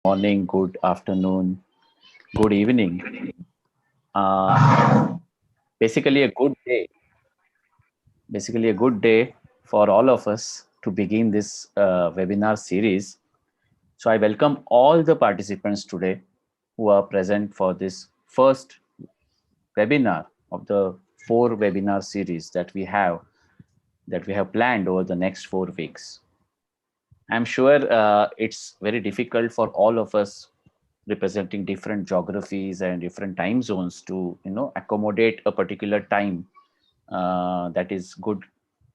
Morning, good afternoon, good evening. Uh, basically, a good day. Basically, a good day for all of us to begin this webinar series. So, I welcome all the participants today who are present for this first webinar of the four webinar series that we have planned over the next 4 weeks. I'm sure it's very difficult for all of us representing different geographies and different time zones to accommodate a particular time that is good,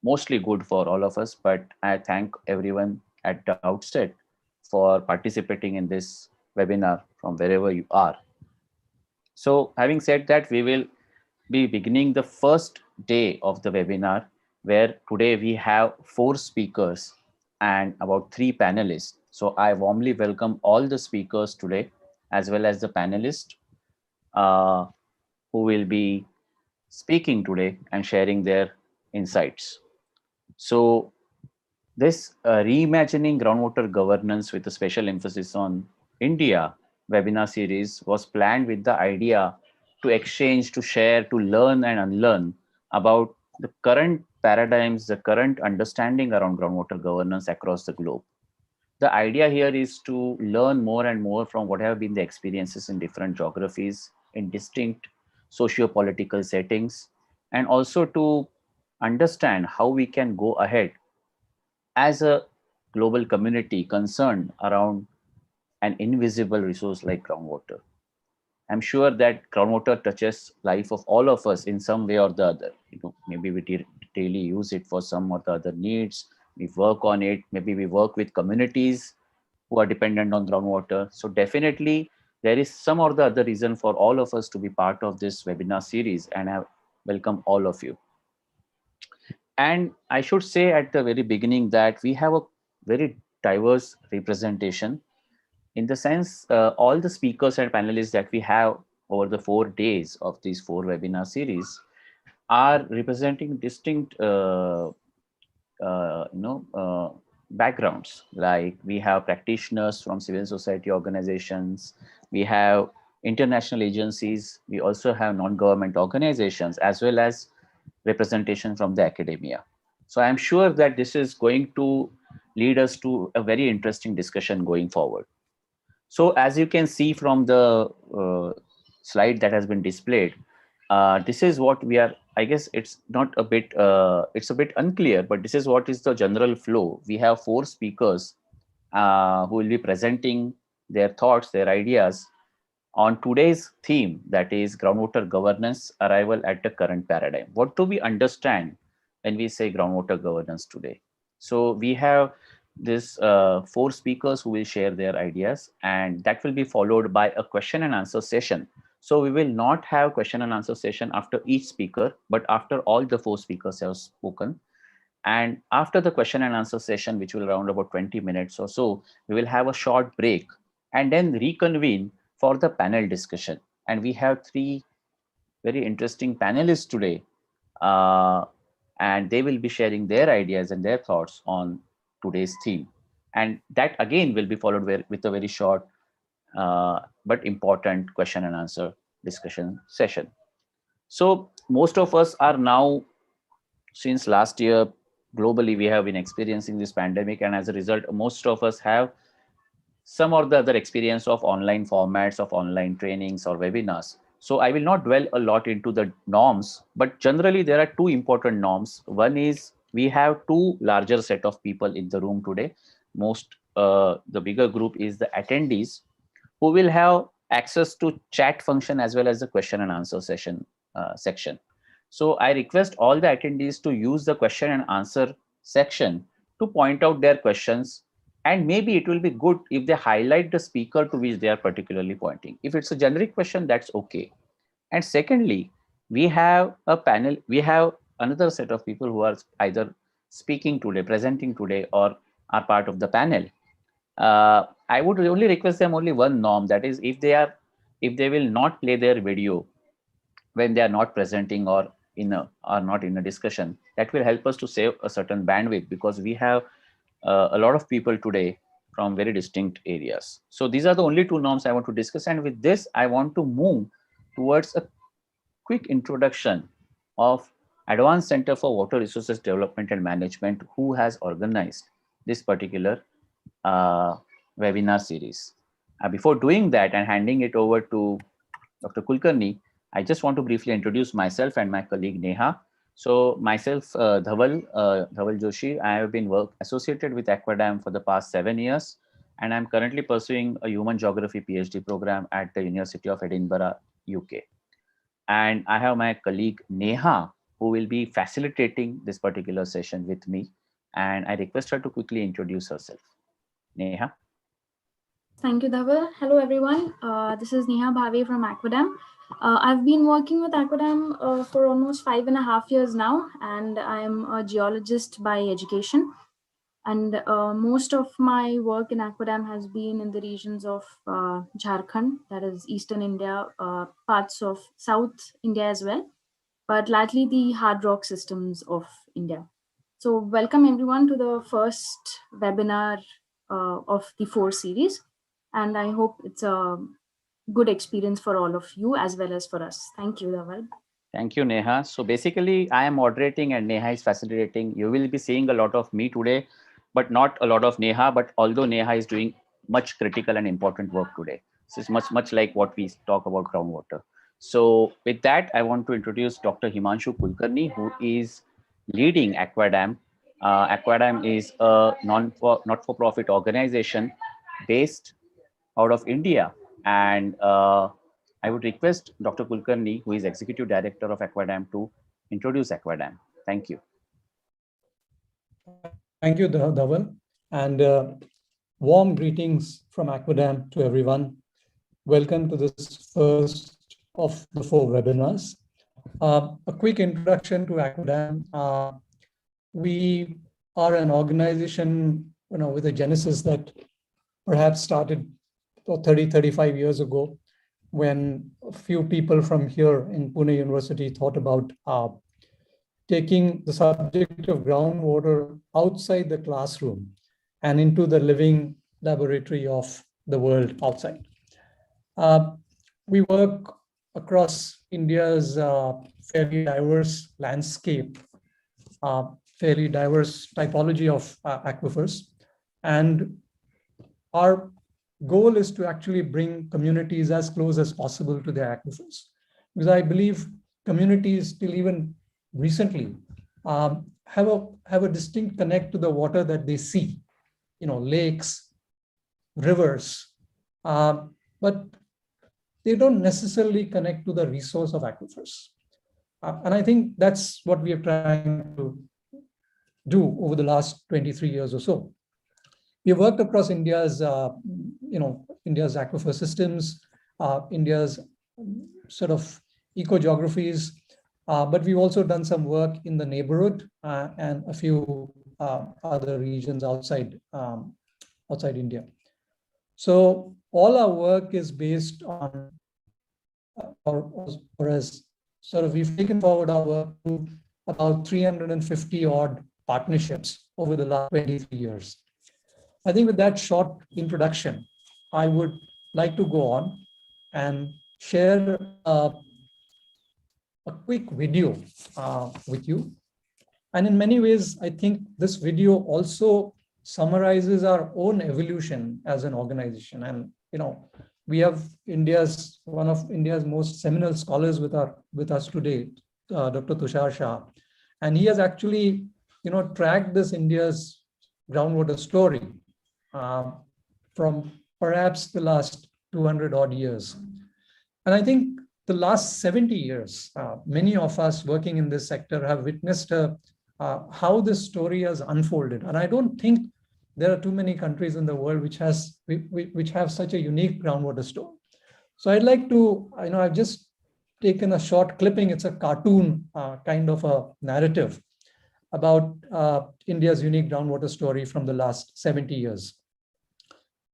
mostly good for all of us. But I thank everyone at the outset for participating in this webinar from wherever you are. So having said that, we will be beginning the first day of the webinar, where today we have four speakers and about three panelists. So I warmly welcome all the speakers today, as well as the panelists uh, who will be speaking today and sharing their insights. So this reimagining groundwater governance with a special emphasis on India webinar series was planned with the idea to exchange, to share, to learn and unlearn about the current paradigms, the current understanding around groundwater governance across the globe. The idea here is to learn more and more from what have been the experiences in different geographies, in distinct socio-political settings, and also to understand how we can go ahead as a global community concerned around an invisible resource like groundwater. I'm sure that groundwater touches life of all of us in some way or the other. Maybe we daily use it for some or the other needs. We work on it. Maybe we work with communities who are dependent on groundwater. So definitely there is some or the other reason for all of us to be part of this webinar series, and I welcome all of you. And I should say at the very beginning that we have a very diverse representation, in the sense all the speakers and panelists that we have over the 4 days of these four webinar series are representing distinct backgrounds. Like we have practitioners from civil society organizations, we have international agencies, we also have non-government organizations, as well as representation from the academia. So I'm sure that this is going to lead us to a very interesting discussion going forward. So as you can see from the slide that has been displayed, this is what we are. I guess it's not a bit. It's a bit unclear, but this is what is the general flow. We have four speakers who will be presenting their thoughts, their ideas on today's theme, that is groundwater governance arrival at the current paradigm. What do we understand when we say groundwater governance today? So we have this four speakers who will share their ideas, and that will be followed by a question and answer session. So we will not have question and answer session after each speaker, but after all the four speakers have spoken. And after the question and answer session, which will around about 20 minutes or so, we will have a short break and then reconvene for the panel discussion. And we have three very interesting panelists today, uh, and they will be sharing their ideas and their thoughts on today's theme. And that again will be followed with a very short but important question and answer discussion session. So most of us are now, since last year, globally we have been experiencing this pandemic, and as a result most of us have some or the other experience of online formats, of online trainings or webinars. So I will not dwell a lot into the norms, but generally there are two important norms. One is we have two larger set of people in the room today. The bigger group is the attendees, who will have access to chat function as well as the question and answer session section. So I request all the attendees to use the question and answer section to point out their questions, and maybe it will be good if they highlight the speaker to which they are particularly pointing. If it's a generic question, that's okay. And secondly, we have a panel, we have another set of people who are either speaking today, presenting today, or are part of the panel. I would only request them only one norm, that is, if they will not play their video when they are not presenting or not in a discussion, that will help us to save a certain bandwidth, because we have a lot of people today from very distinct areas. So these are the only two norms I want to discuss. And with this, I want to move towards a quick introduction of Advanced Center for Water Resources Development and Management, who has organized this particular webinar series. Before doing that and handing it over to Dr. Kulkarni, I just want to briefly introduce myself and my colleague Neha. So myself, Dhaval Joshi, I have been associated with Aquadam for the past 7 years, and I'm currently pursuing a human geography PhD program at the University of Edinburgh, UK. And I have my colleague Neha, who will be facilitating this particular session with me. And I request her to quickly introduce herself. Neha. Thank you, Dhaval. Hello, everyone. This is Neha Bhave from Aquadam. I've been working with Aquadam for almost 5.5 years now, and I'm a geologist by education. And most of my work in Aquadam has been in the regions of Jharkhand, that is Eastern India, parts of South India as well, but largely the hard rock systems of India. So welcome everyone to the first webinar of the 4 series. And I hope it's a good experience for all of you as well as for us. Thank you, Dhaval. Thank you, Neha. So basically, I am moderating and Neha is facilitating. You will be seeing a lot of me today, but not a lot of Neha. But although Neha is doing much critical and important work today, so it's much like what we talk about groundwater. So with that, I want to introduce Dr. Himanshu Kulkarni, who is leading Aquadam. Aquadam is a not-for-profit organization based out of India, and I would request Dr. Kulkarni, who is Executive Director of Aquadam, to introduce Aquadam. Thank you. Thank you, Dhaval, and warm greetings from Aquadam to everyone. Welcome to this first of the 4 webinars. A quick introduction to Aquadam. We are an organization, with a genesis that perhaps started 30, 35 years ago, when a few people from here in Pune University thought about taking the subject of groundwater outside the classroom and into the living laboratory of the world outside. We work across India's fairly diverse landscape, fairly diverse typology of aquifers. And our goal is to actually bring communities as close as possible to their aquifers. Because I believe communities till even recently have a distinct connect to the water that they see, lakes, rivers, but they don't necessarily connect to the resource of aquifers. And I think that's what we are trying to do over the last 23 years or so. We have worked across India's, India's aquifer systems, India's sort of eco-geographies, but we've also done some work in the neighborhood and a few other regions outside India. So all our work is based on, or as sort of we've taken forward our work to about 350 odd partnerships over the last 23 years. I think with that short introduction, I would like to go on and share a quick video with you. And in many ways, I think this video also summarizes our own evolution as an organization. And, we have one of India's most seminal scholars with us today, Dr. Tushar Shah. And he has actually, tracked this India's groundwater story from perhaps the last 200 odd years. And I think the last 70 years, many of us working in this sector have witnessed how this story has unfolded. And I don't think there are too many countries in the world which have such a unique groundwater story. So I'd like to, I've just taken a short clipping. It's a cartoon kind of a narrative about India's unique groundwater story from the last 70 years.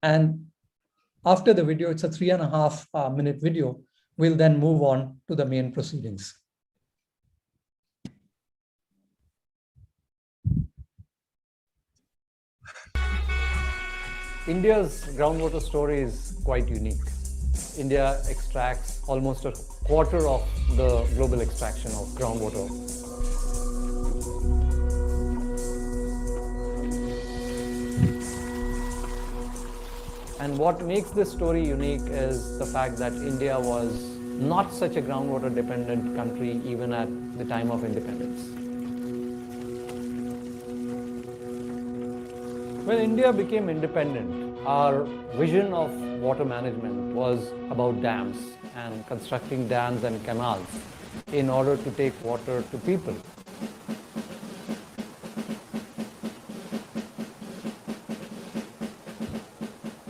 And after the video, it's a 3.5 minute video. We'll then move on to the main proceedings. India's groundwater story is quite unique. India extracts almost a quarter of the global extraction of groundwater. And what makes this story unique is the fact that India was not such a groundwater dependent country even at the time of independence. When India became independent, our vision of water management was about dams and constructing dams and canals in order to take water to people.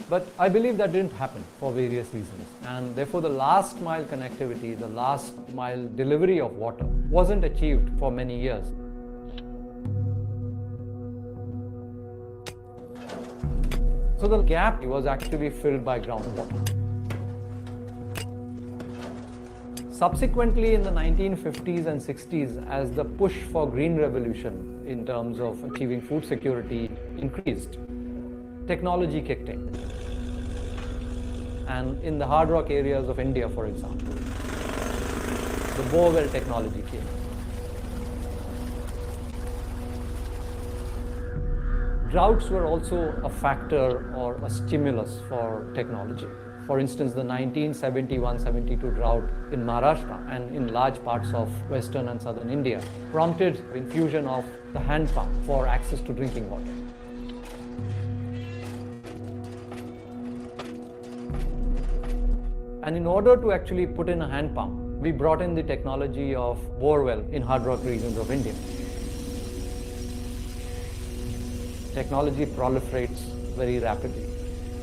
But I believe that didn't happen for various reasons. And therefore, the last mile connectivity, the last mile delivery of water wasn't achieved for many years. So the gap was actually filled by groundwater. Subsequently, in the 1950s and 60s, as the push for green revolution in terms of achieving food security increased, technology kicked in. And in the hard rock areas of India, for example, the borewell technology came. Droughts were also a factor or a stimulus for technology. For instance, the 1971-72 drought in Maharashtra and in large parts of western and southern India prompted infusion of the hand pump for access to drinking water. And in order to actually put in a hand pump, we brought in the technology of borewell in hard rock regions of India. Technology proliferates very rapidly.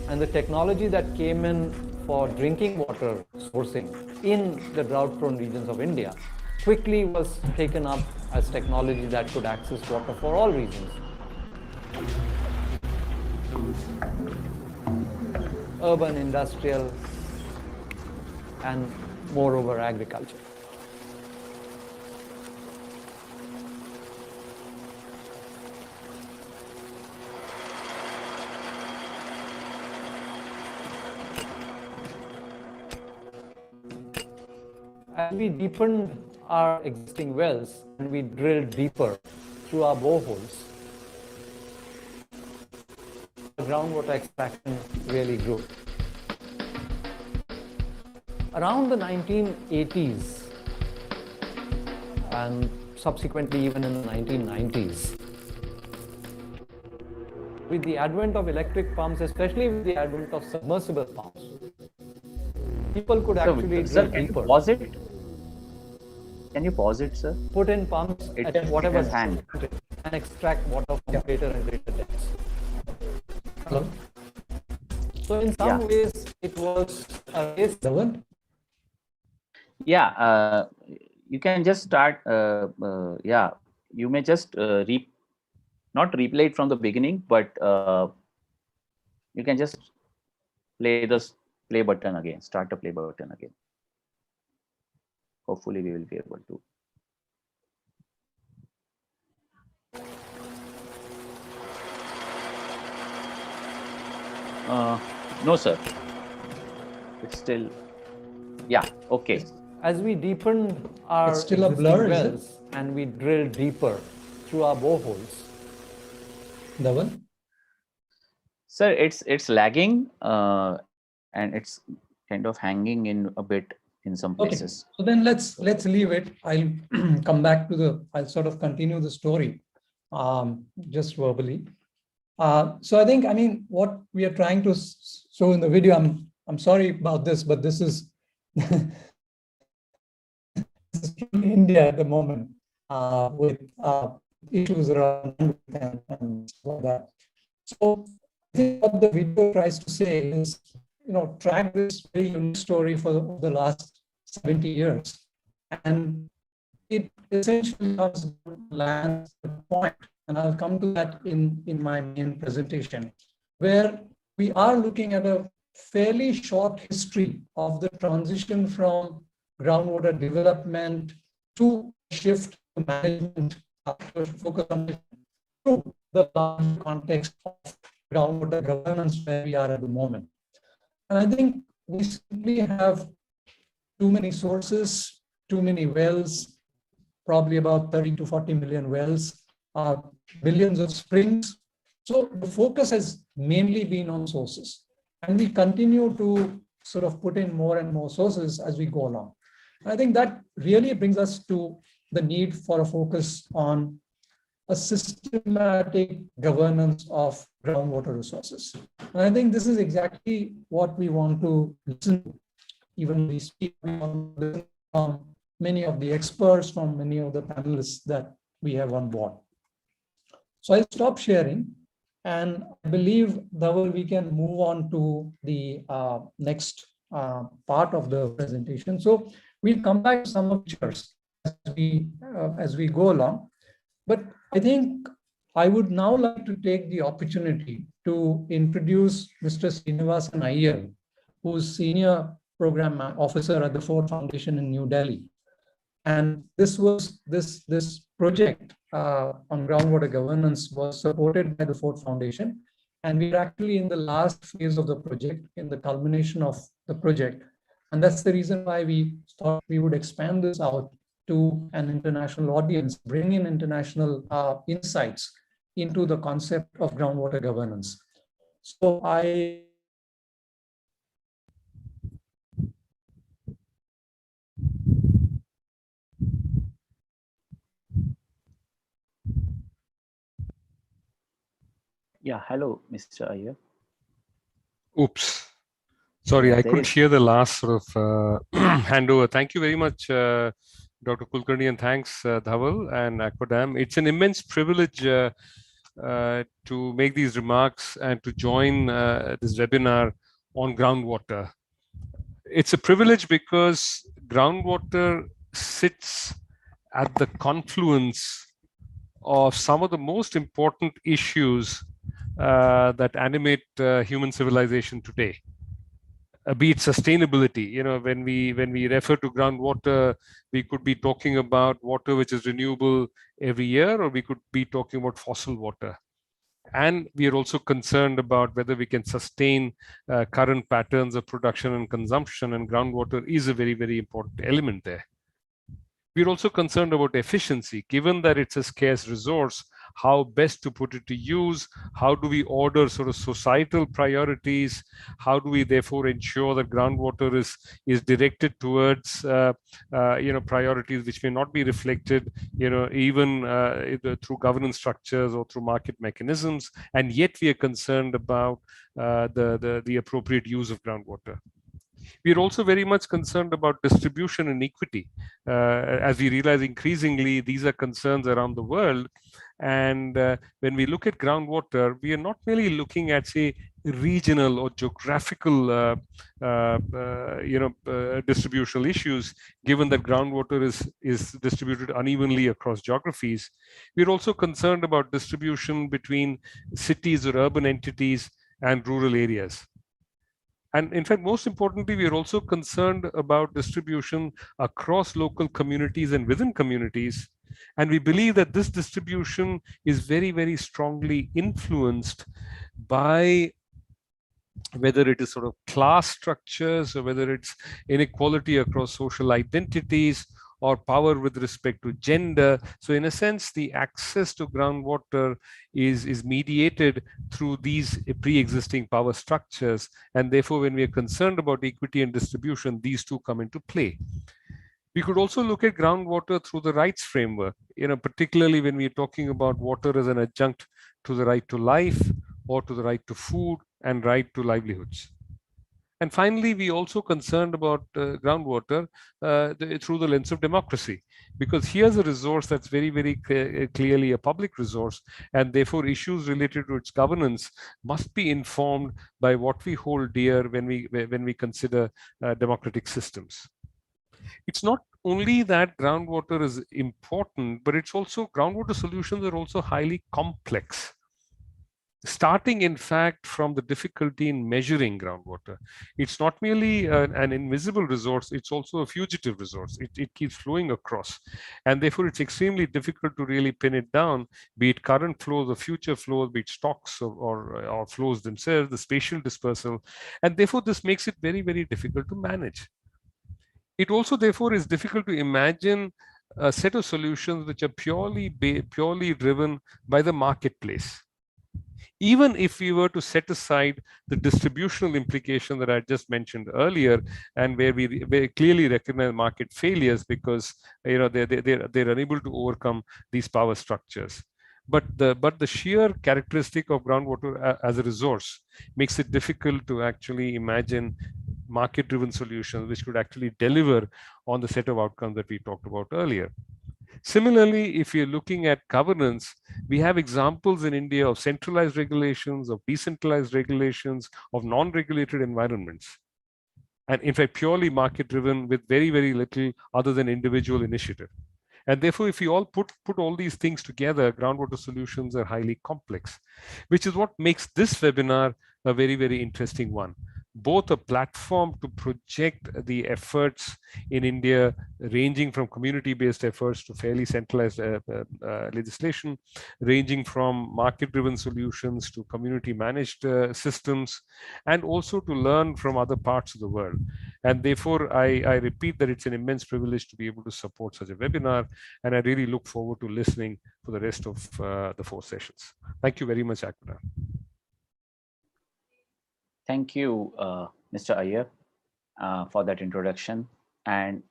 And the technology that came in for drinking water sourcing in the drought-prone regions of India quickly was taken up as technology that could access water for all regions. Urban, industrial, and moreover agriculture. As we deepened our existing wells and we drilled deeper through our boreholes, groundwater extraction really grew. Around the 1980s and subsequently even in the 1990s, with the advent of electric pumps, especially with the advent of submersible pumps, people could actually drill deeper. Can you pause it, sir? Put in pumps at whatever hand and extract water from greater and greater depths. Hello? So in some ways, it was a race. Yeah, you can just start. Yeah, you may just not replay it from the beginning, but you can just play the play button again. Start the play button again. Hopefully, we will be able to. No, sir. It's still. Yeah. Okay. As we deepened our it's still a blur, wells and we drilled deeper through our boreholes. Dhawan? Sir, it's lagging and it's kind of hanging in a bit in some places. Okay. So then let's leave it. I'll come back to I'll sort of continue the story just verbally. So I think, I mean, what we are trying to show in the video, I'm sorry about this, but this is India at the moment with issues around and all that. So I think what the video tries to say is, track this very unique story for the last 70 years. And it essentially comes lands the point, and I'll come to that in my main presentation, where we are looking at a fairly short history of the transition from groundwater development to shift to management after focus on to the large context of groundwater governance where we are at the moment. And I think we simply have too many sources, too many wells, probably about 30 to 40 million wells, billions of springs. So the focus has mainly been on sources. And we continue to sort of put in more and more sources as we go along. And I think that really brings us to the need for a focus on a systematic governance of groundwater resources. And I think this is exactly what we want to listen to. Even we speak, we want to listen from many of the experts, from many of the panelists that we have on board. So I'll stop sharing, and I believe, Dhaval, we can move on to the next part of the presentation. So we'll come back to some of the features as we go along. But I think I would now like to take the opportunity to introduce Mr. Srinivasan Iyer, who's Senior Program Officer at the Ford Foundation in New Delhi. And this project on groundwater governance was supported by the Ford Foundation. And we're actually in the last phase of the project, in the culmination of the project. And that's the reason why we thought we would expand this out to an international audience, bring in international insights into the concept of groundwater governance. So Yeah, hello, Mr. Iyer. Oops. Sorry, Yeah, I couldn't hear the last sort of handover. Thank you very much, Dr. Kulkarni, and thanks, Dhaval and Aquadam. It's an immense privilege to make these remarks and to join this webinar on groundwater. It's a privilege because groundwater sits at the confluence of some of the most important issues that animate human civilization today. Be it sustainability, when we refer to groundwater, we could be talking about water which is renewable every year, or we could be talking about fossil water. And we are also concerned about whether we can sustain current patterns of production and consumption, and groundwater is a very, very important element there. We're also concerned about efficiency, given that it's a scarce resource, how best to put it to use, how do we order sort of societal priorities, how do we therefore ensure that groundwater is directed towards priorities which may not be reflected even through governance structures or through market mechanisms, and yet we are concerned about the appropriate use of groundwater. We are also very much concerned about distribution and equity. As we realize increasingly, these are concerns around the world. And when we look at groundwater, we are not merely looking at, say, regional or geographical distributional issues, given that groundwater is distributed unevenly across geographies. We're also concerned about distribution between cities or urban entities and rural areas. And in fact, most importantly, we are also concerned about distribution across local communities and within communities. And we believe that this distribution is very, very strongly influenced by whether it is sort of class structures, or whether it's inequality across social identities, or power with respect to gender. So in a sense, the access to groundwater is mediated through these pre-existing power structures. And therefore, when we are concerned about equity and distribution, these two come into play. We could also look at groundwater through the rights framework, particularly when we're talking about water as an adjunct to the right to life, or to the right to food and right to livelihoods. And finally, we also concerned about groundwater through the lens of democracy, because here's a resource that's very, very clearly a public resource, and therefore issues related to its governance must be informed by what we hold dear when we consider democratic systems. It's not only that groundwater is important, but it's also groundwater solutions are also highly complex. starting in fact from the difficulty in measuring groundwater. It's not merely an invisible resource, it's also a fugitive resource. It keeps flowing across, and therefore it's extremely difficult to really pin it down, be it current flows or future flows, be it stocks or flows themselves, the spatial dispersal, and therefore this makes it very, very difficult to manage. It also therefore is difficult to imagine a set of solutions which are purely driven by the marketplace. Even if we were to set aside the distributional implication that I just mentioned earlier, and where we very clearly recognize market failures because they're unable to overcome these power structures. But the sheer characteristic of groundwater as a resource makes it difficult to actually imagine market-driven solutions which could actually deliver on the set of outcomes that we talked about earlier. Similarly, if you're looking at governance, we have examples in India of centralized regulations, of decentralized regulations, of non-regulated environments, and in fact purely market-driven with very, very little other than individual initiative. And therefore, if you all put all these things together, groundwater solutions are highly complex, which is what makes this webinar a very, very interesting one. Both a platform to project the efforts in India, ranging from community-based efforts to fairly centralized legislation, ranging from market-driven solutions to community-managed systems, and also to learn from other parts of the world. And therefore, I repeat that it's an immense privilege to be able to support such a webinar, and I really look forward to listening for the rest of the 4 sessions. Thank you very much, Akuna. Thank you, Mr. Iyer, for that introduction, and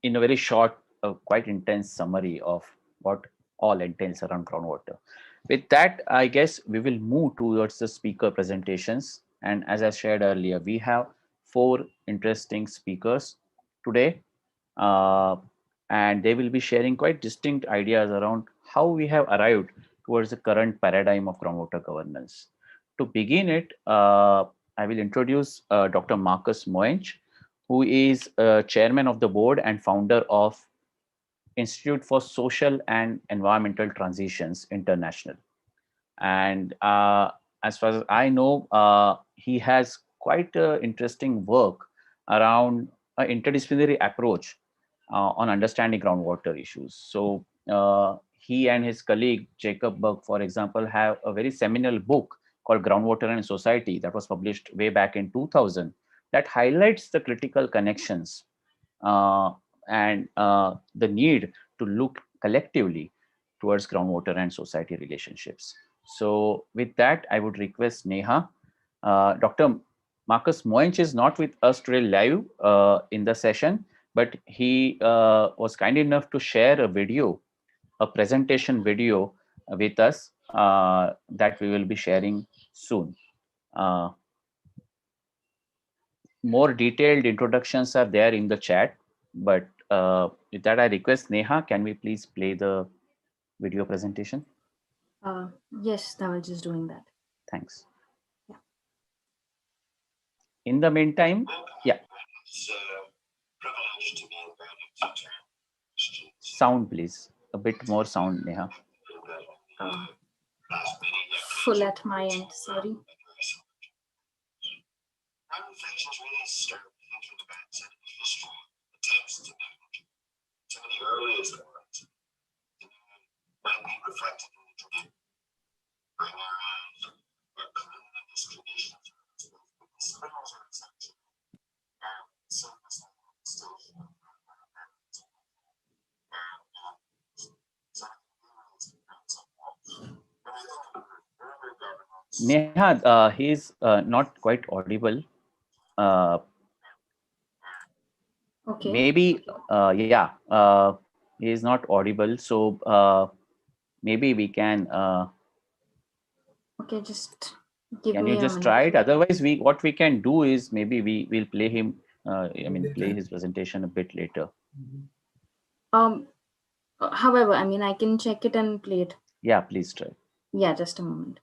in a very short, quite intense summary of what all entails around groundwater. With that, I guess we will move towards the speaker presentations. And as I shared earlier, we have 4 interesting speakers today, and they will be sharing quite distinct ideas around how we have arrived towards the current paradigm of groundwater governance. To begin it, I will introduce Dr. Marcus Moench, who is chairman of the board and founder of Institute for Social and Environmental Transitions International. And as far as I know, he has quite interesting work around an interdisciplinary approach on understanding groundwater issues. So he and his colleague Jacob Berg, for example, have a very seminal book called Groundwater and Society that was published way back in 2000 that highlights the critical connections and the need to look collectively towards groundwater and society relationships. So with that, I would request Neha. Dr. Marcus Moench is not with us today live in the session, but he was kind enough to share a video, a presentation video with us that we will be sharing soon. More detailed introductions are there in the chat, but with that, I request Neha, can we please play the video presentation? Yes, I was just doing that. Thanks. Yeah. In the meantime, yeah. Sound, please. A bit more sound, Neha. Full at my end, sorry. Conversations really start thinking about some of the history attempts to manage some of the earliest ones might be reflected in the tradition. Bring our eyes, our cleanliness traditions, the smells are essential. Surface station. Neha, he's not quite audible. Okay. Maybe, yeah, he is not audible. So maybe we can. Okay, just give Can me you a just minute. try it? Otherwise, what we can do is maybe we will play him. Play his presentation a bit later. However, I can check it and play it. Yeah, please try. Yeah, just a moment.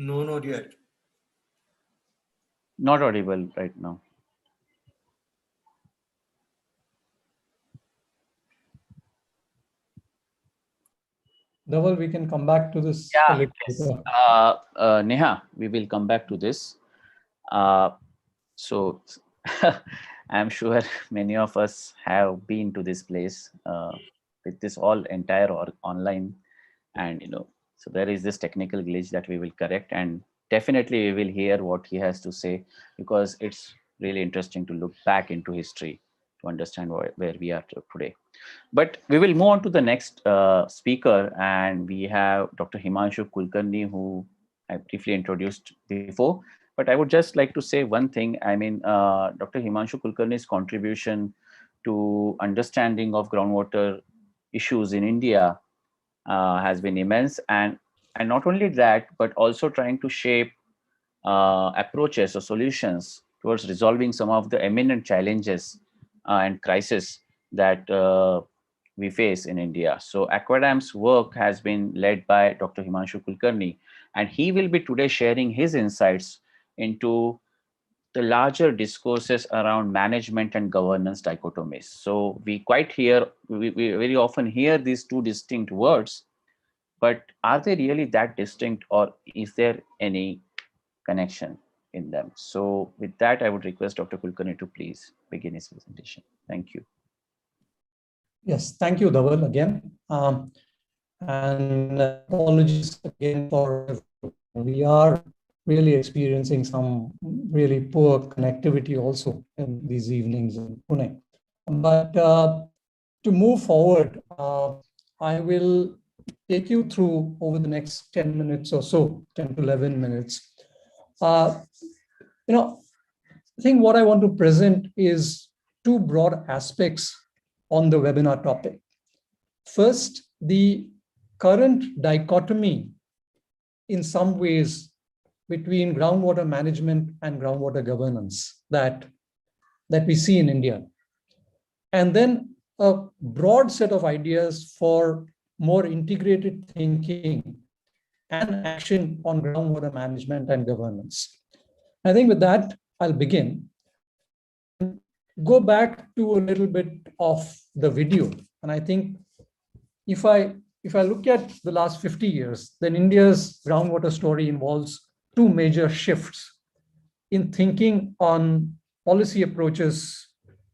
No, not yet. Not audible right now. Dhaval, we can come back to this a Yeah, little yes. later. Neha, we will come back to this. Uh, so I'm sure many of us have been to this place with this all entire or online, and so there is this technical glitch that we will correct, and definitely we will hear what he has to say, because it's really interesting to look back into history to understand where we are today. But we will move on to the next speaker, and we have Dr. Himanshu Kulkarni, who I briefly introduced before. But I would just like to say one thing. I mean, Dr. Himanshu Kulkarni's contribution to understanding of groundwater issues in India has been immense, and not only that, but also trying to shape approaches or solutions towards resolving some of the eminent challenges and crises that we face in India. So Aquadam's work has been led by Dr. Himanshu Kulkarni, and he will be today sharing his insights into the larger discourses around management and governance dichotomies. So we very often hear these two distinct words, but are they really that distinct, or is there any connection in them? So with that, I would request Dr. Kulkarni to please begin his presentation. Thank you. Yes, thank you, Dhaval, again. And apologies again for we are really experiencing some really poor connectivity also in these evenings in Pune. But to move forward, I will take you through over the next 10 minutes or so, 10 to 11 minutes. I think what I want to present is two broad aspects on the webinar topic. First, the current dichotomy in some ways between groundwater management and groundwater governance that we see in India. And then a broad set of ideas for more integrated thinking and action on groundwater management and governance. I think with that, I'll begin. Go back to a little bit of the video. And I think if I look at the last 50 years, then India's groundwater story involves two major shifts in thinking on policy approaches.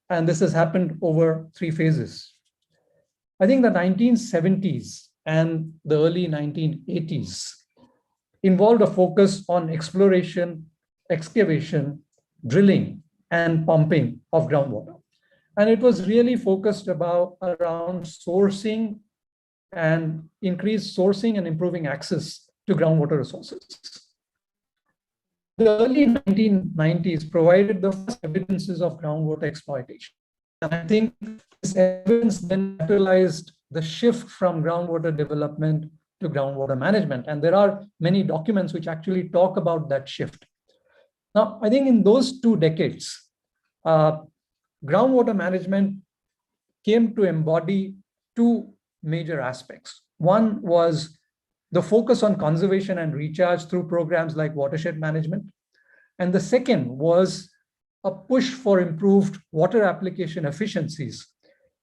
And this has happened over three phases. I think the 1970s and the early 1980s involved a focus on exploration, excavation, drilling, and pumping of groundwater. And it was really focused around sourcing and increased sourcing and improving access to groundwater resources. The early 1990s provided the first evidences of groundwater exploitation. And I think this evidence then catalyzed the shift from groundwater development to groundwater management. And there are many documents which actually talk about that shift. Now, I think in those 2 decades, groundwater management came to embody two major aspects. One was the focus on conservation and recharge through programs like watershed management. And the second was a push for improved water application efficiencies,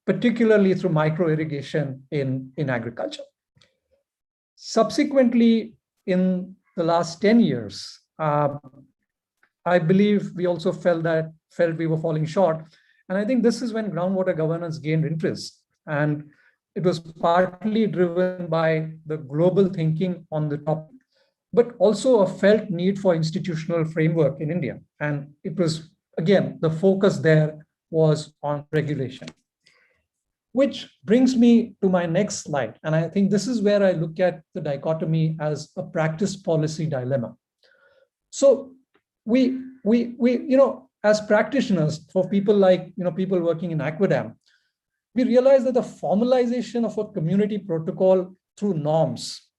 particularly through micro irrigation in agriculture. Subsequently, in the last 10 years, I believe we also felt we were falling short. And I think this is when groundwater governance gained interest. And it was partly driven by the global thinking on the topic, but also a felt need for institutional framework in India. And it was, again, the focus there was on regulation. Which brings me to my next slide. And I think this is where I look at the dichotomy as a practice policy dilemma. So we as practitioners, for people like, people working in Aquadam, we realize that the formalization of a community protocol through norms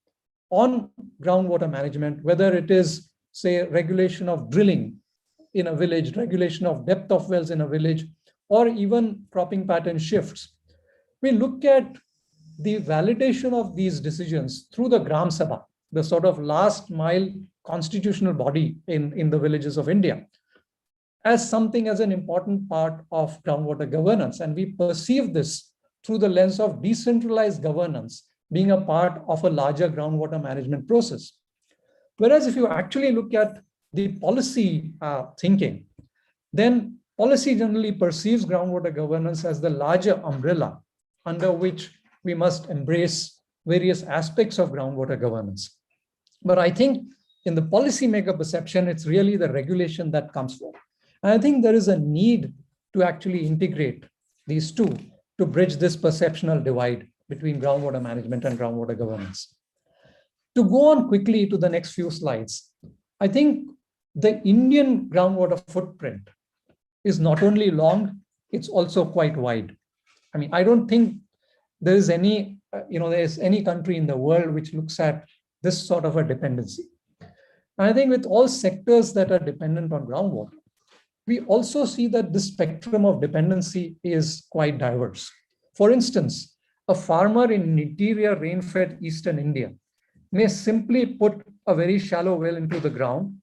on groundwater management, whether it is, say, regulation of drilling in a village, regulation of depth of wells in a village, or even cropping pattern shifts, we look at the validation of these decisions through the Gram Sabha, the sort of last mile constitutional body in the villages of India as something as an important part of groundwater governance. And we perceive this through the lens of decentralized governance being a part of a larger groundwater management process. Whereas if you actually look at the policy thinking, then policy generally perceives groundwater governance as the larger umbrella under which we must embrace various aspects of groundwater governance. But I think in the policymaker perception, it's really the regulation that comes forward. And I think there is a need to actually integrate these two to bridge this perceptual divide between groundwater management and groundwater governance. To go on quickly to the next few slides, I think the Indian groundwater footprint is not only long, it's also quite wide. I mean, I don't think there is any, there's any country in the world which looks at this sort of a dependency. And I think with all sectors that are dependent on groundwater, we also see that this spectrum of dependency is quite diverse. For instance, a farmer in interior rain-fed eastern India may simply put a very shallow well into the ground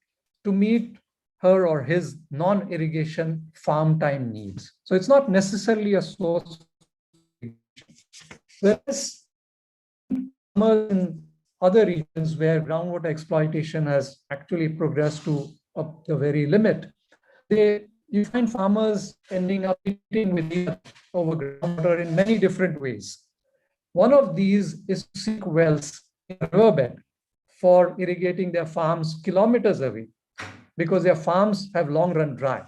to meet her or his non-irrigation farm time needs. So it's not necessarily a source. Whereas in other regions where groundwater exploitation has actually progressed to the very limit, you find farmers ending up eating with each other over groundwater in many different ways. One of these is to seek wells in the riverbed for irrigating their farms kilometers away, because their farms have long run dry.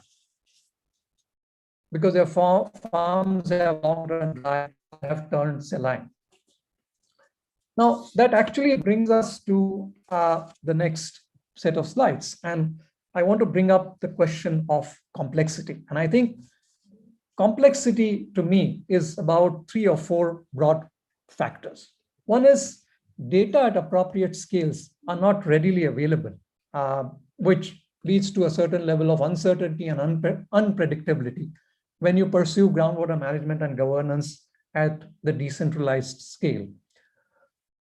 Because their farms have long run dry, have turned saline. Now, that actually brings us to the next set of slides. And I want to bring up the question of complexity. And I think complexity to me is about 3 or 4 broad factors. One is data at appropriate scales are not readily available, which leads to a certain level of uncertainty and unpredictability when you pursue groundwater management and governance at the decentralized scale.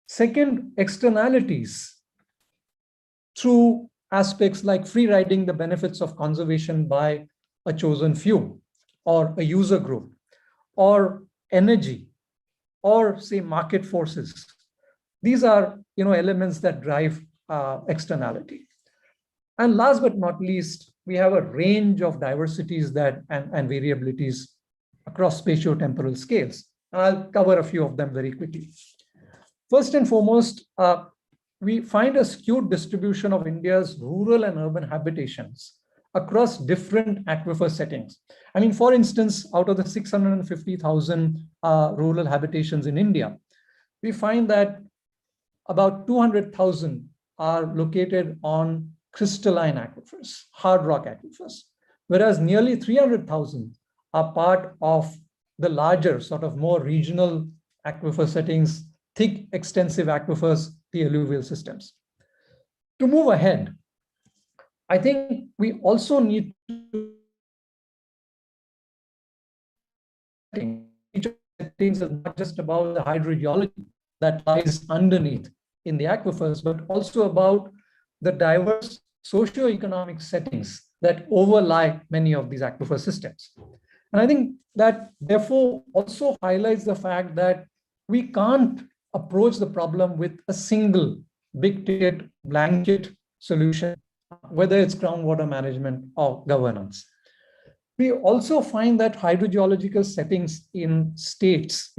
Second, externalities through aspects like free riding the benefits of conservation by a chosen few or a user group, or energy, or say market forces. These are elements that drive externality. And last but not least, we have a range of diversities and variabilities across spatio-temporal scales. And I'll cover a few of them very quickly. First and foremost, we find a skewed distribution of India's rural and urban habitations across different aquifer settings. I mean, for instance, out of the 650,000 rural habitations in India, we find that about 200,000 are located on crystalline aquifers, hard rock aquifers, whereas nearly 300,000 are part of the larger, sort of more regional aquifer settings, thick, extensive aquifers, the alluvial systems. To move ahead, I think we also need to each of the things is not just about the hydrogeology that lies underneath in the aquifers, but also about the diverse socio-economic settings that overlie many of these aquifer systems. And I think that therefore also highlights the fact that we can't approach the problem with a single big-ticket blanket solution, whether it's groundwater management or governance. We also find that hydrogeological settings in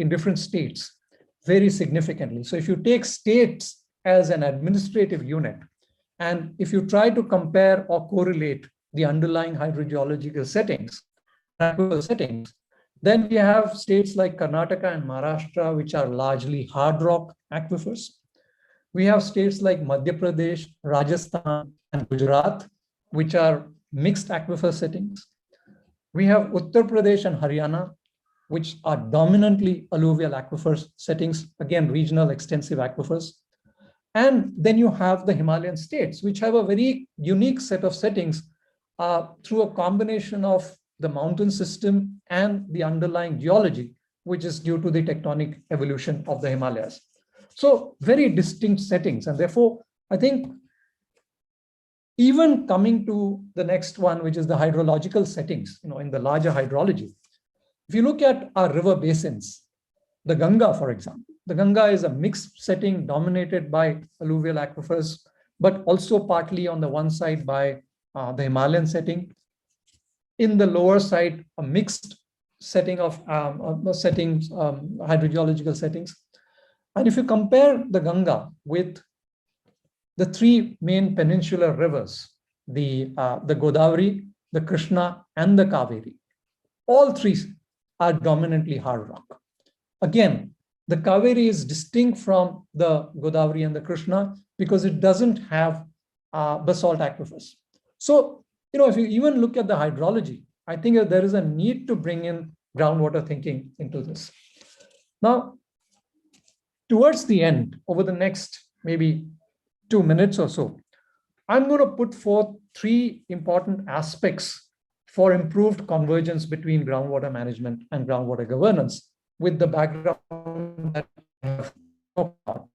different states, vary significantly. So if you take states as an administrative unit, and if you try to compare or correlate the underlying hydrogeological settings, then we have states like Karnataka and Maharashtra, which are largely hard rock aquifers. We have states like Madhya Pradesh, Rajasthan, and Gujarat, which are mixed aquifer settings. We have Uttar Pradesh and Haryana, which are dominantly alluvial aquifers settings, again, regional extensive aquifers. And then you have the Himalayan states, which have a very unique set of settings through a combination of the mountain system and the underlying geology, which is due to the tectonic evolution of the Himalayas. So very distinct settings. And therefore, I think even coming to the next one, which is the hydrological settings, in the larger hydrology. If you look at our river basins, the Ganga, for example, the Ganga is a mixed setting dominated by alluvial aquifers, but also partly on the one side by the Himalayan setting. In the lower side, a mixed setting of hydrogeological settings. And if you compare the Ganga with the three main peninsular rivers, the Godavari, the Krishna, and the Kaveri, all three are dominantly hard rock. Again, the Kaveri is distinct from the Godavari and the Krishna because it doesn't have basalt aquifers. So, if you even look at the hydrology, I think that there is a need to bring in groundwater thinking into this. Now, towards the end, over the next maybe 2 minutes or so, I'm going to put forth three important aspects for improved convergence between groundwater management and groundwater governance with the background that I have talked about.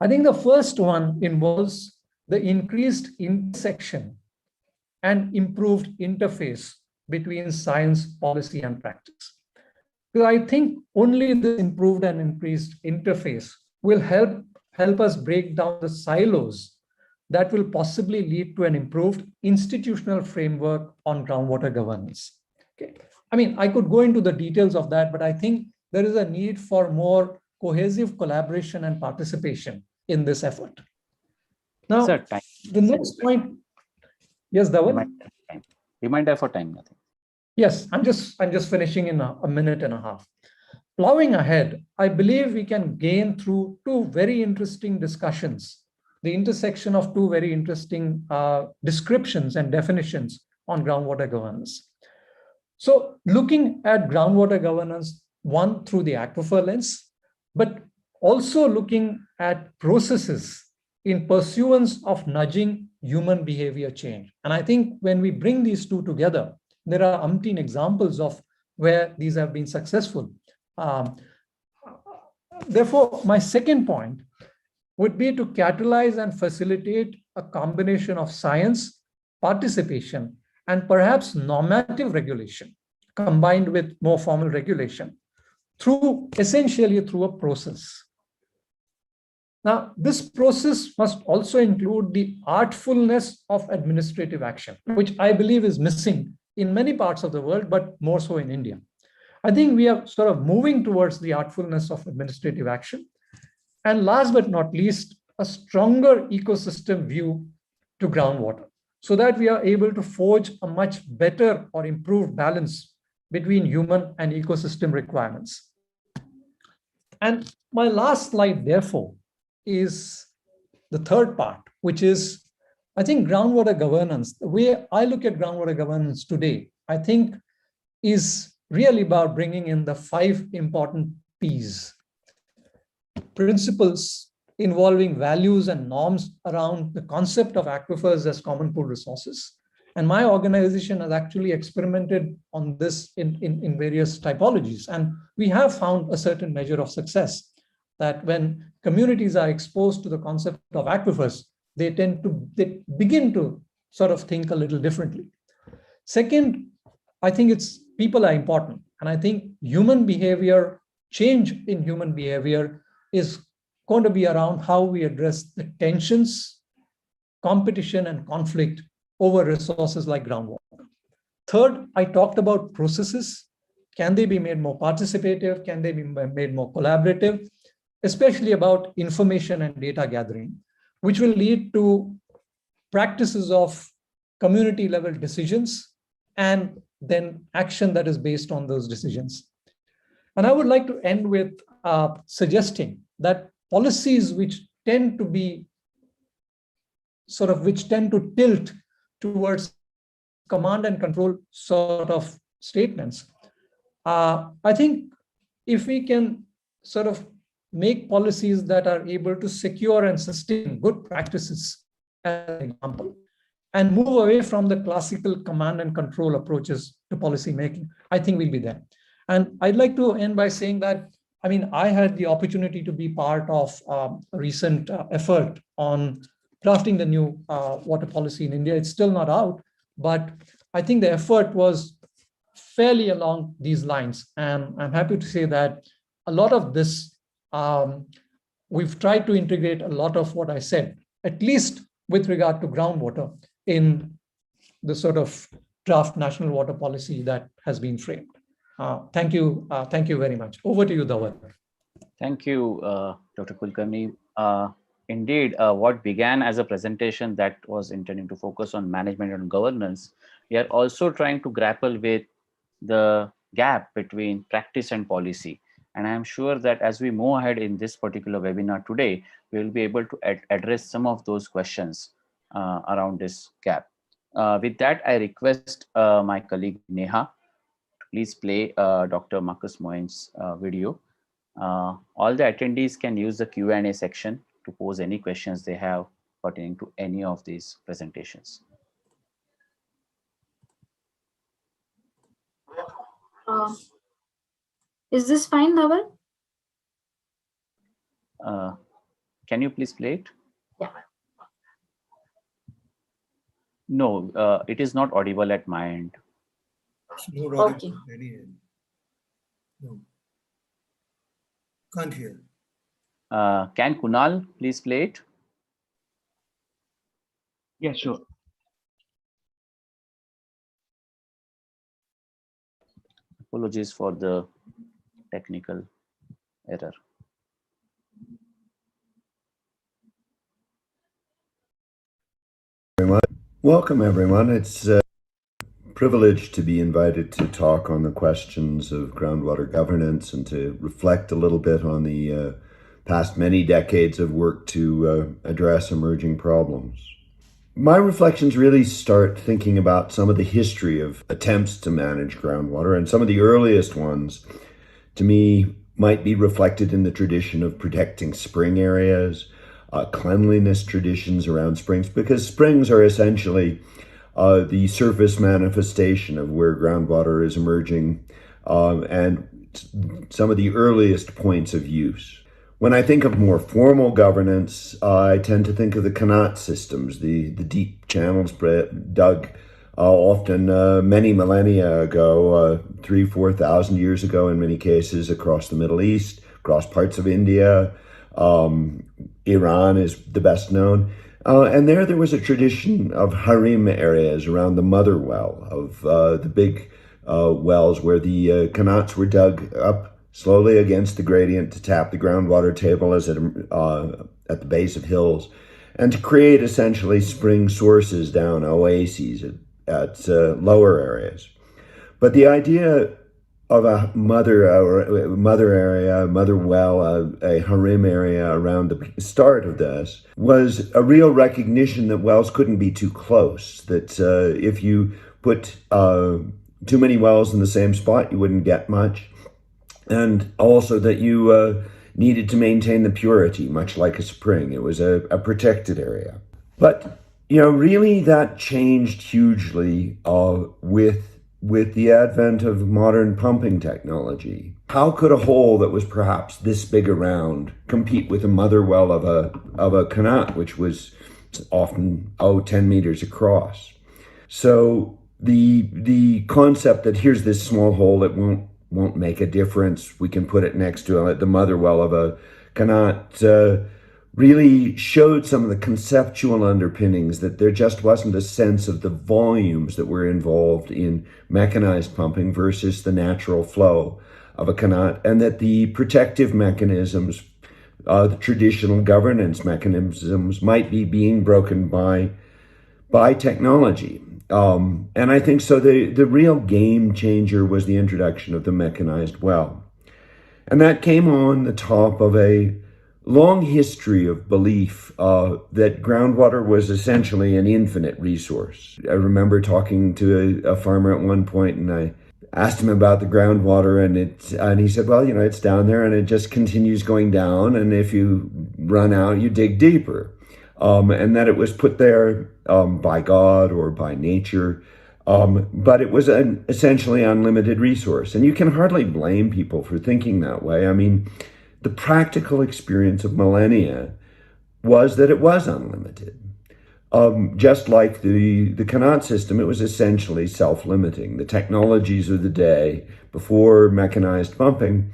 I think the first one involves the increased intersection and improved interface between science, policy, and practice. Because I think only the improved and increased interface will help us break down the silos that will possibly lead to an improved institutional framework on groundwater governance. Okay. I mean, I could go into the details of that, but I think there is a need for more cohesive collaboration and participation in this effort. Now, Sir, time. The next point. Yes, Dhaval? Reminder for time, nothing. Yes, I'm just finishing in a minute and a half. Plowing ahead, I believe we can gain through two very interesting discussions, the intersection of two very interesting descriptions and definitions on groundwater governance. So looking at groundwater governance, one through the aquifer lens, but also looking at processes in pursuance of nudging human behavior change. And I think when we bring these two together, there are umpteen examples of where these have been successful. Therefore, my second point would be to catalyze and facilitate a combination of science, participation, and perhaps normative regulation combined with more formal regulation essentially through a process. Now, this process must also include the artfulness of administrative action, which I believe is missing in many parts of the world, but more so in India. I think we are sort of moving towards the artfulness of administrative action. And last but not least, a stronger ecosystem view to groundwater so that we are able to forge a much better or improved balance between human and ecosystem requirements. And my last slide, therefore, is the third part, which is, I think, groundwater governance. The way I look at groundwater governance today, I think, is really about bringing in the 5 important P's. Principles involving values and norms around the concept of aquifers as common pool resources. And my organization has actually experimented on this in various typologies. And we have found a certain measure of success that when communities are exposed to the concept of aquifers, they begin to sort of think a little differently. Second, I think people are important. And I think human behavior, change in human behavior is going to be around how we address the tensions, competition, and conflict over resources like groundwater. Third, I talked about processes. Can they be made more participative? Can they be made more collaborative? Especially about information and data gathering, which will lead to practices of community level decisions and then action that is based on those decisions. And I would like to end with suggesting that policies which tend to tilt towards command and control sort of statements. I think if we can sort of make policies that are able to secure and sustain good practices, as an example, and move away from the classical command and control approaches to policy making, I think we'll be there. And I'd like to end by saying that, I had the opportunity to be part of a recent effort on drafting the new water policy in India. It's still not out, but I think the effort was fairly along these lines. And I'm happy to say that a lot of this, we've tried to integrate a lot of what I said, at least with regard to groundwater, in the sort of draft national water policy that has been framed. Thank you very much. Over to you, Dhaval. Thank you, Dr. Kulkarni. Indeed, what began as a presentation that was intending to focus on management and governance, we are also trying to grapple with the gap between practice and policy. And I am sure that as we move ahead in this particular webinar today, we will be able to address some of those questions around this gap. With that, I request my colleague Neha to please play Dr. Marcus Moen's video. All the attendees can use the Q&A section to pose any questions they have pertaining to any of these presentations. Is this fine, Dhaval? Can you please play it? Yeah. No, it is not audible at my end. Okay. No. Can't hear. Can Kunal please play it? Yeah, sure. Apologies for the technical error. Welcome, everyone. It's a privilege to be invited to talk on the questions of groundwater governance and to reflect a little bit on the past many decades of work to address emerging problems. My reflections really start thinking about some of the history of attempts to manage groundwater, and some of the earliest ones, to me, might be reflected in the tradition of protecting spring areas, cleanliness traditions around springs, because springs are essentially the surface manifestation of where groundwater is emerging, and some of the earliest points of use. When I think of more formal governance, I tend to think of the Qanat systems, the deep channels dug often many millennia ago, 3,000-4,000 years ago in many cases, across the Middle East, across parts of India. Iran is the best known. And there was a tradition of harim areas around the mother well, of the big wells where the qanats were dug up slowly against the gradient to tap the groundwater table as at the base of hills, and to create essentially spring sources down oases at lower areas. But the idea of a mother area, mother well, a harim area around the start of this was a real recognition that wells couldn't be too close, that if you put too many wells in the same spot, you wouldn't get much. And also that you needed to maintain the purity, much like a spring. It was a protected area. But, really that changed hugely with the advent of modern pumping technology. How could a hole that was perhaps this big around compete with a mother well of a qanat, which was often 10 meters across? So the concept that here's this small hole that won't make a difference, we can put it next to the mother well of a qanat, really showed some of the conceptual underpinnings, that there just wasn't a sense of the volumes that were involved in mechanized pumping versus the natural flow of a qanat, and that the protective mechanisms, the traditional governance mechanisms, might be being broken by technology. And I think so the real game changer was the introduction of the mechanized well. And that came on the top of a long history of belief that groundwater was essentially an infinite resource. I remember talking to a farmer at one point, and I asked him about the groundwater, and he said, well, it's down there and it just continues going down, and if you run out, you dig deeper. And that it was put there by God or by nature, but it was an essentially unlimited resource. And you can hardly blame people for thinking that way. I mean, the practical experience of millennia was that it was unlimited. Just like the Connaught system, it was essentially self-limiting. The technologies of the day before mechanized pumping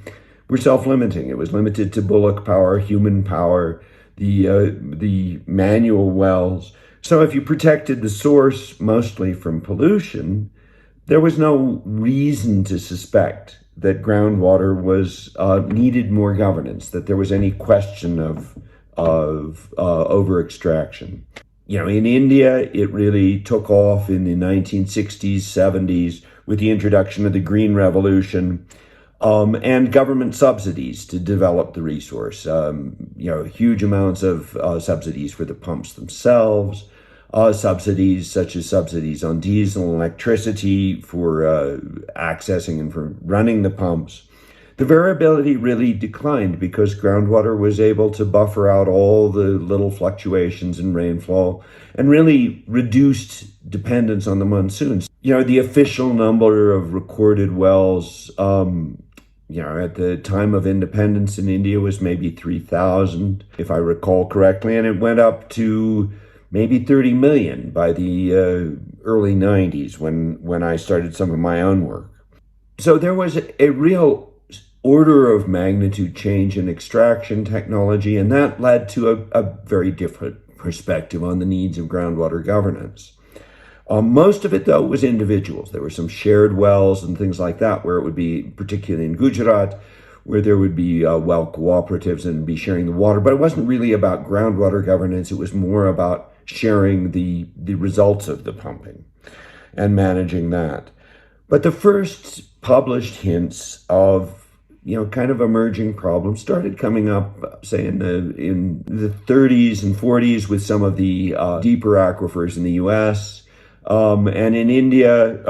were self-limiting. It was limited to bullock power, human power, the manual wells. So if you protected the source mostly from pollution, there was no reason to suspect that groundwater was needed more governance, that there was any question of over extraction. You know, in India, it really took off in the 1960s, 70s with the introduction of the Green Revolution and government subsidies to develop the resource. You know, huge amounts of subsidies for the pumps themselves, subsidies such as subsidies on diesel and electricity for accessing and for running the pumps. The variability really declined because groundwater was able to buffer out all the little fluctuations in rainfall and really reduced dependence on the monsoons. You know, the official number of recorded wells, you know, at the time of independence in India was maybe 3,000, if I recall correctly, and it went up to maybe 30 million by the early 90s when I started some of my own work. So there was a real order of magnitude change in extraction technology, and that led to a very different perspective on the needs of groundwater governance. Most of it, though, was individuals. There were some shared wells and things like that, where it would be, particularly in Gujarat, where there would be well cooperatives and be sharing the water. But it wasn't really about groundwater governance. It was more about sharing the results of the pumping and managing that. But the first published hints of kind of emerging problems started coming up, say, in the 30s and 40s with some of the deeper aquifers in the U.S. And in India,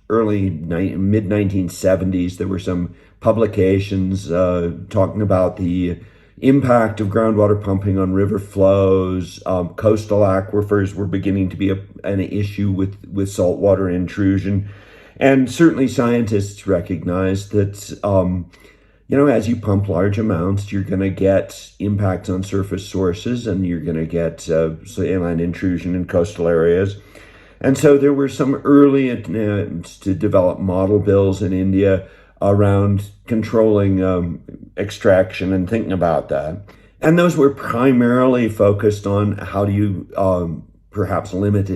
mid-1970s, there were some publications talking about the impact of groundwater pumping on river flows. Coastal aquifers were beginning to be an issue with saltwater intrusion. And certainly scientists recognize that, as you pump large amounts, you're going to get impacts on surface sources and you're going to get saline intrusion in coastal areas. And so there were some early attempts to develop model bills in India around controlling extraction and thinking about that. And those were primarily focused on how do you perhaps limit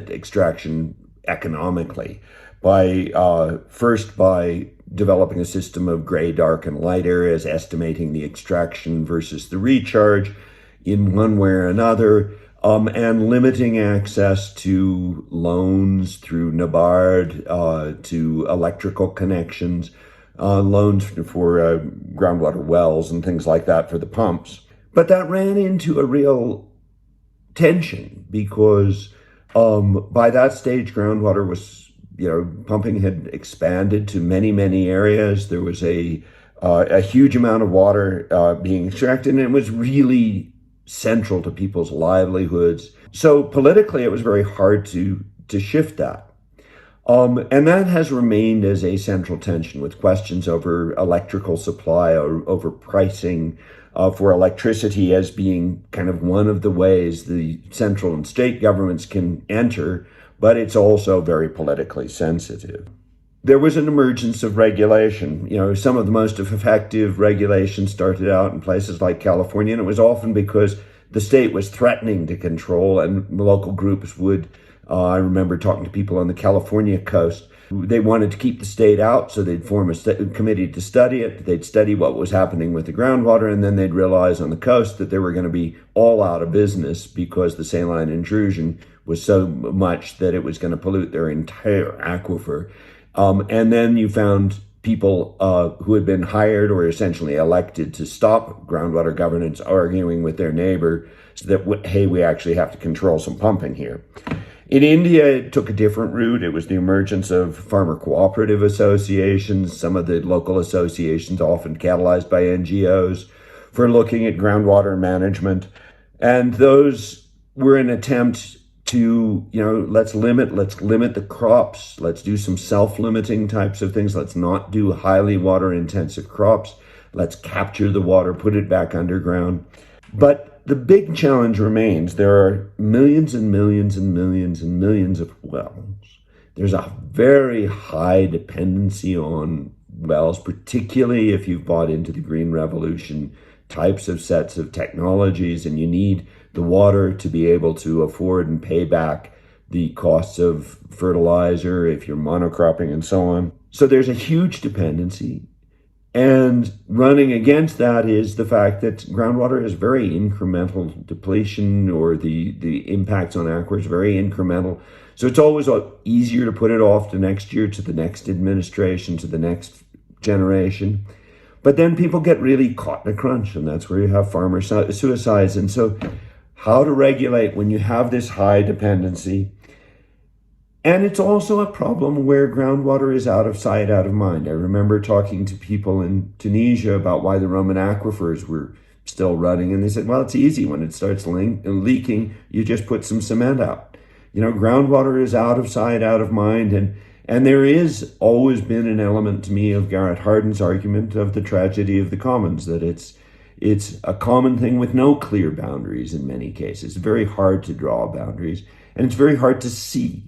extraction economically. First by developing a system of gray, dark, and light areas, estimating the extraction versus the recharge in one way or another, and limiting access to loans through NABARD, to electrical connections, loans for groundwater wells and things like that for the pumps. But that ran into a real tension because by that stage, groundwater was pumping had expanded to many, many areas. There was a huge amount of water being extracted, and it was really central to people's livelihoods. So politically, it was very hard to shift that. And that has remained as a central tension with questions over electrical supply or over pricing for electricity as being kind of one of the ways the central and state governments can enter, but it's also very politically sensitive. There was an emergence of regulation. Some of the most effective regulations started out in places like California, and it was often because the state was threatening to control, and local groups would, I remember talking to people on the California coast, they wanted to keep the state out, so they'd form a committee to study it. They'd study what was happening with the groundwater, and then they'd realize on the coast that they were going to be all out of business because the saline intrusion was so much that it was going to pollute their entire aquifer. And then you found people who had been hired or essentially elected to stop groundwater governance arguing with their neighbor so that, hey, we actually have to control some pumping here. In India, it took a different route. It was the emergence of farmer cooperative associations, some of the local associations often catalyzed by NGOs, for looking at groundwater management. And those were an attempt to, let's limit the crops. Let's do some self-limiting types of things. Let's not do highly water-intensive crops. Let's capture the water, put it back underground. But But the big challenge remains. There are millions and millions and millions and millions of wells. There's a very high dependency on wells, particularly if you've bought into the green revolution types of sets of technologies, and you need the water to be able to afford and pay back the costs of fertilizer if you're monocropping and so on. So there's a huge dependency. And running against that is the fact that groundwater is very incremental depletion, or the impacts on aquifers very incremental. So it's always easier to put it off to next year, to the next administration, to the next generation. But then people get really caught in a crunch, and that's where you have farmer suicides. And so how to regulate when you have this high dependency. And it's also a problem where groundwater is out of sight, out of mind. I remember talking to people in Tunisia about why the Roman aquifers were still running, and they said, well, it's easy. When it starts leaking, you just put some cement out. You know, groundwater is out of sight, out of mind, and there is always been an element to me of Garrett Hardin's argument of the tragedy of the commons, that it's a common thing with no clear boundaries in many cases. It's very hard to draw boundaries, and it's very hard to see.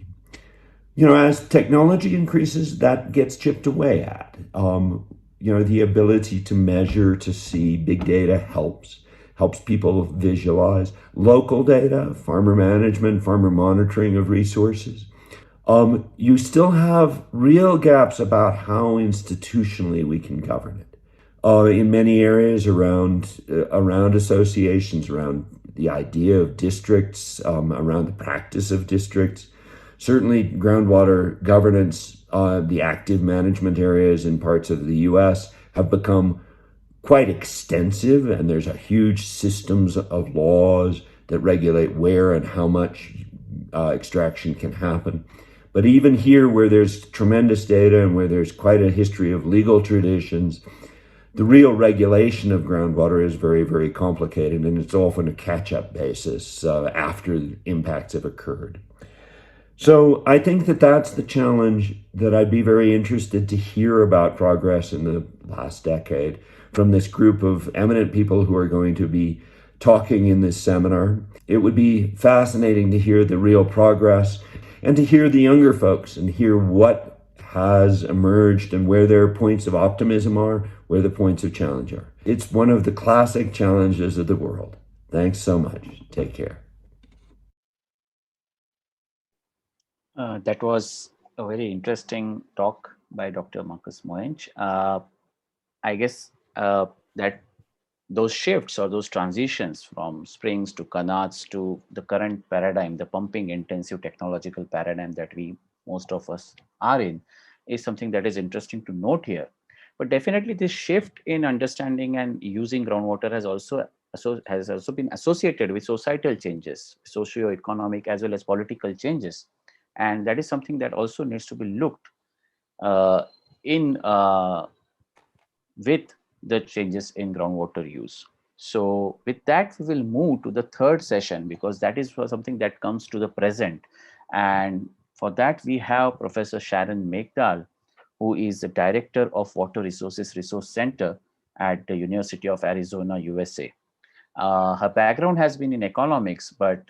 You know, as technology increases, that gets chipped away at. The ability to measure, to see, big data helps people visualize. Local data, farmer management, farmer monitoring of resources. You still have real gaps about how institutionally we can govern it. In many areas around associations, around the idea of districts, around the practice of districts. Certainly groundwater governance, the active management areas in parts of the US have become quite extensive, and there's a huge systems of laws that regulate where and how much extraction can happen. But even here, where there's tremendous data and where there's quite a history of legal traditions, the real regulation of groundwater is very, very complicated, and it's often a catch-up basis after impacts have occurred. So I think that that's the challenge that I'd be very interested to hear about progress in the last decade from this group of eminent people who are going to be talking in this seminar. It would be fascinating to hear the real progress and to hear the younger folks and hear what has emerged and where their points of optimism are, where the points of challenge are. It's one of the classic challenges of the world. Thanks so much. Take care. That was a very interesting talk by Dr. Marcus Moench. I guess that those shifts or those transitions from springs to canards to the current paradigm, the pumping intensive technological paradigm that most of us are in, is something that is interesting to note here. But definitely this shift in understanding and using groundwater has also been associated with societal changes, socio-economic as well as political changes. And that is something that also needs to be looked in with the changes in groundwater use. So with that, we will move to the third session, because that is for something that comes to the present. And for that, we have Professor Sharon Meghdal, who is the Director of Water Resources Resource Center at the University of Arizona, USA. Her background has been in economics, but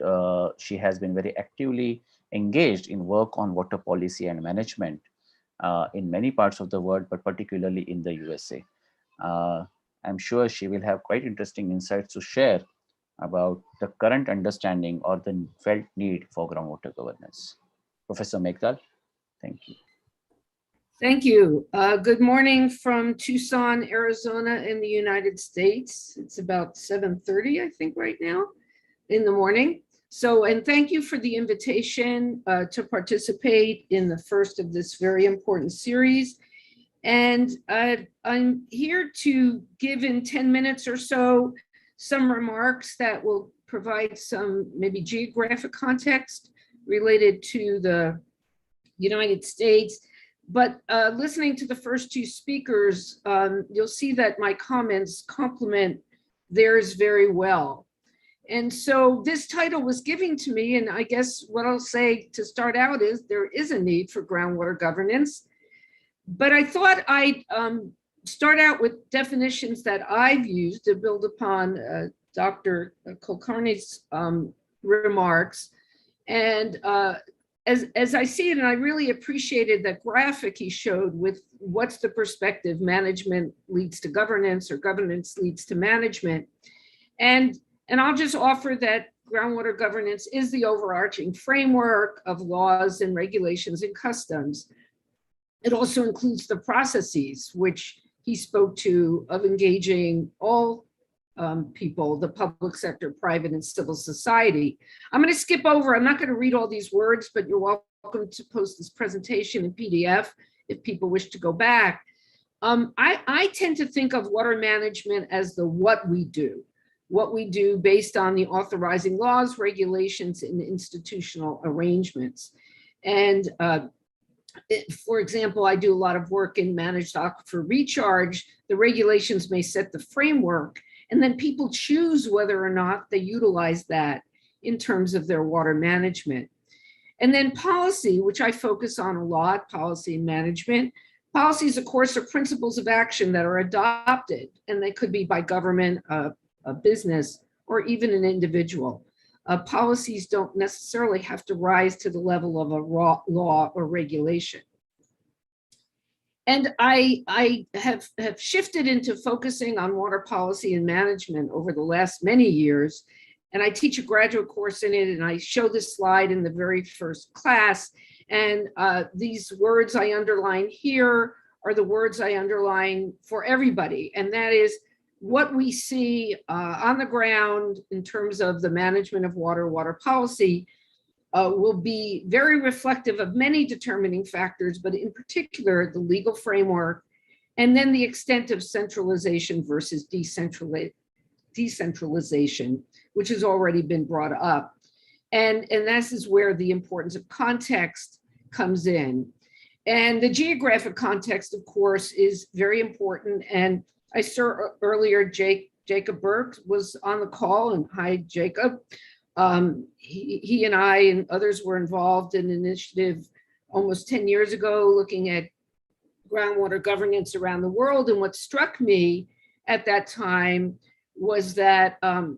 she has been very actively engaged in work on water policy and management in many parts of the world, but particularly in the USA. I'm sure she will have quite interesting insights to share about the current understanding or the felt need for groundwater governance. Professor Meghdal, thank you. Thank you. Good morning from Tucson, Arizona in the United States. It's about 7:30, I think, right now in the morning. So, and thank you for the invitation to participate in the first of this very important series. And I'm here to give in 10 minutes or so some remarks that will provide some maybe geographic context related to the United States. But listening to the first two speakers, you'll see that my comments complement theirs very well. And so this title was given to me, and I guess what I'll say to start out is there is a need for groundwater governance. But I thought I'd start out with definitions that I've used to build upon Dr. Kulkarni's remarks. And as I see it, and I really appreciated that graphic he showed with what's the perspective, management leads to governance or governance leads to management. And I'll just offer that groundwater governance is the overarching framework of laws and regulations and customs. It also includes the processes, which he spoke to, of engaging all people, the public sector, private and civil society. I'm going to skip over, I'm not going to read all these words, but you're welcome to post this presentation in PDF if people wish to go back. I tend to think of water management as the what we do based on the authorizing laws, regulations, and institutional arrangements. And for example, I do a lot of work in managed aquifer recharge. The regulations may set the framework, and then people choose whether or not they utilize that in terms of their water management. And then policy, which I focus on a lot, policy and management. Policies, of course, are principles of action that are adopted, and they could be by government, a business, or even an individual. Policies don't necessarily have to rise to the level of a raw law or regulation. And I have shifted into focusing on water policy and management over the last many years. And I teach a graduate course in it, and I show this slide in the very first class. And these words I underline here are the words I underline for everybody. And that is what we see on the ground in terms of the management of water policy will be very reflective of many determining factors, but in particular, the legal framework, and then the extent of centralization versus decentralization, which has already been brought up. And this is where the importance of context comes in. And the geographic context, of course, is very important. And I saw earlier, Jacob Burke was on the call, and hi, Jacob. He and I and others were involved in an initiative almost 10 years ago looking at groundwater governance around the world. And what struck me at that time was that a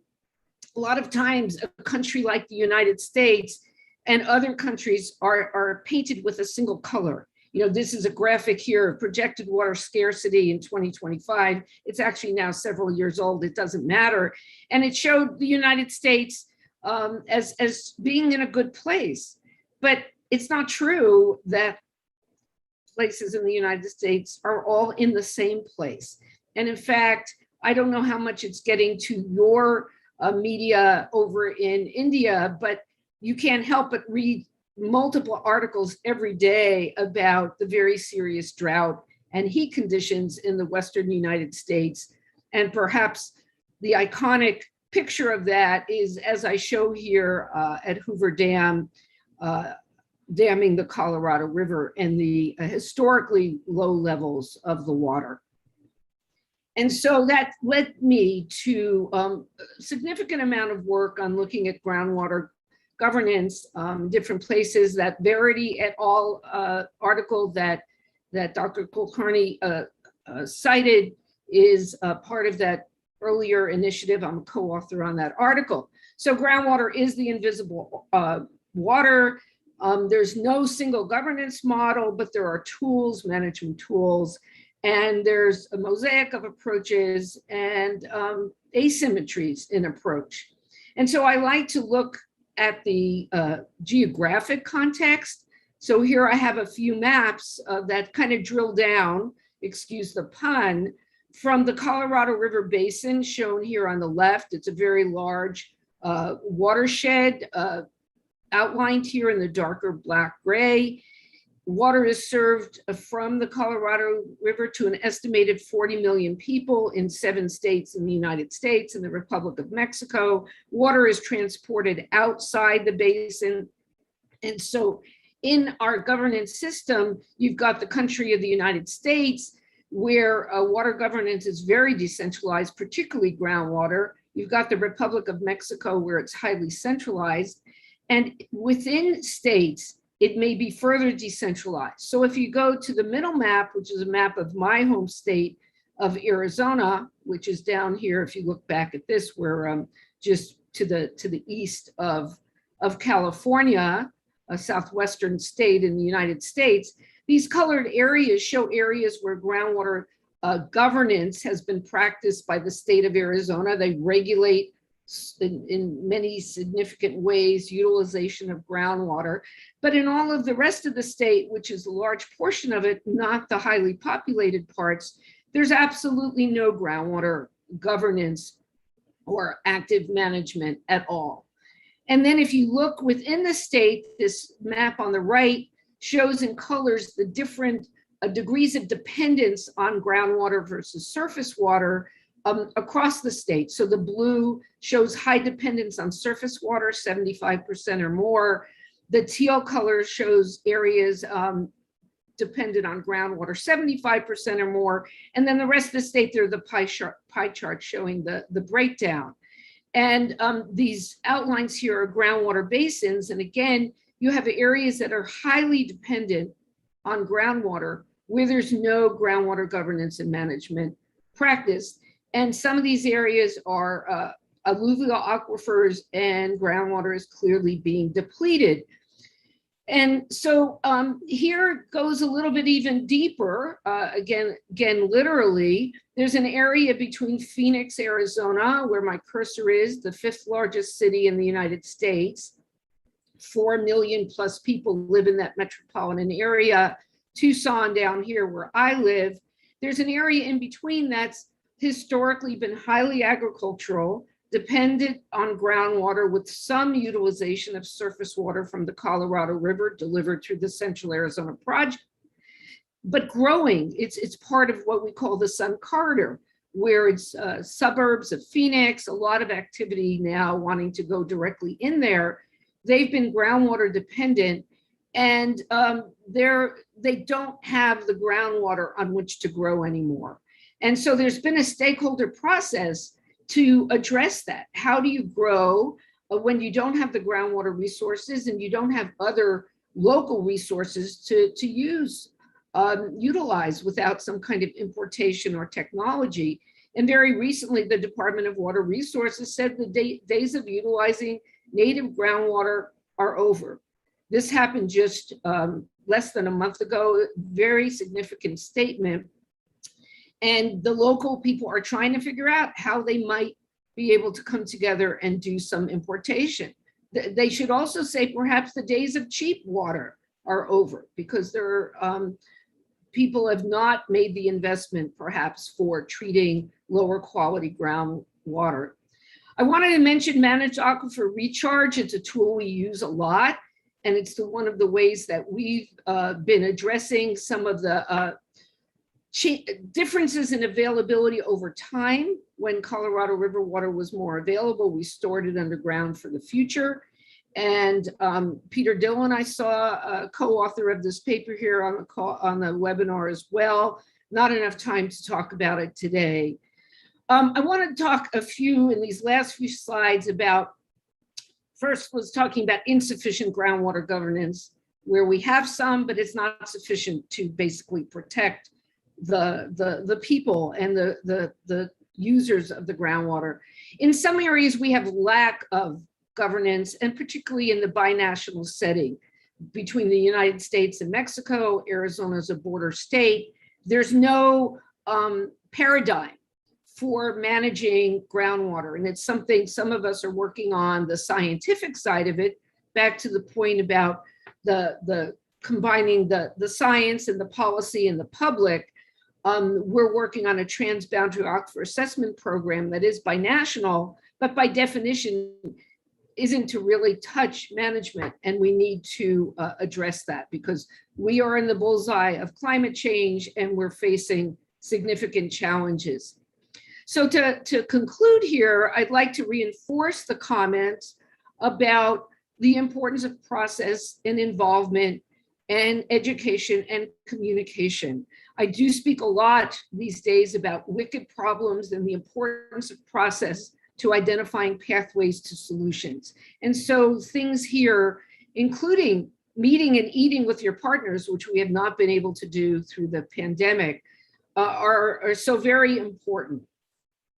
lot of times a country like the United States and other countries are painted with a single color. You know, this is a graphic here of projected water scarcity in 2025. It's actually now several years old, it doesn't matter. And it showed the United States as being in a good place. But it's not true that places in the United States are all in the same place. And in fact, I don't know how much it's getting to your media over in India, but you can't help but read multiple articles every day about the very serious drought and heat conditions in the Western United States. And perhaps the iconic picture of that is, as I show here at Hoover Dam, damming the Colorado River and the historically low levels of the water. And so that led me to a significant amount of work on looking at groundwater governance, different places. That Verity et al. Article that Dr. Kulkarni cited is part of that earlier initiative. I'm a co-author on that article. So groundwater is the invisible water. There's no single governance model, but there are tools, management tools, and there's a mosaic of approaches and asymmetries in approach. And so I like to look at the geographic context. So here I have a few maps that kind of drill down, excuse the pun, from the Colorado River Basin shown here on the left. It's a very large watershed outlined here in the darker black gray. Water is served from the Colorado River to an estimated 40 million people in 7 states in the United States and the Republic of Mexico. Water is transported outside the basin. And so in our governance system, you've got the country of the United States, where water governance is very decentralized, particularly groundwater. You've got the Republic of Mexico, where it's highly centralized. And within states, it may be further decentralized. So if you go to the middle map, which is a map of my home state of Arizona, which is down here. If you look back at this, we're just to the east of California, a southwestern state in the United States. These colored areas show areas where groundwater governance has been practiced by the state of Arizona. They regulate in many significant ways utilization of groundwater. But in all of the rest of the state, which is a large portion of it, not the highly populated parts, there's absolutely no groundwater governance or active management at all. And then if you look within the state, this map on the right shows in colors the different degrees of dependence on groundwater versus surface water across the state. So the blue shows high dependence on surface water, 75% or more. The teal color shows areas dependent on groundwater, 75% or more. And then the rest of the state, there are the pie chart showing the breakdown. And these outlines here are groundwater basins. And again, you have areas that are highly dependent on groundwater where there's no groundwater governance and management practice. And some of these areas are alluvial aquifers, and groundwater is clearly being depleted. And so here goes a little bit even deeper. Again, literally, there's an area between Phoenix, Arizona, where my cursor is, the 5th largest city in the United States. 4 million plus people live in that metropolitan area. Tucson down here where I live. There's an area in between that's historically been highly agricultural, dependent on groundwater with some utilization of surface water from the Colorado River delivered through the Central Arizona Project, but growing. It's part of what we call the Sun Corridor, where it's suburbs of Phoenix, a lot of activity now wanting to go directly in there. They've been groundwater dependent, and they don't have the groundwater on which to grow anymore. And so there's been a stakeholder process to address that. How do you grow when you don't have the groundwater resources and you don't have other local resources to utilize without some kind of importation or technology? And very recently, the Department of Water Resources said the days of utilizing native groundwater are over. This happened just less than a month ago, very significant statement. And the local people are trying to figure out how they might be able to come together and do some importation. They should also say perhaps the days of cheap water are over, because people have not made the investment perhaps for treating lower quality groundwater. I wanted to mention managed aquifer recharge. It's a tool we use a lot, and it's one of the ways that we've been addressing some of the differences in availability over time. When Colorado River water was more available, we stored it underground for the future. And Peter Dillon, I saw, a co-author of this paper here on the webinar as well. Not enough time to talk about it today. I want to talk in these last few slides about, first was talking about insufficient groundwater governance, where we have some, but it's not sufficient to basically protect the people and the users of the groundwater. In some areas, we have lack of governance, and particularly in the binational setting between the United States and Mexico. Arizona is a border state. There's no paradigm for managing groundwater, and it's something some of us are working on the scientific side of it. Back to the point about the combining the science and the policy and the public. We're working on a transboundary aquifer assessment program that is binational, but by definition isn't to really touch management. And we need to address that, because we are in the bullseye of climate change and we're facing significant challenges. So to conclude here, I'd like to reinforce the comments about the importance of process and involvement and education and communication. I do speak a lot these days about wicked problems and the importance of process to identifying pathways to solutions. And so things here, including meeting and eating with your partners, which we have not been able to do through the pandemic, are so very important.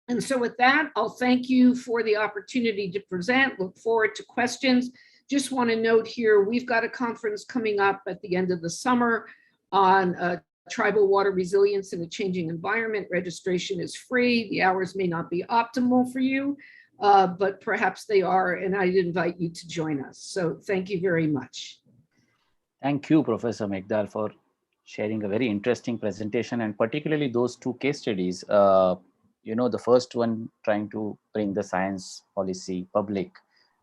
And so with that, I'll thank you for the opportunity to present. Look forward to questions. Just want to note here, we've got a conference coming up at the end of the summer on tribal water resilience in a changing environment. Registration is free. The hours may not be optimal for you, but perhaps they are, and I'd invite you to join us. So thank you very much. Thank you, Professor Meghdal, for sharing a very interesting presentation, and particularly those two case studies. The first one trying to bring the science policy public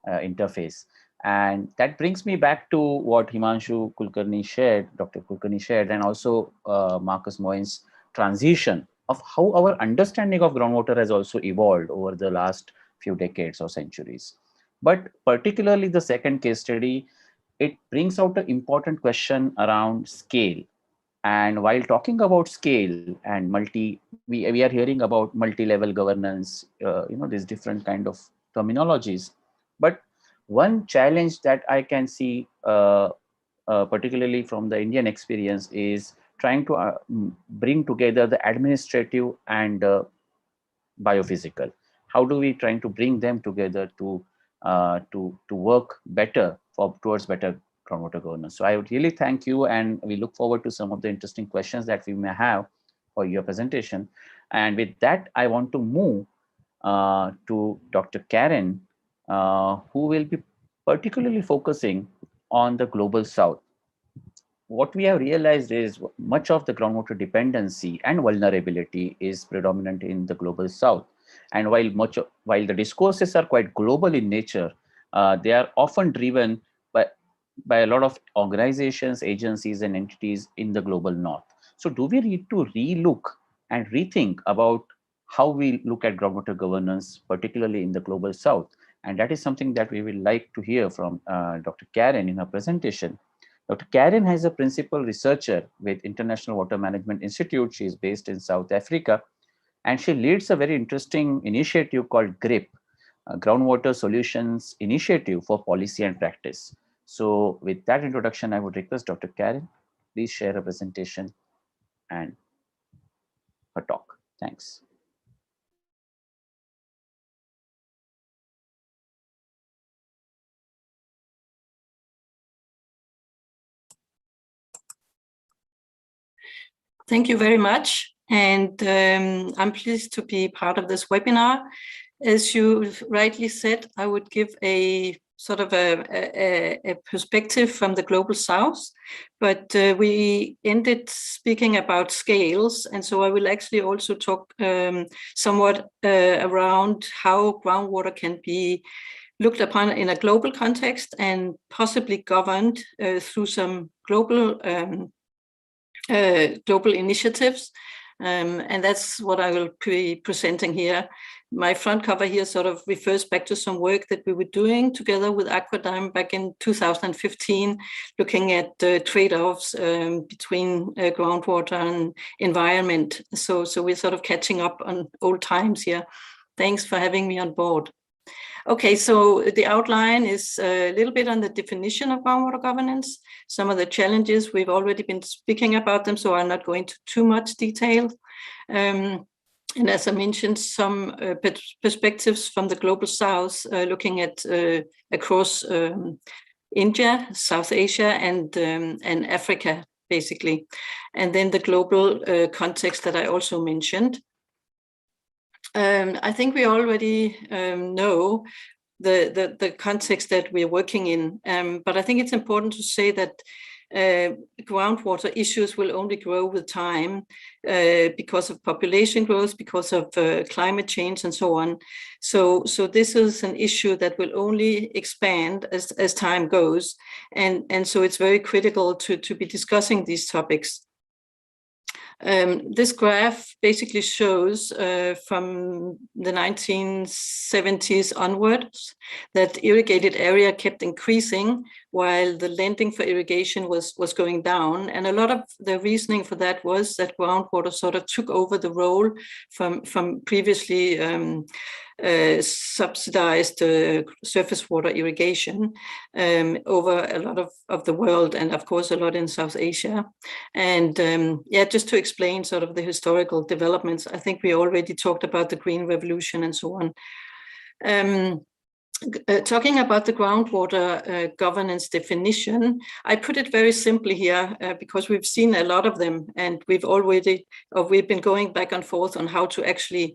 interface. And that brings me back to what Himanshu Kulkarni shared, Dr. Kulkarni shared, and also Marcus Moyen's transition of how our understanding of groundwater has also evolved over the last few decades or centuries. But particularly the second case study, it brings out an important question around scale. And while talking about scale and we are hearing about multi-level governance, these different kind of terminologies. But one challenge that I can see, particularly from the Indian experience, is trying to bring together the administrative and biophysical. How do we trying to bring them together to work better towards better groundwater governance? So I would really thank you, and we look forward to some of the interesting questions that we may have for your presentation. And with that, I want to move to Dr. Karen, who will be particularly focusing on the global south. What we have realized is much of the groundwater dependency and vulnerability is predominant in the global south. And while the discourses are quite global in nature, they are often driven by a lot of organizations, agencies, and entities in the global north. So do we need to relook and rethink about how we look at groundwater governance, particularly in the global south? And that is something that we will like to hear from Dr. Karen in her presentation. Dr. Karen is a principal researcher with International Water Management Institute. She is based in South Africa, and she leads a very interesting initiative called GRIP, Groundwater Solutions Initiative for Policy and Practice. So with that introduction, I would request Dr. Karen, please share a presentation and her talk. Thanks. Thank you very much. And I'm pleased to be part of this webinar. As you rightly said, I would give a sort of a perspective from the global south, but we ended speaking about scales. And so I will actually also talk somewhat around how groundwater can be looked upon in a global context and possibly governed through some global initiatives. And that's what I will be presenting here. My front cover here sort of refers back to some work that we were doing together with Aquadam back in 2015, looking at trade-offs between groundwater and environment. So we're sort of catching up on old times here. Thanks for having me on board. Okay, so the outline is a little bit on the definition of groundwater governance, some of the challenges, we've already been speaking about them, so I'm not going into too much detail. And as I mentioned, some perspectives from the global south, looking at across India, South Asia, and Africa, basically. And then the global context that I also mentioned. I think we already know the context that we're working in, but I think it's important to say that groundwater issues will only grow with time because of population growth, because of climate change, and so on. So this is an issue that will only expand as time goes, and so it's very critical to be discussing these topics. This graph basically shows from the 1970s onwards that irrigated area kept increasing while the lending for irrigation was going down. And a lot of the reasoning for that was that groundwater sort of took over the role from previously subsidized surface water irrigation over a lot of the world, and of course a lot in South Asia. And yeah, just to explain sort of the historical developments, I think we already talked about the Green Revolution and so on. Talking about the groundwater governance definition, I put it very simply here because we've seen a lot of them, and we've been going back and forth on how to actually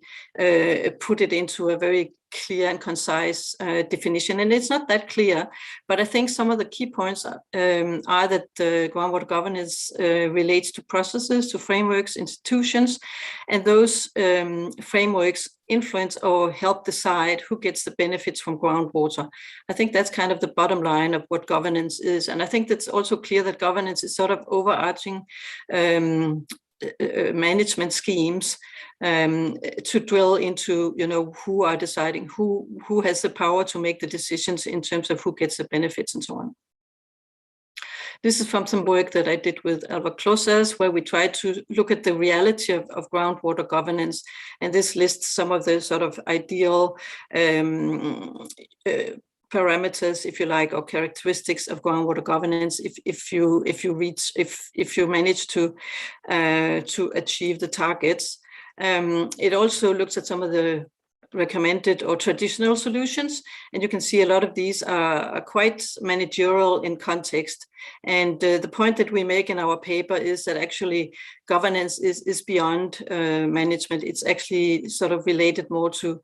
put it into a very clear and concise definition. And it's not that clear, but I think some of the key points are that groundwater governance relates to processes, to frameworks, institutions, and those frameworks influence or help decide who gets the benefits from groundwater. I think that's kind of the bottom line of what governance is. And I think that's also clear that governance is sort of overarching management schemes to drill into, who are deciding, who has the power to make the decisions in terms of who gets the benefits and so on. This is from some work that I did with Albert Closas, where we tried to look at the reality of groundwater governance. And this lists some of the sort of ideal parameters, if you like, or characteristics of groundwater governance. If you manage to achieve the targets. It also looks at some of the recommended or traditional solutions, and you can see a lot of these are quite managerial in context. And the point that we make in our paper is that actually governance is beyond management. It's actually sort of related more to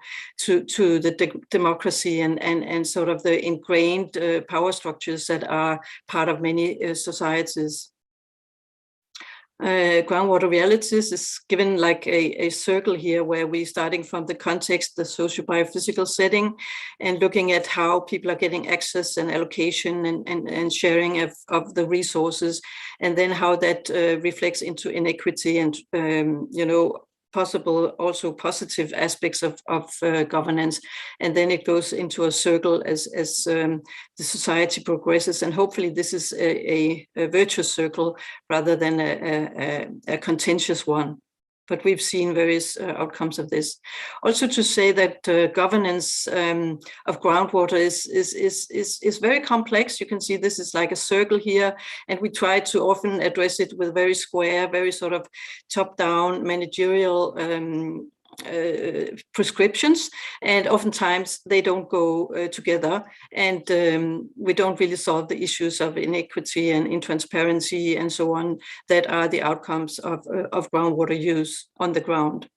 the democracy and sort of the ingrained power structures that are part of many societies. Groundwater realities is given like a circle here, where we're starting from the context, the socio-biophysical setting, and looking at how people are getting access and allocation and sharing of the resources, and then how that reflects into inequity and possible also positive aspects of governance. And then it goes into a circle as the society progresses. And hopefully this is a virtuous circle rather than a contentious one. But we've seen various outcomes of this. Also to say that governance of groundwater is very complex. You can see this is like a circle here, and we try to often address it with very square, very sort of top-down managerial prescriptions, and oftentimes they don't go together, and we don't really solve the issues of inequity and intransparency and so on that are the outcomes of groundwater use on the ground.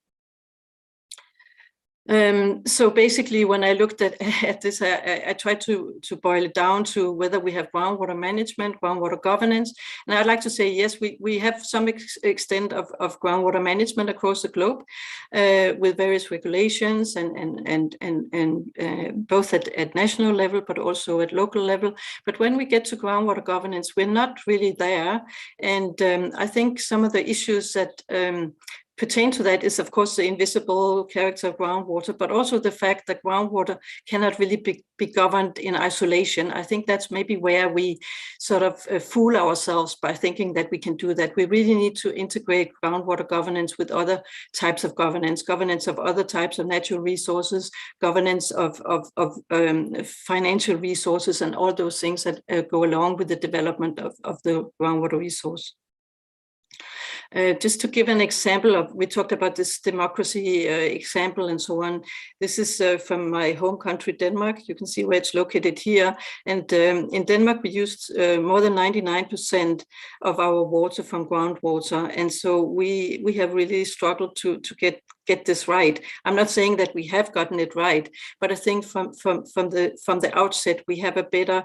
So basically, when I looked at this, I tried to boil it down to whether we have groundwater management, groundwater governance. And I'd like to say, yes, we have some extent of groundwater management across the globe with various regulations and both at national level, but also at local level. But when we get to groundwater governance, we're not really there. And I think some of the issues that pertain to that is, of course, the invisible character of groundwater, but also the fact that groundwater cannot really be governed in isolation. I think that's maybe where we sort of fool ourselves by thinking that we can do that. We really need to integrate groundwater governance with other types of governance of other types of natural resources, governance of financial resources, and all those things that go along with the development of the groundwater resource. Just to give an example of, we talked about this democracy example and so on. This is from my home country, Denmark. You can see where it's located here. And in Denmark, we used more than 99% of our water from groundwater. And so we have really struggled to get this right. I'm not saying that we have gotten it right, but I think from the outset, we have a better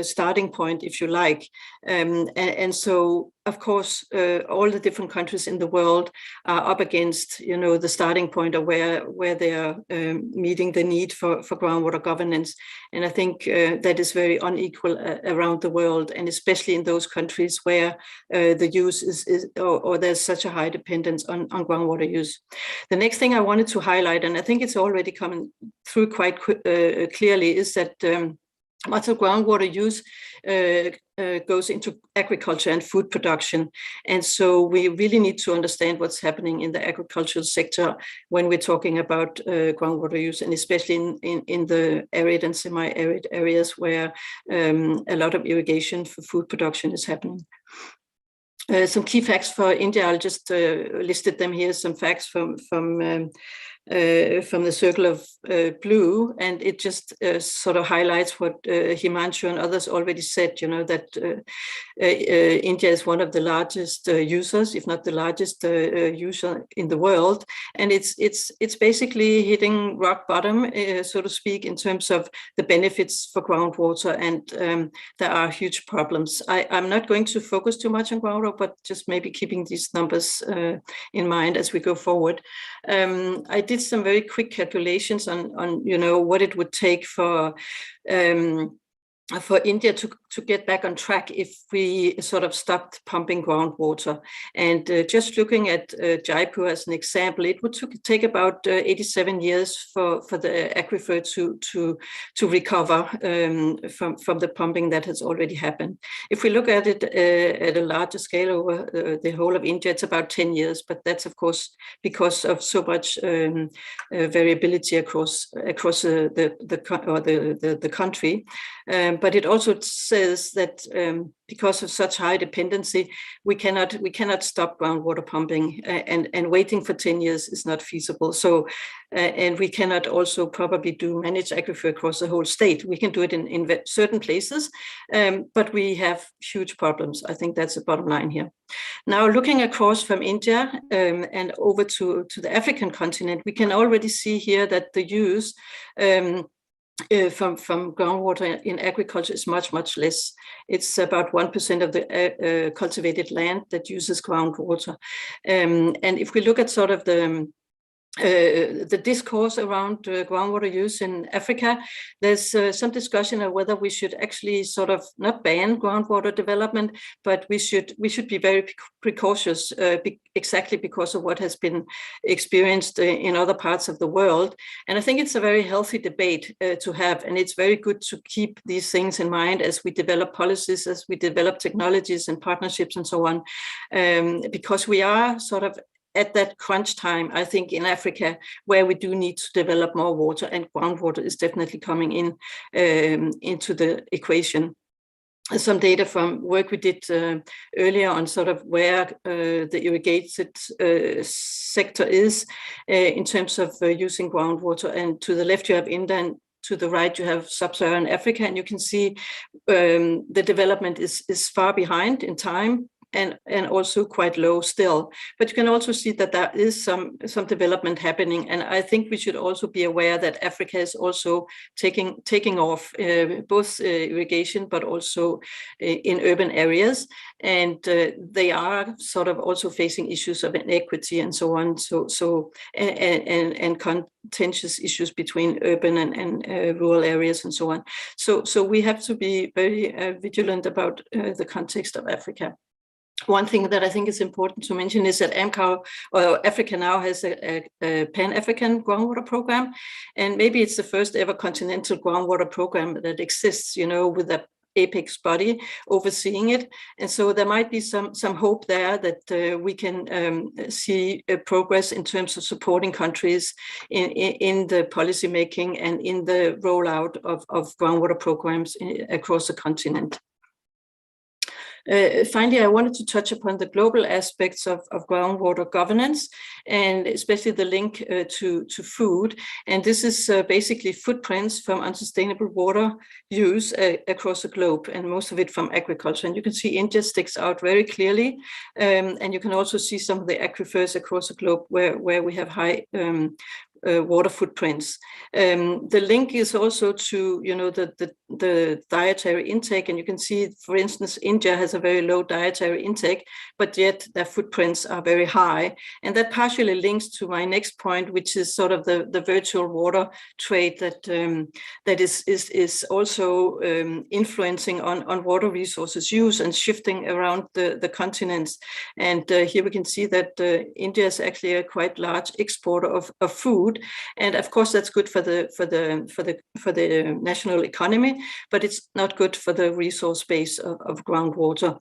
starting point, if you like. And so, of course, all the different countries in the world are up against, the starting point of where they are meeting the need for groundwater governance. And I think that is very unequal around the world, and especially in those countries where the use is or there's such a high dependence on groundwater use. The next thing I wanted to highlight, and I think it's already coming through quite clearly, is that much of groundwater use goes into agriculture and food production. And so we really need to understand what's happening in the agricultural sector when we're talking about groundwater use, and especially in the arid and semi-arid areas where a lot of irrigation for food production is happening. Some key facts for India, I'll just listed them here, some facts from the circle of blue, and it just sort of highlights what Himanshu and others already said, that India is one of the largest users, if not the largest user in the world. And it's basically hitting rock bottom, so to speak, in terms of the benefits for groundwater, and there are huge problems. I'm not going to focus too much on groundwater, but just maybe keeping these numbers in mind as we go forward. I did some very quick calculations on what it would take for India to get back on track if we sort of stopped pumping groundwater. And just looking at Jaipur as an example, it would take about 87 years for the aquifer to recover from the pumping that has already happened. If we look at it at a larger scale over the whole of India, it's about 10 years, but that's of course because of so much variability across the country. But it also says that because of such high dependency, we cannot stop groundwater pumping, and waiting for 10 years is not feasible. So, and we cannot also probably manage aquifer across the whole state. We can do it in certain places, but we have huge problems. I think that's the bottom line here. Now, looking across from India and over to the African continent, we can already see here that the use from groundwater in agriculture is much less. It's about 1% of the cultivated land that uses groundwater. And if we look at sort of the discourse around groundwater use in Africa, there's some discussion of whether we should actually sort of not ban groundwater development, but we should be very precautious, exactly because of what has been experienced in other parts of the world. And I think it's a very healthy debate to have, and it's very good to keep these things in mind as we develop policies, as we develop technologies and partnerships and so on, because we are sort of at that crunch time, I think, in Africa, where we do need to develop more water, and groundwater is definitely coming into the equation. Some data from work we did earlier on sort of where the irrigated sector is in terms of using groundwater. And to the left you have India, and to the right you have sub-Saharan Africa, and you can see the development is far behind in time, and also quite low still. But you can also see that there is some development happening. And I think we should also be aware that Africa is also taking off both irrigation, but also in urban areas. And they are sort of also facing issues of inequity and so on. And contentious issues between urban and rural areas and so on. So we have to be very vigilant about the context of Africa. One thing that I think is important to mention is that Africa now has a Pan-African groundwater program, and maybe it's the first ever continental groundwater program that exists, with a apex body overseeing it. And so there might be some hope there that we can see progress in terms of supporting countries in the policy making and in the rollout of groundwater programs across the continent. Finally, I wanted to touch upon the global aspects of groundwater governance, and especially the link to food. And this is basically footprints from unsustainable water use across the globe, and most of it from agriculture. And you can see India sticks out very clearly. And you can also see some of the aquifers across the globe where we have high water footprints. The link is also to the dietary intake, and you can see, for instance, India has a very low dietary intake, but yet their footprints are very high. And that partially links to my next point, which is sort of the virtual water trade that is also influencing on water resources use and shifting around the continents. And here we can see that India is actually a quite large exporter of food, food, and of course that's good for the national economy, but it's not good for the resource base of groundwater.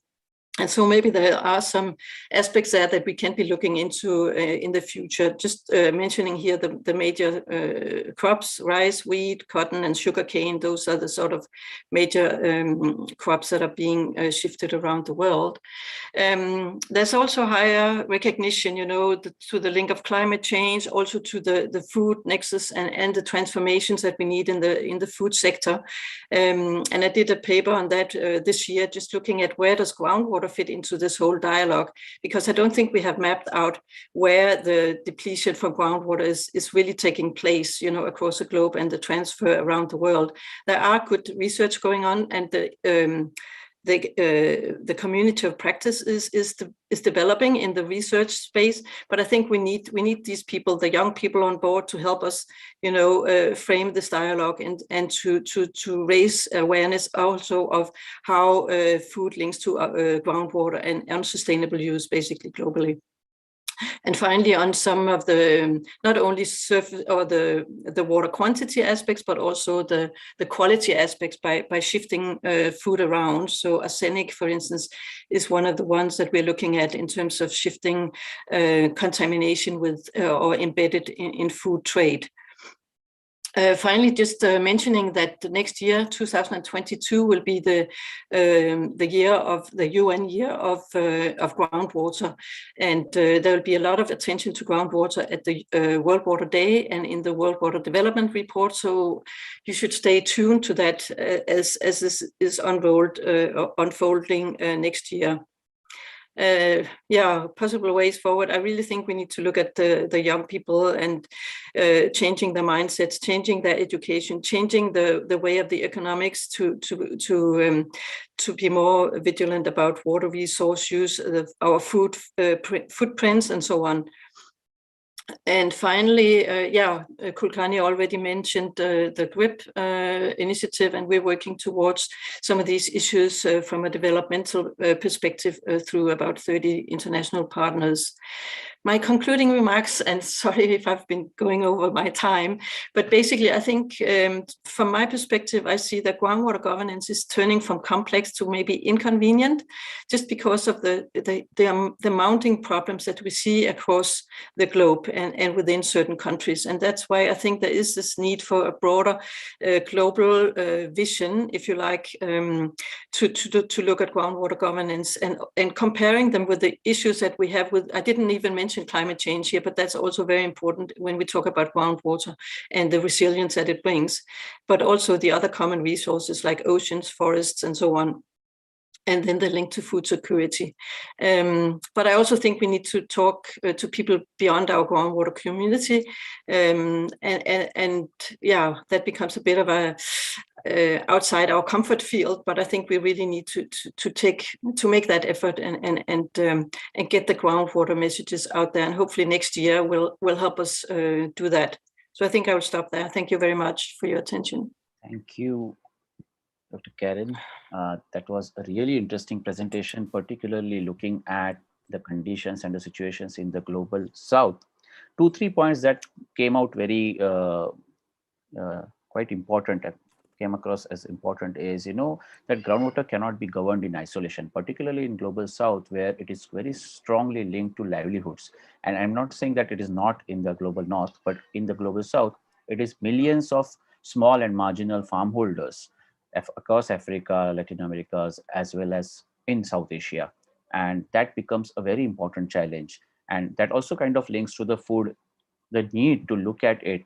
And so maybe there are some aspects there that we can be looking into in the future. Just mentioning here the major crops: rice, wheat, cotton, and sugarcane. Those are the sort of major crops that are being shifted around the world. There's also higher recognition, to the link of climate change, also to the food nexus and the transformations that we need in the food sector. And I did a paper on that this year, just looking at where does groundwater fit into this whole dialogue, because I don't think we have mapped out where the depletion from groundwater is really taking place, across the globe and the transfer around the world. There are good research going on, and the community of practice is developing in the research space, but I think we need these people, the young people on board, to help us, frame this dialogue and to raise awareness also of how food links to groundwater and unsustainable use, basically globally. And finally, on some of the, not only surface or the water quantity aspects, but also the quality aspects by shifting food around. So arsenic, for instance, is one of the ones that we're looking at in terms of shifting contamination with or embedded in food trade. Finally, just mentioning that the next year, 2022, will be the year of the UN year of groundwater, and there will be a lot of attention to groundwater at the World Water Day and in the World Water Development Report. So you should stay tuned to that as this is unfolding next year. Possible ways forward. I really think we need to look at the young people and changing their mindsets, changing their education, changing the way of the economics to be more vigilant about water resource use, our food footprints, and so on. And finally, Kulkarni already mentioned the GRIP initiative, and we're working towards some of these issues from a developmental perspective through about 30 international partners. My concluding remarks, and sorry if I've been going over my time, but basically I think from my perspective, I see that groundwater governance is turning from complex to maybe inconvenient, just because of the mounting problems that we see across the globe and within certain countries. And that's why I think there is this need for a broader global vision, if you like, to look at groundwater governance and comparing them with the issues that we have with, I didn't even mention climate change here, but that's also very important when we talk about groundwater and the resilience that it brings, but also the other common resources like oceans, forests, and so on. And then the link to food security. But I also think we need to talk to people beyond our groundwater community. And that becomes a bit of a outside our comfort field, but I think we really need to make that effort and get the groundwater messages out there. And hopefully next year will help us do that. So I think I will stop there. Thank you very much for your attention. Thank you, Dr. Karen. That was a really interesting presentation, particularly looking at the conditions and the situations in the global south. 2-3 points that came out very quite important, came across as important, is that groundwater cannot be governed in isolation, particularly in global south, where it is very strongly linked to livelihoods. And I'm not saying that it is not in the global north, but in the global south, it is millions of small and marginal farm holders across Africa, Latin America, as well as in South Asia. And that becomes a very important challenge. And that also kind of links to the food, the need to look at it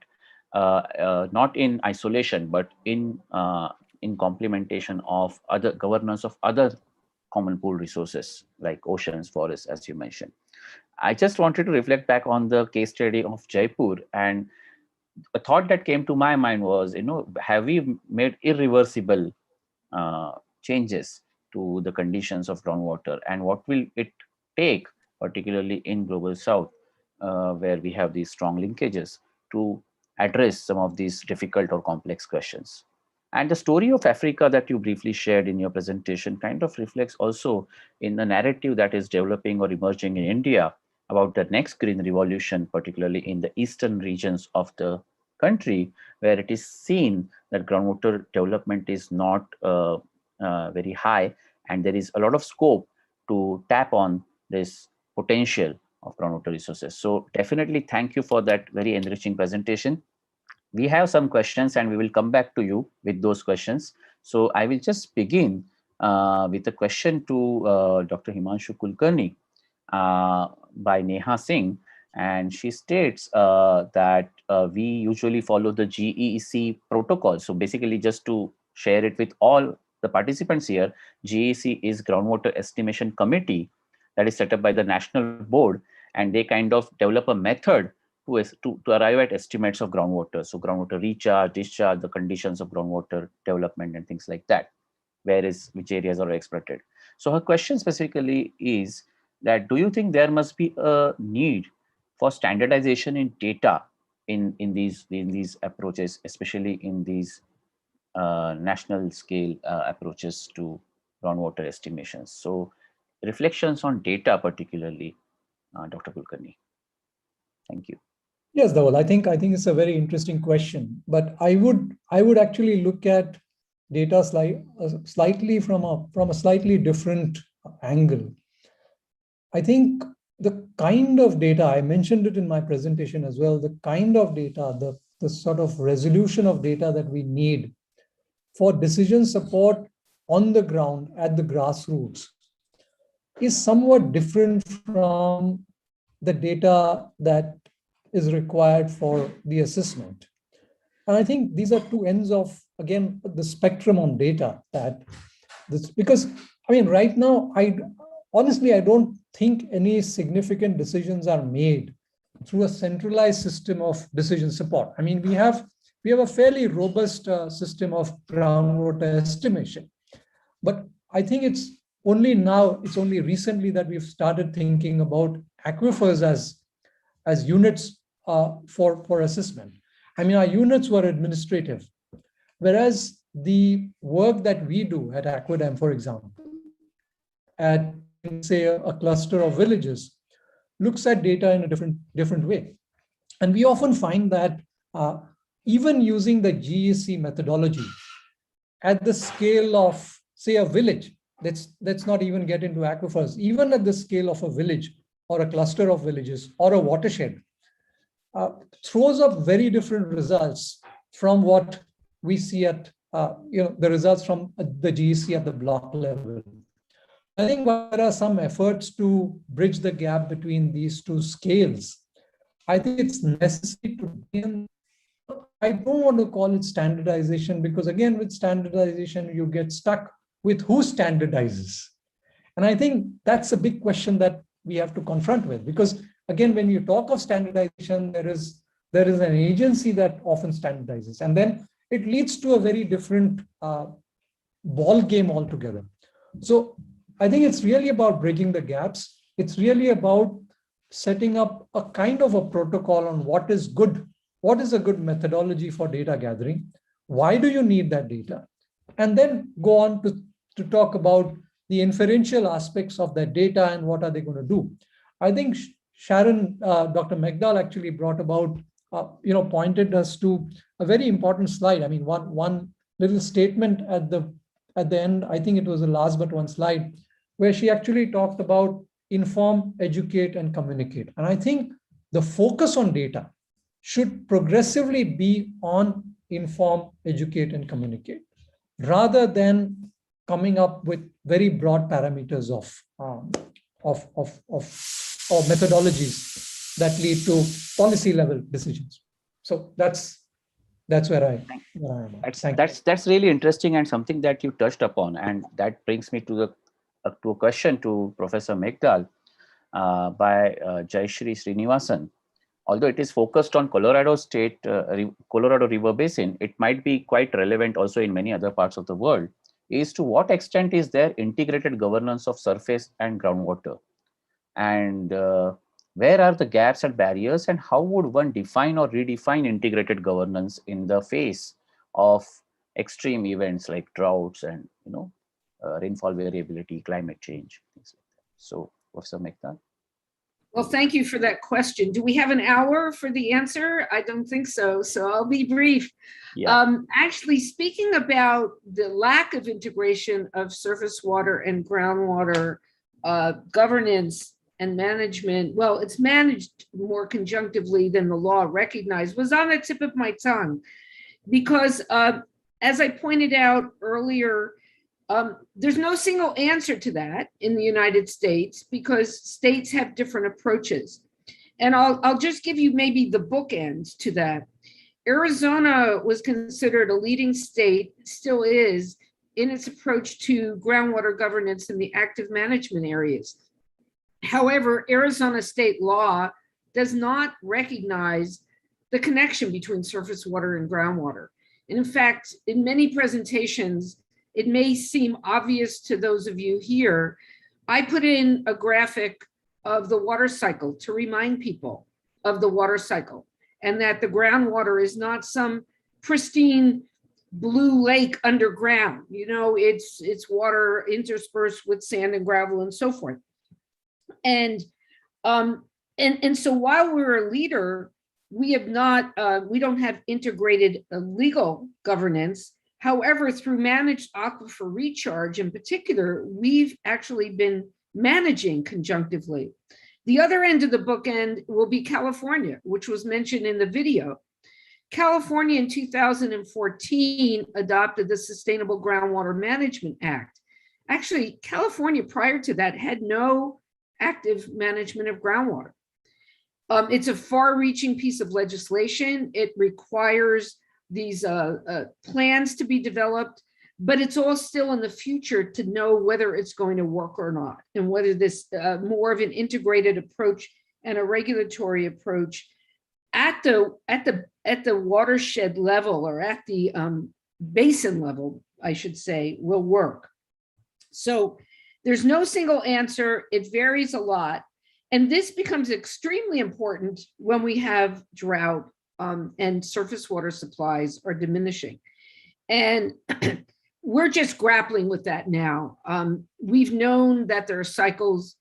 not in isolation, but in complementation of other governance of other common pool resources like oceans, forests, as you mentioned. I just wanted to reflect back on the case study of Jaipur, and a thought that came to my mind was, have we made irreversible changes to the conditions of groundwater, and what will it take, particularly in global south, where we have these strong linkages, to address some of these difficult or complex questions. And the story of Africa that you briefly shared in your presentation kind of reflects also in the narrative that is developing or emerging in India, about the next green revolution, particularly in the eastern regions of the country, where it is seen that groundwater development is not very high, and there is a lot of scope to tap on this potential of groundwater resources. So definitely thank you for that very enriching presentation. We have some questions and we will come back to you with those questions. So I will just begin with a question to Dr. Himanshu Kulkarni by Neha Singh. And she states that we usually follow the GEC protocol. So basically, just to share it with all the participants here, GEC is Groundwater Estimation Committee that is set up by the national board, and they kind of develop a method to arrive at estimates of groundwater. So groundwater recharge, discharge, the conditions of groundwater development and things like that, which areas are exploited. So her question specifically is that, do you think there must be a need for standardization in data in these approaches, especially in these national scale approaches to groundwater estimations? So reflections on data particularly, Dr. Kulkarni. Thank you. Yes, Dhaval, I think it's a very interesting question, but I would actually look at data slightly from a slightly different angle. I think the kind of data, I mentioned it in my presentation as well, the kind of data, the sort of resolution of data that we need for decision support on the ground at the grassroots is somewhat different from the data that is required for the assessment. And I think these are two ends of, again, the spectrum on data because, I mean, right now, honestly, I don't think any significant decisions are made through a centralized system of decision support. I mean, we have a fairly robust system of groundwater estimation, but I think it's only recently that we've started thinking about aquifers as units for assessment. I mean, our units were administrative, whereas the work that we do at Aquadam, for example, at, say, a cluster of villages, looks at data in a different way. And we often find that even using the GEC methodology at the scale of, say, a village, let's not even get into aquifers, even at the scale of a village or a cluster of villages or a watershed, throws up very different results from what we see at the results from the GEC at the block level. I think there are some efforts to bridge the gap between these two scales. I think it's necessary to begin. I don't want to call it standardization because, again, with standardization, you get stuck with who standardizes. And I think that's a big question that we have to confront with, because, again, when you talk of standardization, there is an agency that often standardizes, and then it leads to a very different ball game altogether. So I think it's really about bridging the gaps. It's really about setting up a kind of a protocol on what is good, what is a good methodology for data gathering, why do you need that data, and then go on to talk about the inferential aspects of that data and what are they going to do. I think Sharon, Dr. Megdal actually brought about, pointed us to a very important slide. I mean, one little statement at the end, I think it was the last but one slide, where she actually talked about inform, educate, and communicate. And I think the focus on data should progressively be on inform, educate, and communicate, rather than coming up with very broad parameters of methodologies that lead to policy level decisions. So that's where I am. That's really interesting and something that you touched upon, and that brings me to a question to Professor Megdal by Jayashree Srinivasan. Although it is focused on Colorado River Basin, it might be quite relevant also in many other parts of the world. Is to what extent is there integrated governance of surface and groundwater, and where are the gaps and barriers, and how would one define or redefine integrated governance in the face of extreme events like droughts and rainfall variability, climate change, things like that? So, Professor Megdal. Well, thank you for that question. Do we have an hour for the answer? I don't think so, so I'll be brief. Yeah. Actually, speaking about the lack of integration of surface water and groundwater governance and management, well, it's managed more conjunctively than the law recognized, was on the tip of my tongue. Because as I pointed out earlier, there's no single answer to that in the United States because states have different approaches. And I'll just give you maybe the bookends to that. Arizona was considered a leading state, still is, in its approach to groundwater governance in the active management areas. However, Arizona state law does not recognize the connection between surface water and groundwater. And in fact, in many presentations, it may seem obvious to those of you here, I put in a graphic of the water cycle to remind people of the water cycle and that the groundwater is not some pristine blue lake underground. You know, it's water interspersed with sand and gravel and so forth. And so while we're a leader, we have not, we don't have integrated legal governance. However, through managed aquifer recharge in particular, we've actually been managing conjunctively. The other end of the bookend will be California, which was mentioned in the video. California in 2014 adopted the Sustainable Groundwater Management Act. Actually, California prior to that had no active management of groundwater. It's a far-reaching piece of legislation. It requires these plans to be developed, but it's all still in the future to know whether it's going to work or not, and whether this more of an integrated approach and a regulatory approach at the watershed level or at the basin level, I should say, will work. So there's no single answer. It varies a lot. And this becomes extremely important when we have drought and surface water supplies are diminishing. And we're just grappling with that now. We've known that there are cycles,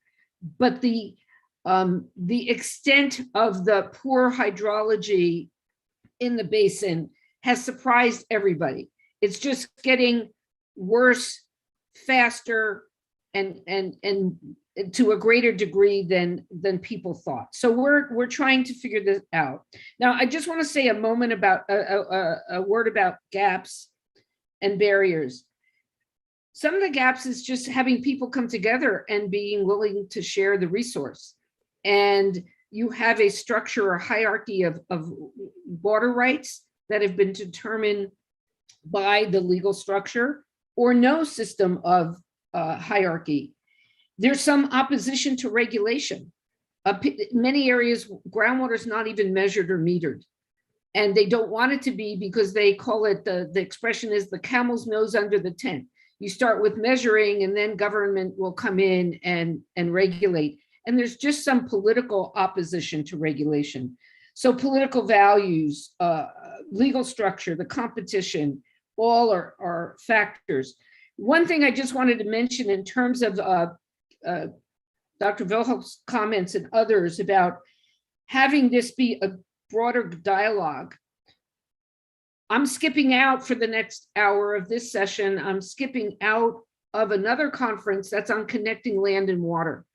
but the extent of the poor hydrology in the basin has surprised everybody. It's just getting worse, faster, and to a greater degree than people thought. So we're trying to figure this out. Now, I just want to say a moment about a word about gaps and barriers. Some of the gaps is just having people come together and being willing to share the resource. And you have a structure or hierarchy of water rights that have been determined by the legal structure, or no system of hierarchy. There's some opposition to regulation. Many areas, groundwater is not even measured or metered. And they don't want it to be because they call it, the expression is the camel's nose under the tent. You start with measuring and then government will come in and regulate. And there's just some political opposition to regulation. So political values, legal structure, the competition, all are factors. One thing I just wanted to mention in terms of Dr. Wilhelm's comments and others about having this be a broader dialogue. I'm skipping out for the next hour of this session. I'm skipping out of another conference that's on connecting land and water.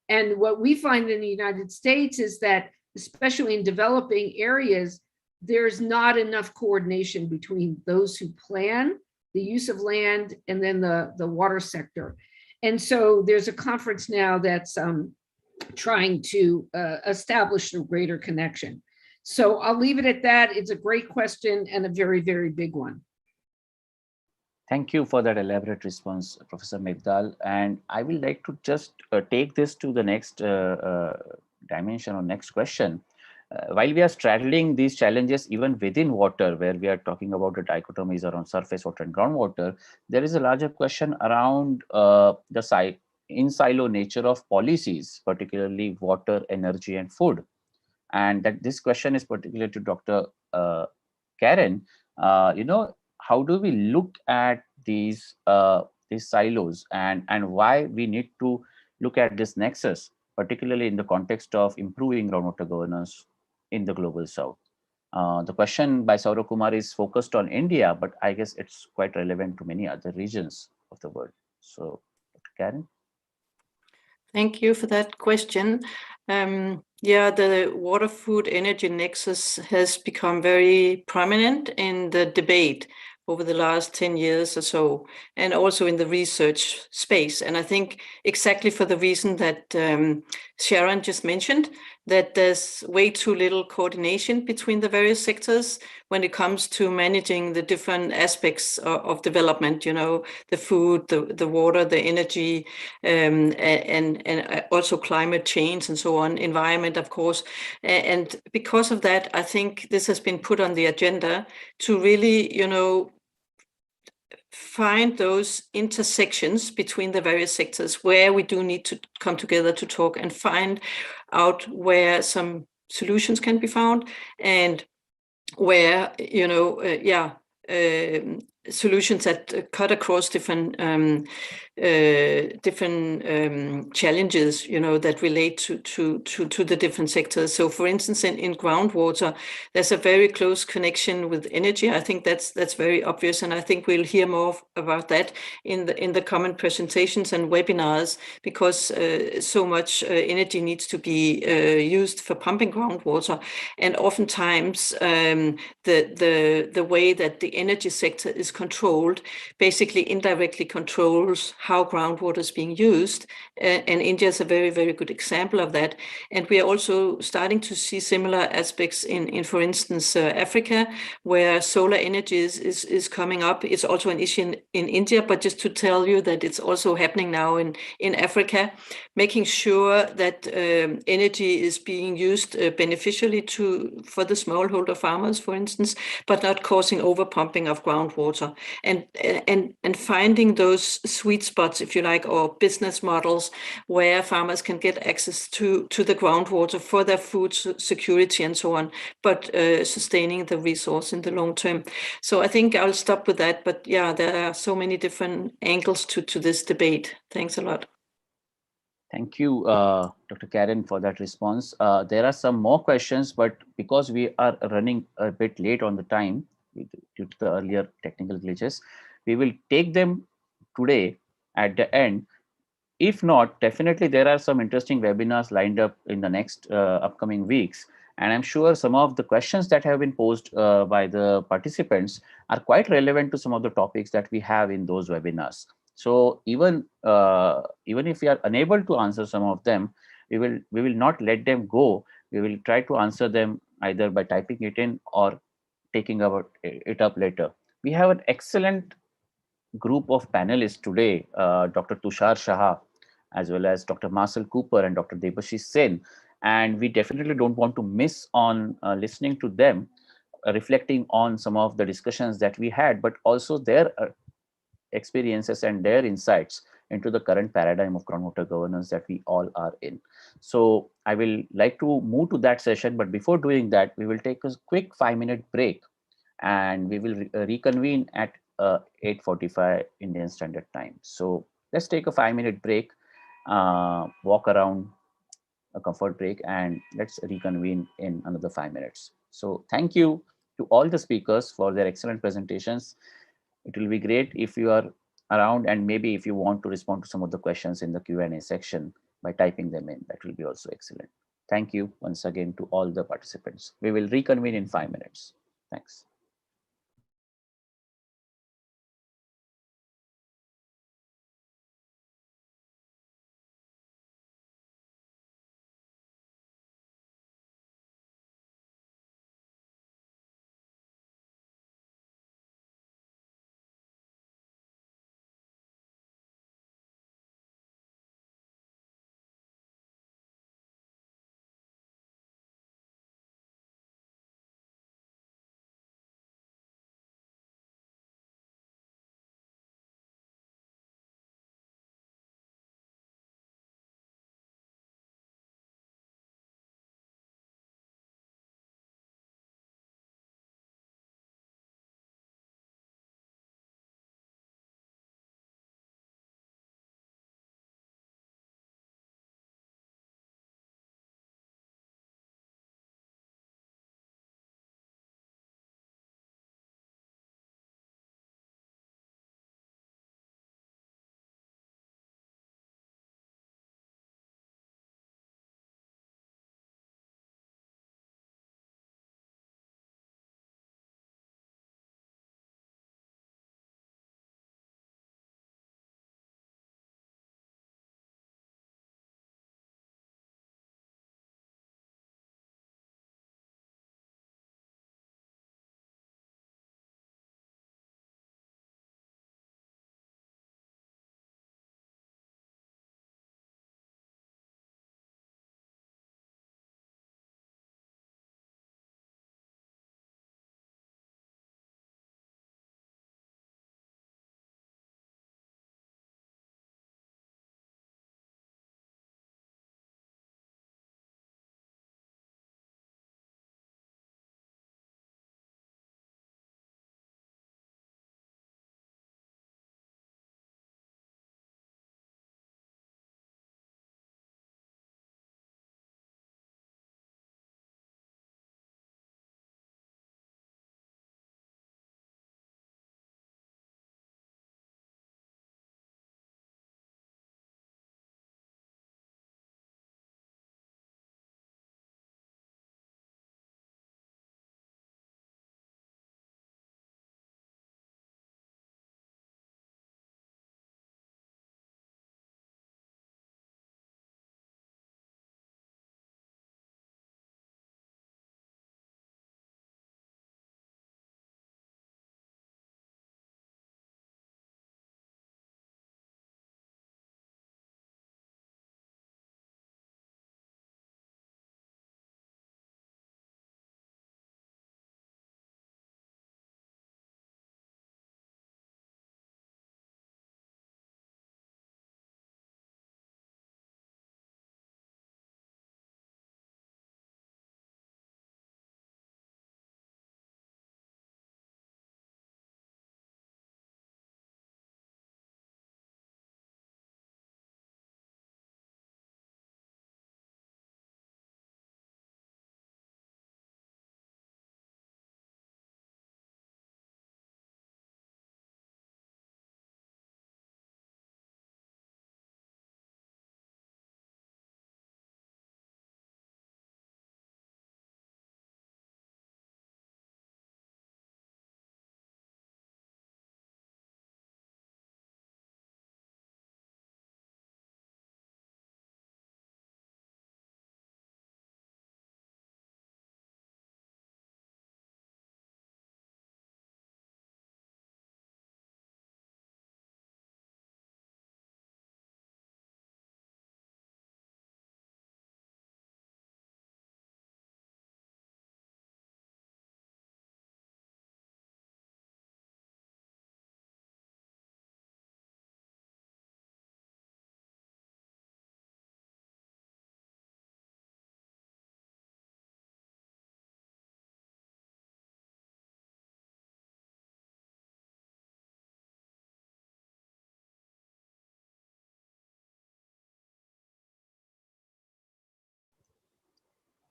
And what we find in the United States is that, especially in developing areas, there's not enough coordination between those who plan the use of land and then the water sector. And so there's a conference now that's trying to establish a greater connection. So I'll leave it at that. It's a great question and a very, very big one. Thank you for that elaborate response, Professor Meghdal. And I would like to just take this to the next dimension or next question. While we are straddling these challenges even within water, where we are talking about the dichotomies around surface water and groundwater, there is a larger question around the in-silo nature of policies, particularly water, energy, and food. And that this question is particular to Dr. Karen. How do we look at these silos and why we need to look at this nexus particularly in the context of improving groundwater governance in the global south. The question by Saurav Kumar is focused on India, but I guess it's quite relevant to many other regions of the world. So, Dr. Karen? Thank you for that question. Yeah, the water, food, energy nexus has become very prominent in the debate over the last 10 years or so, and also in the research space. And I think exactly for the reason that Sharon just mentioned, that there's way too little coordination between the various sectors when it comes to managing the different aspects of development, you know, the food, the water, the energy, and also climate change and so on, environment, of course. And because of that, I think this has been put on the agenda to really, you know, find those intersections between the various sectors where we do need to come together to talk and find out where some solutions can be found and where, you know, solutions that cut across different challenges, you know, that relate to the different sectors. So, for instance, in groundwater, there's a very close connection with energy. I think that's very obvious, and I think we'll hear more about that in the common presentations and webinars, because so much energy needs to be used for pumping groundwater, and oftentimes the way that the energy sector is controlled basically indirectly controls how groundwater is being used. And India is a very, very good example of that. And we are also starting to see similar aspects in for instance, Africa, where solar energy is coming up. It's also an issue in India, but just to tell you that it's also happening now in Africa, making sure that energy is being used beneficially for the smallholder farmers, for instance, but not causing overpumping of groundwater, and finding those sweet spots, if you like, or business models where farmers can get access to the groundwater for their food security and so on, but sustaining the resource in the long term. So I think I'll stop with that. But yeah, there are so many different angles to this debate. Thanks a lot. Thank you, Dr. Karen, for that response. There are some more questions, but because we are running a bit late on the time due to the earlier technical glitches, we will take them today at the end. If not, definitely there are some interesting webinars lined up in the next upcoming weeks. And I'm sure some of the questions that have been posed by the participants are quite relevant to some of the topics that we have in those webinars. So even if we are unable to answer some of them, we will not let them go. We will try to answer them either by typing it in or taking it up later. We have an excellent group of panelists today, Dr. Tushar Shah, as well as Dr. Marcel Cooper and Dr. Debashish Sen. And we definitely don't want to miss on listening to them, reflecting on some of the discussions that we had, but also their experiences and their insights into the current paradigm of groundwater governance that we all are in. So I will like to move to that session, but before doing that, we will take a quick 5-minute break and we will reconvene at 8:45 Indian Standard Time. So let's take a 5-minute break, walk around, a comfort break, and let's reconvene in another 5 minutes. So thank you to all the speakers for their excellent presentations. It will be great if you are around, and maybe if you want to respond to some of the questions in the Q&A section by typing them in, that will be also excellent. Thank you once again to all the participants. We will reconvene in 5 minutes. Thanks.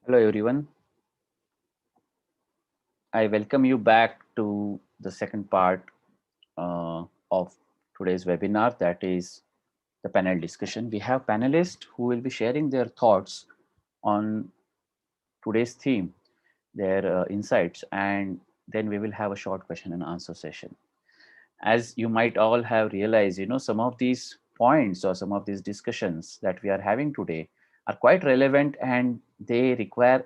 Hello, everyone. I welcome you back to the second part of today's webinar, that is the panel discussion. We have panelists who will be sharing their thoughts on today's theme, their insights, and then we will have a short question and answer session. As you might all have realized, some of these points or some of these discussions that we are having today are quite relevant, and they require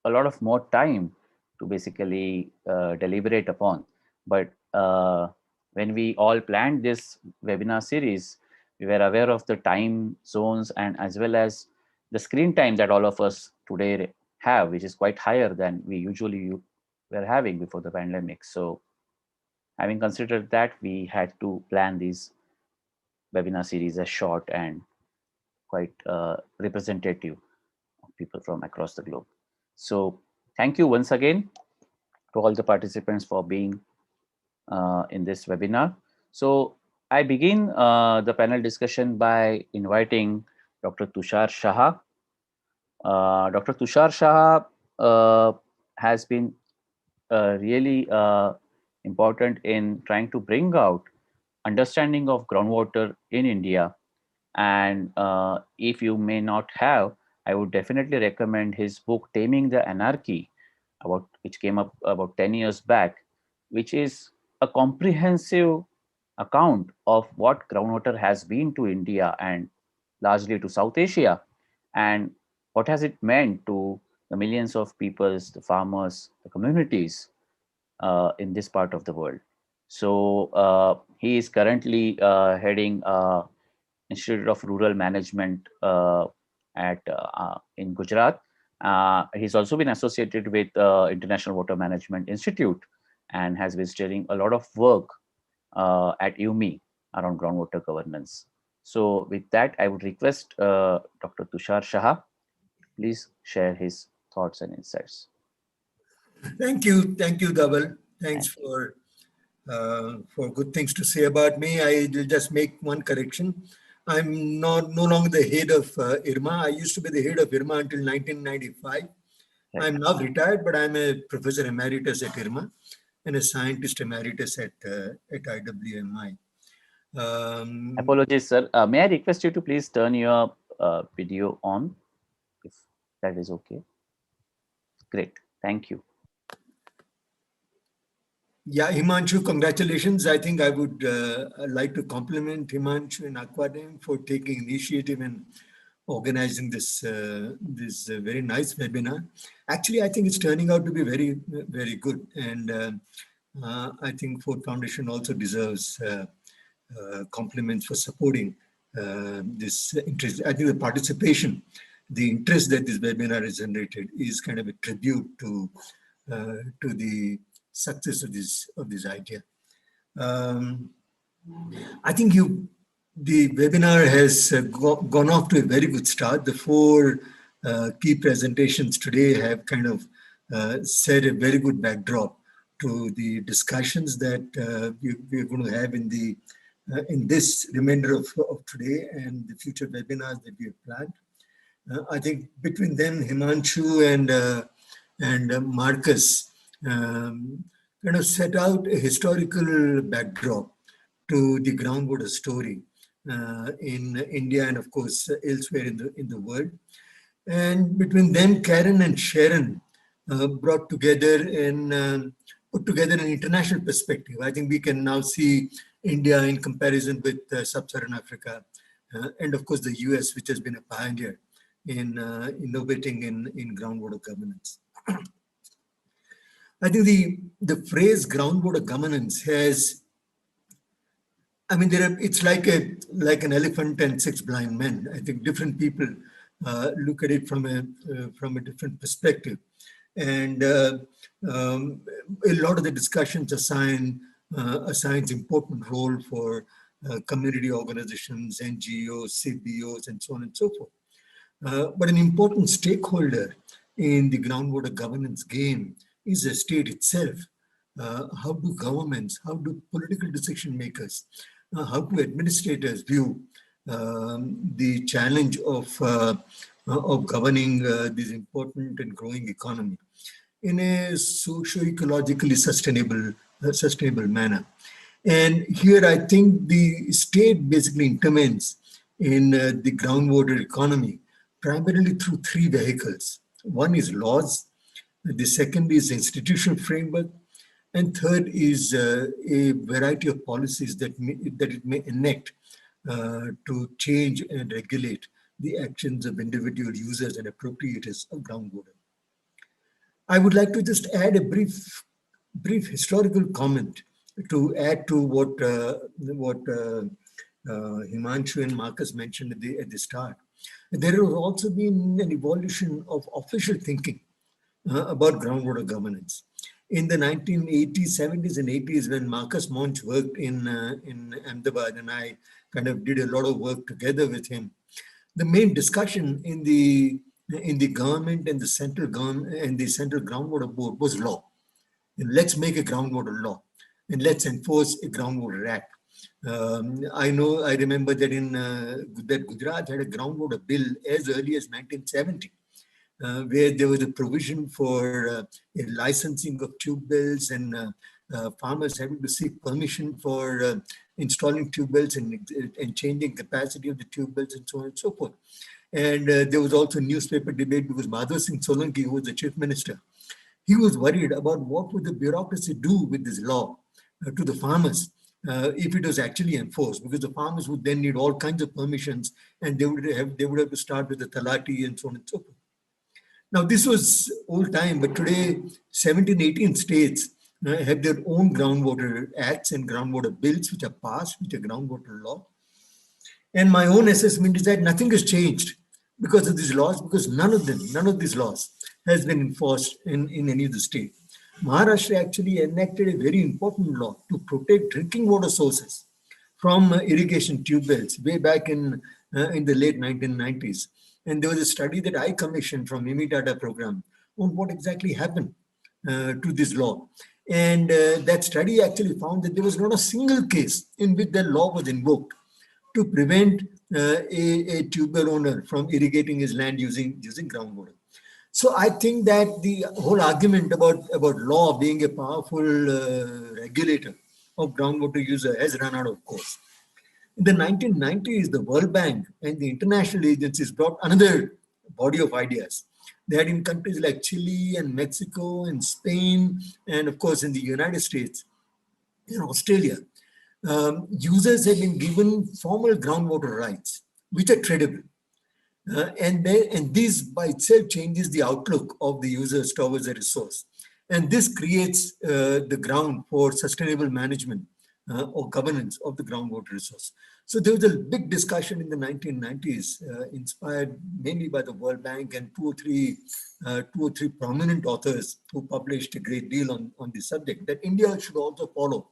a lot of more time to basically deliberate upon. But when we all planned this webinar series, we were aware of the time zones and as well as the screen time that all of us today have, which is quite higher than we usually were having before the pandemic. So having considered that, we had to plan this webinar series as short and quite representative of people from across the globe. So thank you once again to all the participants for being in this webinar. So I begin the panel discussion by inviting Dr. Tushar Shah. Dr. Tushar Shah has been really important in trying to bring out understanding of groundwater in India. And if you may not have, I would definitely recommend his book Taming the Anarchy, which came up about 10 years back, which is a comprehensive account of what groundwater has been to India and largely to South Asia, and what has it meant to the millions of peoples, the farmers, the communities in this part of the world. So he is currently heading Institute of Rural Management at in Gujarat. He's also been associated with International Water Management Institute and has been steering a lot of work at UMI around groundwater governance. So with that, I would request Dr. Tushar Shah, please share his thoughts and insights. Thank you, Dhaval. Thanks for good things to say about me. I will just make one correction. I'm no longer the head of IRMA. I used to be the head of IRMA until 1995. Right. I'm now retired, but I'm a professor emeritus at IRMA and a scientist emeritus at IWMI. Apologies, sir. May I request you to please turn your video on, if that is okay? Great. Thank you. Yeah, Himanshu, congratulations. I think I would like to compliment Himanshu and Aquadem for taking initiative and organizing this very nice webinar. Actually, I think it's turning out to be very, very good. And I think Ford Foundation also deserves compliments for supporting this interest. I think the participation, the interest that this webinar has generated is kind of a tribute to the success of this idea. I think the webinar has gone off to a very good start. The four key presentations today have kind of set a very good backdrop to the discussions that we're going to have in this remainder of today and the future webinars that we have planned. I think between them, Himanshu and Marcus kind of set out a historical backdrop to the groundwater story in India and of course elsewhere in the world. And between them, Karen and Sharon brought together and put together an international perspective. I think we can now see India in comparison with Sub-Saharan Africa and of course the US, which has been a pioneer in innovating in groundwater governance. I think the phrase groundwater governance has, I mean, it's like an elephant and six blind men. I think different people look at it from a different perspective, and a lot of the discussions assigns important role for community organizations, NGOs, CBOs, and so on and so forth. But an important stakeholder in the groundwater governance game is the state itself. How do governments, how do political decision makers, how do administrators view the challenge of of governing this important and growing economy in a socio-ecologically sustainable manner. And here I think the state basically intervenes in the groundwater economy primarily through three vehicles. One is laws, the second is institutional framework, and third is a variety of policies that it may enact to change and regulate the actions of individual users and appropriators of groundwater. I would like to just add a brief historical comment to add to what Himanshu and Marcus mentioned at the start. There has also been an evolution of official thinking about groundwater governance. In the 1980s, 70s, and 80s, when Marcus Monch worked in Ahmedabad, and I kind of did a lot of work together with him, the main discussion in the government and the central government and the central groundwater board was law. And let's make a groundwater law, and let's enforce a groundwater act. I remember that that Gujarat had a groundwater bill as early as 1970, where there was a provision for a licensing of tube wells and farmers having to seek permission for installing tube wells and changing capacity of the tube wells and so on and so forth. And there was also a newspaper debate because Madhav Singh Solanki, who was the chief minister, he was worried about what would the bureaucracy do with this law to the farmers if it was actually enforced, because the farmers would then need all kinds of permissions and they would have to start with the talati and so on and so forth. Now, this was old time, but today 17, 18 states have their own groundwater acts and groundwater bills which are passed, which are groundwater law. And my own assessment is that nothing has changed because of these laws, because none of these laws has been enforced in any of the states. Maharashtra actually enacted a very important law to protect drinking water sources from irrigation tube wells way back in the late 1990s. And there was a study that I commissioned from MIMI Tata program on what exactly happened to this law. And that study actually found that there was not a single case in which that law was invoked to prevent a tube well owner from irrigating his land using groundwater. So I think that the whole argument about law being a powerful regulator of groundwater user has run out of course. In the 1990s, the World Bank and the international agencies brought another body of ideas. They had in countries like Chile and Mexico and Spain, and of course in the United States, in Australia, users have been given formal groundwater rights, which are tradable. And this by itself changes the outlook of the users towards the resource. And this creates the ground for sustainable management or governance of the groundwater resource. So there was a big discussion in the 1990s, inspired mainly by the World Bank and two or three prominent authors who published a great deal on this subject, that India should also follow.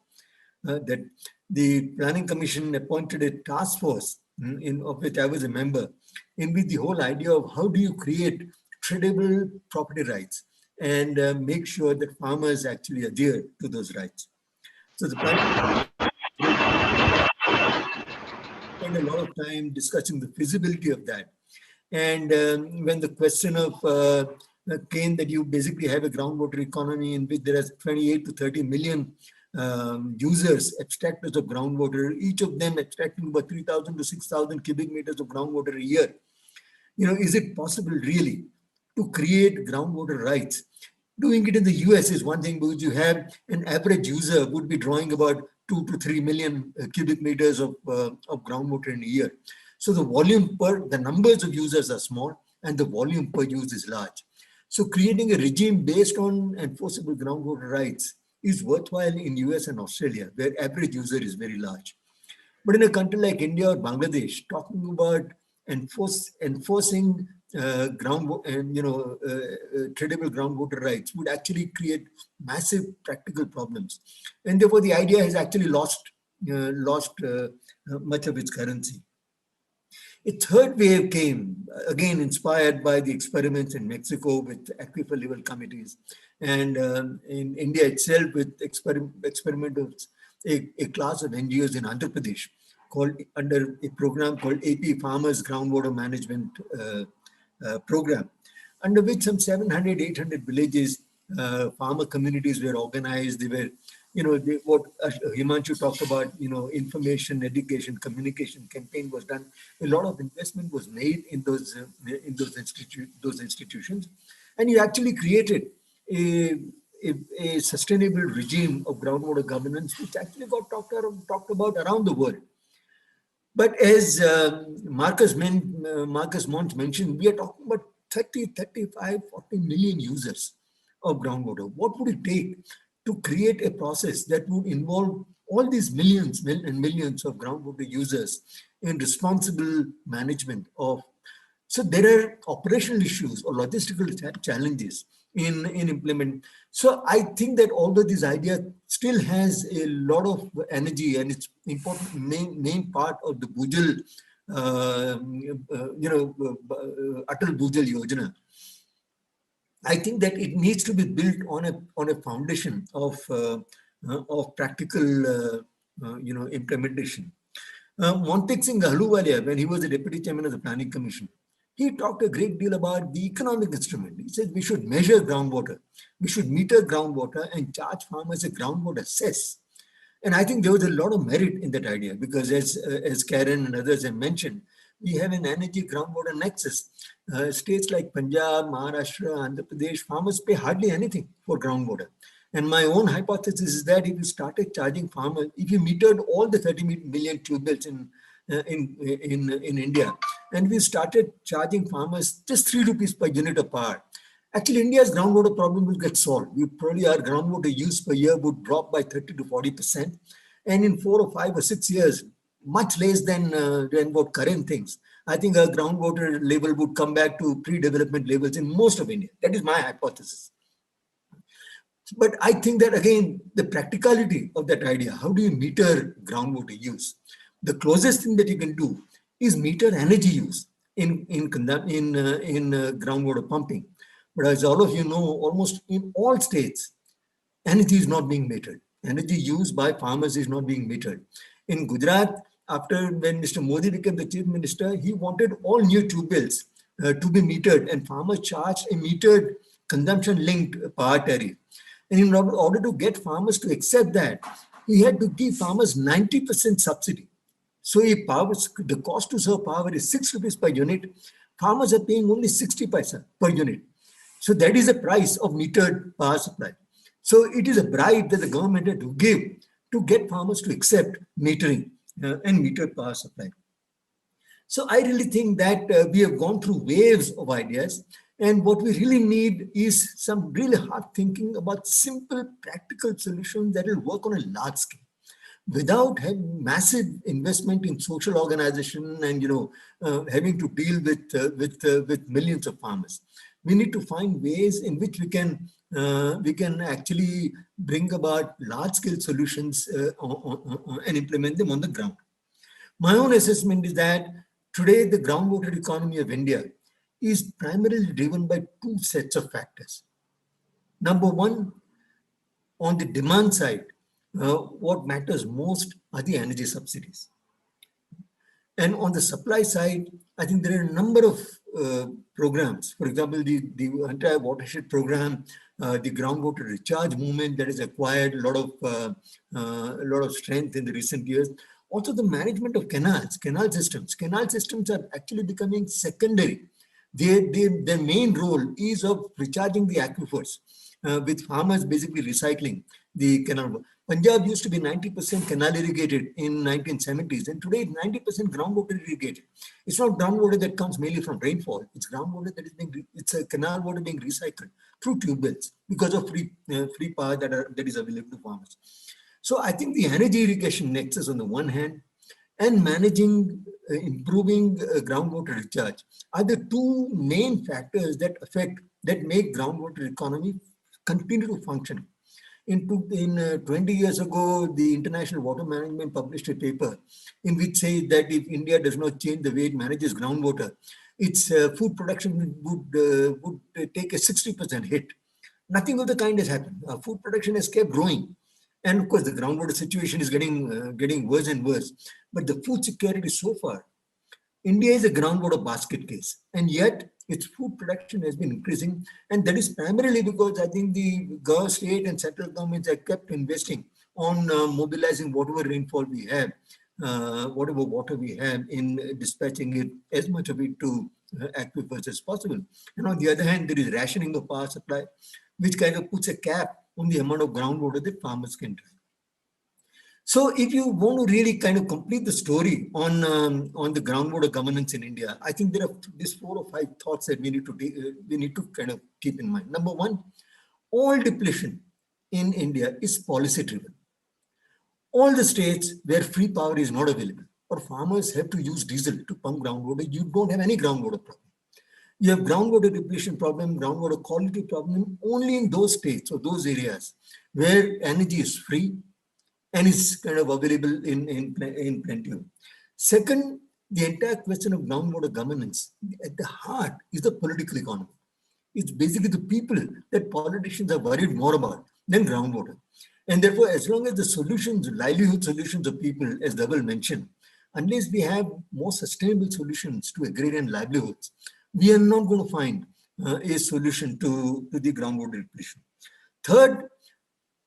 That the Planning Commission appointed a task force of which I was a member, in which the whole idea of how do you create tradable property rights and make sure that farmers actually adhere to those rights. So the Planning spent a lot of time discussing the feasibility of that. And when the question of came that you basically have a groundwater economy in which there is 28 to 30 million users, extractors of groundwater, each of them extracting about 3,000 to 6,000 cubic meters of groundwater a year. Is it possible really to create groundwater rights? Doing it in the US is one thing, because you have an average user would be drawing about 2 to 3 million cubic meters of groundwater in a year. So the numbers of users are small and the volume per use is large. So creating a regime based on enforceable groundwater rights is worthwhile in US and Australia, where average user is very large. But in a country like India or Bangladesh, talking about enforcing tradable groundwater rights would actually create massive practical problems, and therefore the idea has actually lost much of its currency. A third wave came, again inspired by the experiments in Mexico with aquifer level committees, and in India itself with experiment of a class of NGOs in Andhra Pradesh under a program called AP Farmers Groundwater Management program, under which some 700, 800 villages, farmer communities were organized. They were, what Himanshu talked about, information, education, communication campaign was done. A lot of investment was made in those institutions, and you actually created a sustainable regime of groundwater governance, which actually got talked about around the world. But as Marcus Monch mentioned, we are talking about 30, 35, 40 million users of groundwater. What would it take to create a process that would involve all these millions and millions of groundwater users in responsible management of? So there are operational issues or logistical challenges in implement. So I think that although this idea still has a lot of energy and it's important main part of the Bhujal, Atal Bhujal Yojana, I think that it needs to be built on a foundation of practical implementation. Montek Singh Ahluwalia, when he was the deputy chairman of the Planning Commission, he talked a great deal about the economic instrument. He said we should measure groundwater, we should meter groundwater and charge farmers a groundwater cess. And I think there was a lot of merit in that idea, because as Karen and others have mentioned, we have an energy groundwater nexus. States like Punjab, Maharashtra, Andhra Pradesh, farmers pay hardly anything for groundwater. And my own hypothesis is that if you started charging farmers, if you metered all the 30 million tube wells in India, and we started charging farmers just 3 rupees per unit of power, actually India's groundwater problem will get solved. Our groundwater use per year would drop by 30 to 40%. And in 4 or 5 or 6 years, much less than what current thinks, I think our groundwater level would come back to pre-development levels in most of India. That is my hypothesis. But I think that, again, the practicality of that idea, how do you meter groundwater use? The closest thing that you can do is meter energy use in groundwater pumping. But as all of you know, almost in all states, energy is not being metered. Energy used by farmers is not being metered. In Gujarat, when Mr. Modi became the chief minister, he wanted all new tube wells to be metered, and farmers charged a metered consumption-linked power tariff. And in order to get farmers to accept that, he had to give farmers 90% subsidy. So if the cost to serve power is 6 rupees per unit, farmers are paying only 60 paisa per unit. So that is the price of metered power supply. So it is a bribe that the government had to give to get farmers to accept metering and metered power supply. So I really think that we have gone through waves of ideas, and what we really need is some really hard thinking about simple, practical solutions that will work on a large scale, without having massive investment in social organization and having to deal with millions of farmers. We need to find ways in which we can actually bring about large-scale solutions and implement them on the ground. My own assessment is that today the groundwater economy of India is primarily driven by 2 sets of factors. Number one, on the demand side, what matters most are the energy subsidies. And on the supply side, I think there are a number of programs. For example, the entire watershed program, the groundwater recharge movement that has acquired a lot of strength in the recent years. Also, the management of canals, canal systems. Canal systems are actually becoming secondary. Their main role is of recharging the aquifers, with farmers basically recycling the canal. Punjab used to be 90% canal irrigated in 1970s, and today 90% groundwater irrigated. It's not groundwater that comes mainly from rainfall. It's groundwater that is it's a canal water being recycled through tube wells because of free power that is available to farmers. So I think the energy irrigation nexus on the one hand, and managing, improving groundwater recharge are the 2 main factors that make groundwater economy continue to function. 20 years ago, the International Water Management published a paper in which says that if India does not change the way it manages groundwater, its food production would take a 60% hit. Nothing of the kind has happened. Food production has kept growing. And of course, the groundwater situation is getting worse and worse. But the food security so far, India is a groundwater basket case. And yet, its food production has been increasing. And that is primarily because I think the state and central governments have kept investing on mobilizing whatever rainfall we have, whatever water we have, in dispatching it, as much of it to aquifers as possible. And on the other hand, there is rationing of power supply, which kind of puts a cap on the amount of groundwater that farmers can drive. So if you want to really kind of complete the story on the groundwater governance in India, I think there are these 4 or 5 thoughts that we need to kind of keep in mind. Number one, all depletion in India is policy driven. All the states where free power is not available or farmers have to use diesel to pump groundwater, you don't have any groundwater problem. You have groundwater depletion problem, groundwater quality problem only in those states or those areas where energy is free and is kind of available in plenty. Second, the entire question of groundwater governance, at the heart is the political economy. It's basically the people that politicians are worried more about than groundwater. And therefore, as long as the solutions, livelihood solutions of people, as Dhaval mentioned, unless we have more sustainable solutions to agrarian livelihoods, we are not going to find a solution to the groundwater depletion. Third,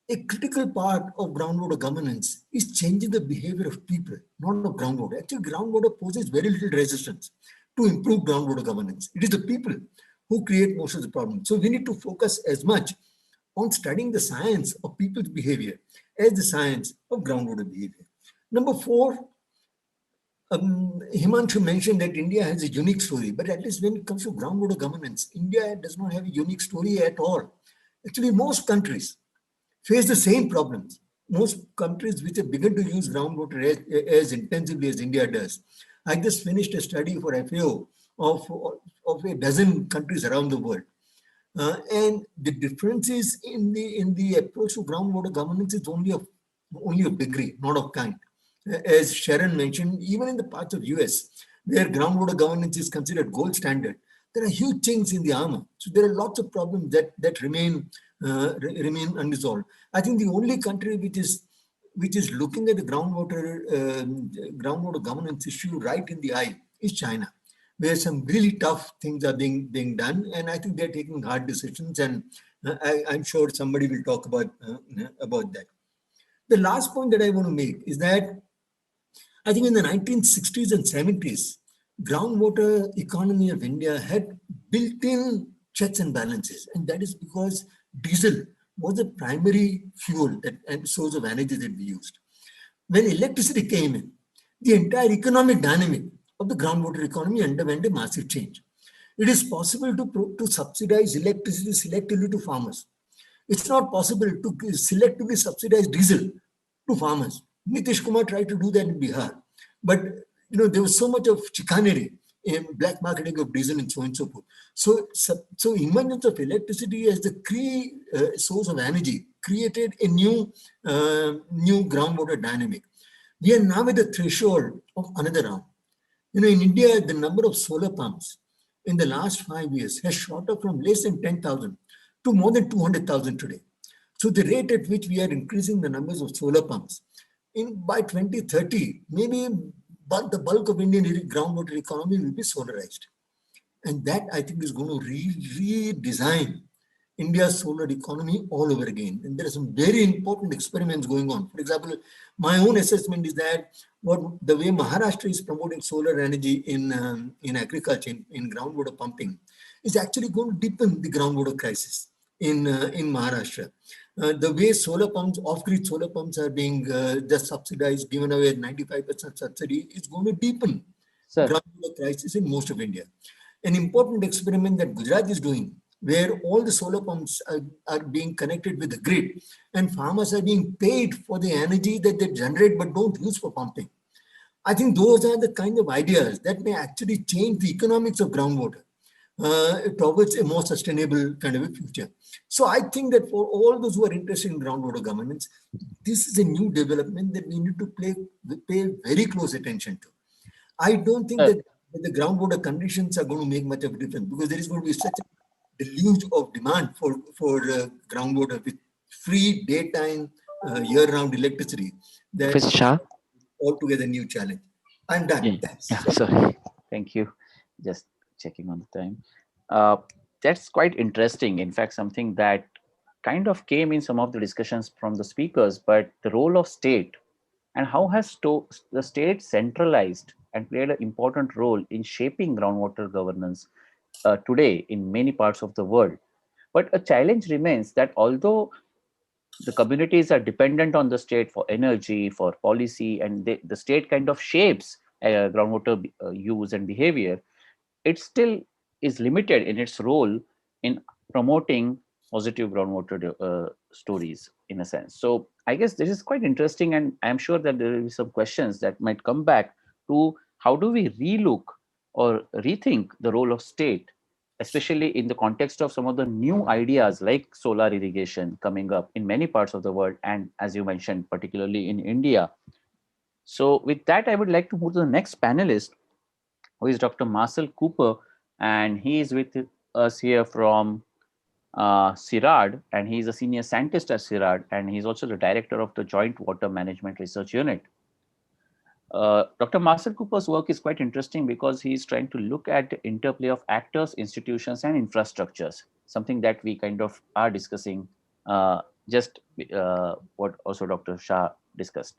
a critical part of groundwater governance is changing the behavior of people, not of groundwater. Actually, groundwater poses very little resistance to improve groundwater governance. It is the people who create most of the problem. So we need to focus as much on studying the science of people's behavior as the science of groundwater behavior. Number 4, Himanshu mentioned that India has a unique story, but at least when it comes to groundwater governance, India does not have a unique story at all. Actually, most countries face the same problems. Most countries which have begun to use groundwater as intensively as India does. I just finished a study for FAO of a dozen countries around the world. And the differences in the approach to groundwater governance is only of degree, not of kind. As Sharon mentioned, even in the parts of US, where groundwater governance is considered gold standard, there are huge chinks in the armor. So there are lots of problems that remain unresolved. I think the only country which is looking at the groundwater governance issue right in the eye is China, where some really tough things are being done, and I think they're taking hard decisions. And I'm sure somebody will talk about that. The last point that I want to make is that I think in the 1960s and 70s, groundwater economy of India had built-in checks and balances, and that is because diesel was the primary fuel and source of energy that we used. When electricity came in, the entire economic dynamic of the groundwater economy underwent a massive change. It is possible to subsidize electricity selectively to farmers. It's not possible to selectively subsidize diesel to farmers. Nitish Kumar tried to do that in Bihar, but there was so much of chicanery in black marketing of diesel and so on and so forth. So emergence of electricity as the key source of energy created a new groundwater dynamic. We are now at the threshold of another round. In India, the number of solar pumps in the last 5 years has shot up from less than 10,000 to more than 200,000 today. So the rate at which we are increasing the numbers of solar pumps, by 2030, maybe the bulk of Indian groundwater economy will be solarized. And that, I think, is going to redesign India's solar economy all over again. And there are some very important experiments going on. For example, my own assessment is that the way Maharashtra is promoting solar energy in agriculture, in groundwater pumping, is actually going to deepen the groundwater crisis in Maharashtra. The way solar pumps, off-grid solar pumps are being just subsidized, given away at 95% subsidy, is going to deepen groundwater crisis in most of India. An important experiment that Gujarat is doing, where all the solar pumps are being connected with the grid and farmers are being paid for the energy that they generate but don't use for pumping. I think those are the kind of ideas that may actually change the economics of groundwater towards a more sustainable kind of a future. So I think that for all those who are interested in groundwater governance, this is a new development that we need to pay very close attention to. I don't think that the groundwater conditions are going to make much of a difference, because there is going to be such a deluge of demand for groundwater with free daytime year-round electricity that altogether new challenge. I'm done. Yeah, sorry. Thank you. Just checking on the time. Uh, that's quite interesting. In fact, something that kind of came in some of the discussions from the speakers, but the role of state and how has the state centralized and played an important role in shaping groundwater governance today in many parts of the world. But a challenge remains that although the communities are dependent on the state for energy, for policy, and the state kind of shapes groundwater use and behavior, it still is limited in its role in promoting positive groundwater stories in a sense. So I guess this is quite interesting, and I'm sure that there will be some questions that might come back to how do we relook or rethink the role of state, especially in the context of some of the new ideas like solar irrigation coming up in many parts of the world, and as you mentioned, particularly in India. So with that, I would like to move to the next panelist, who is Dr. Marcel Cooper, and he is with us here from CIRAD, and he is a senior scientist at CIRAD, and he's also the director of the Joint Water Management Research Unit. Dr. Marcel Cooper's work is quite interesting because he's trying to look at the interplay of actors, institutions, and infrastructures, something that we kind of are discussing, just what also Dr. Shah discussed.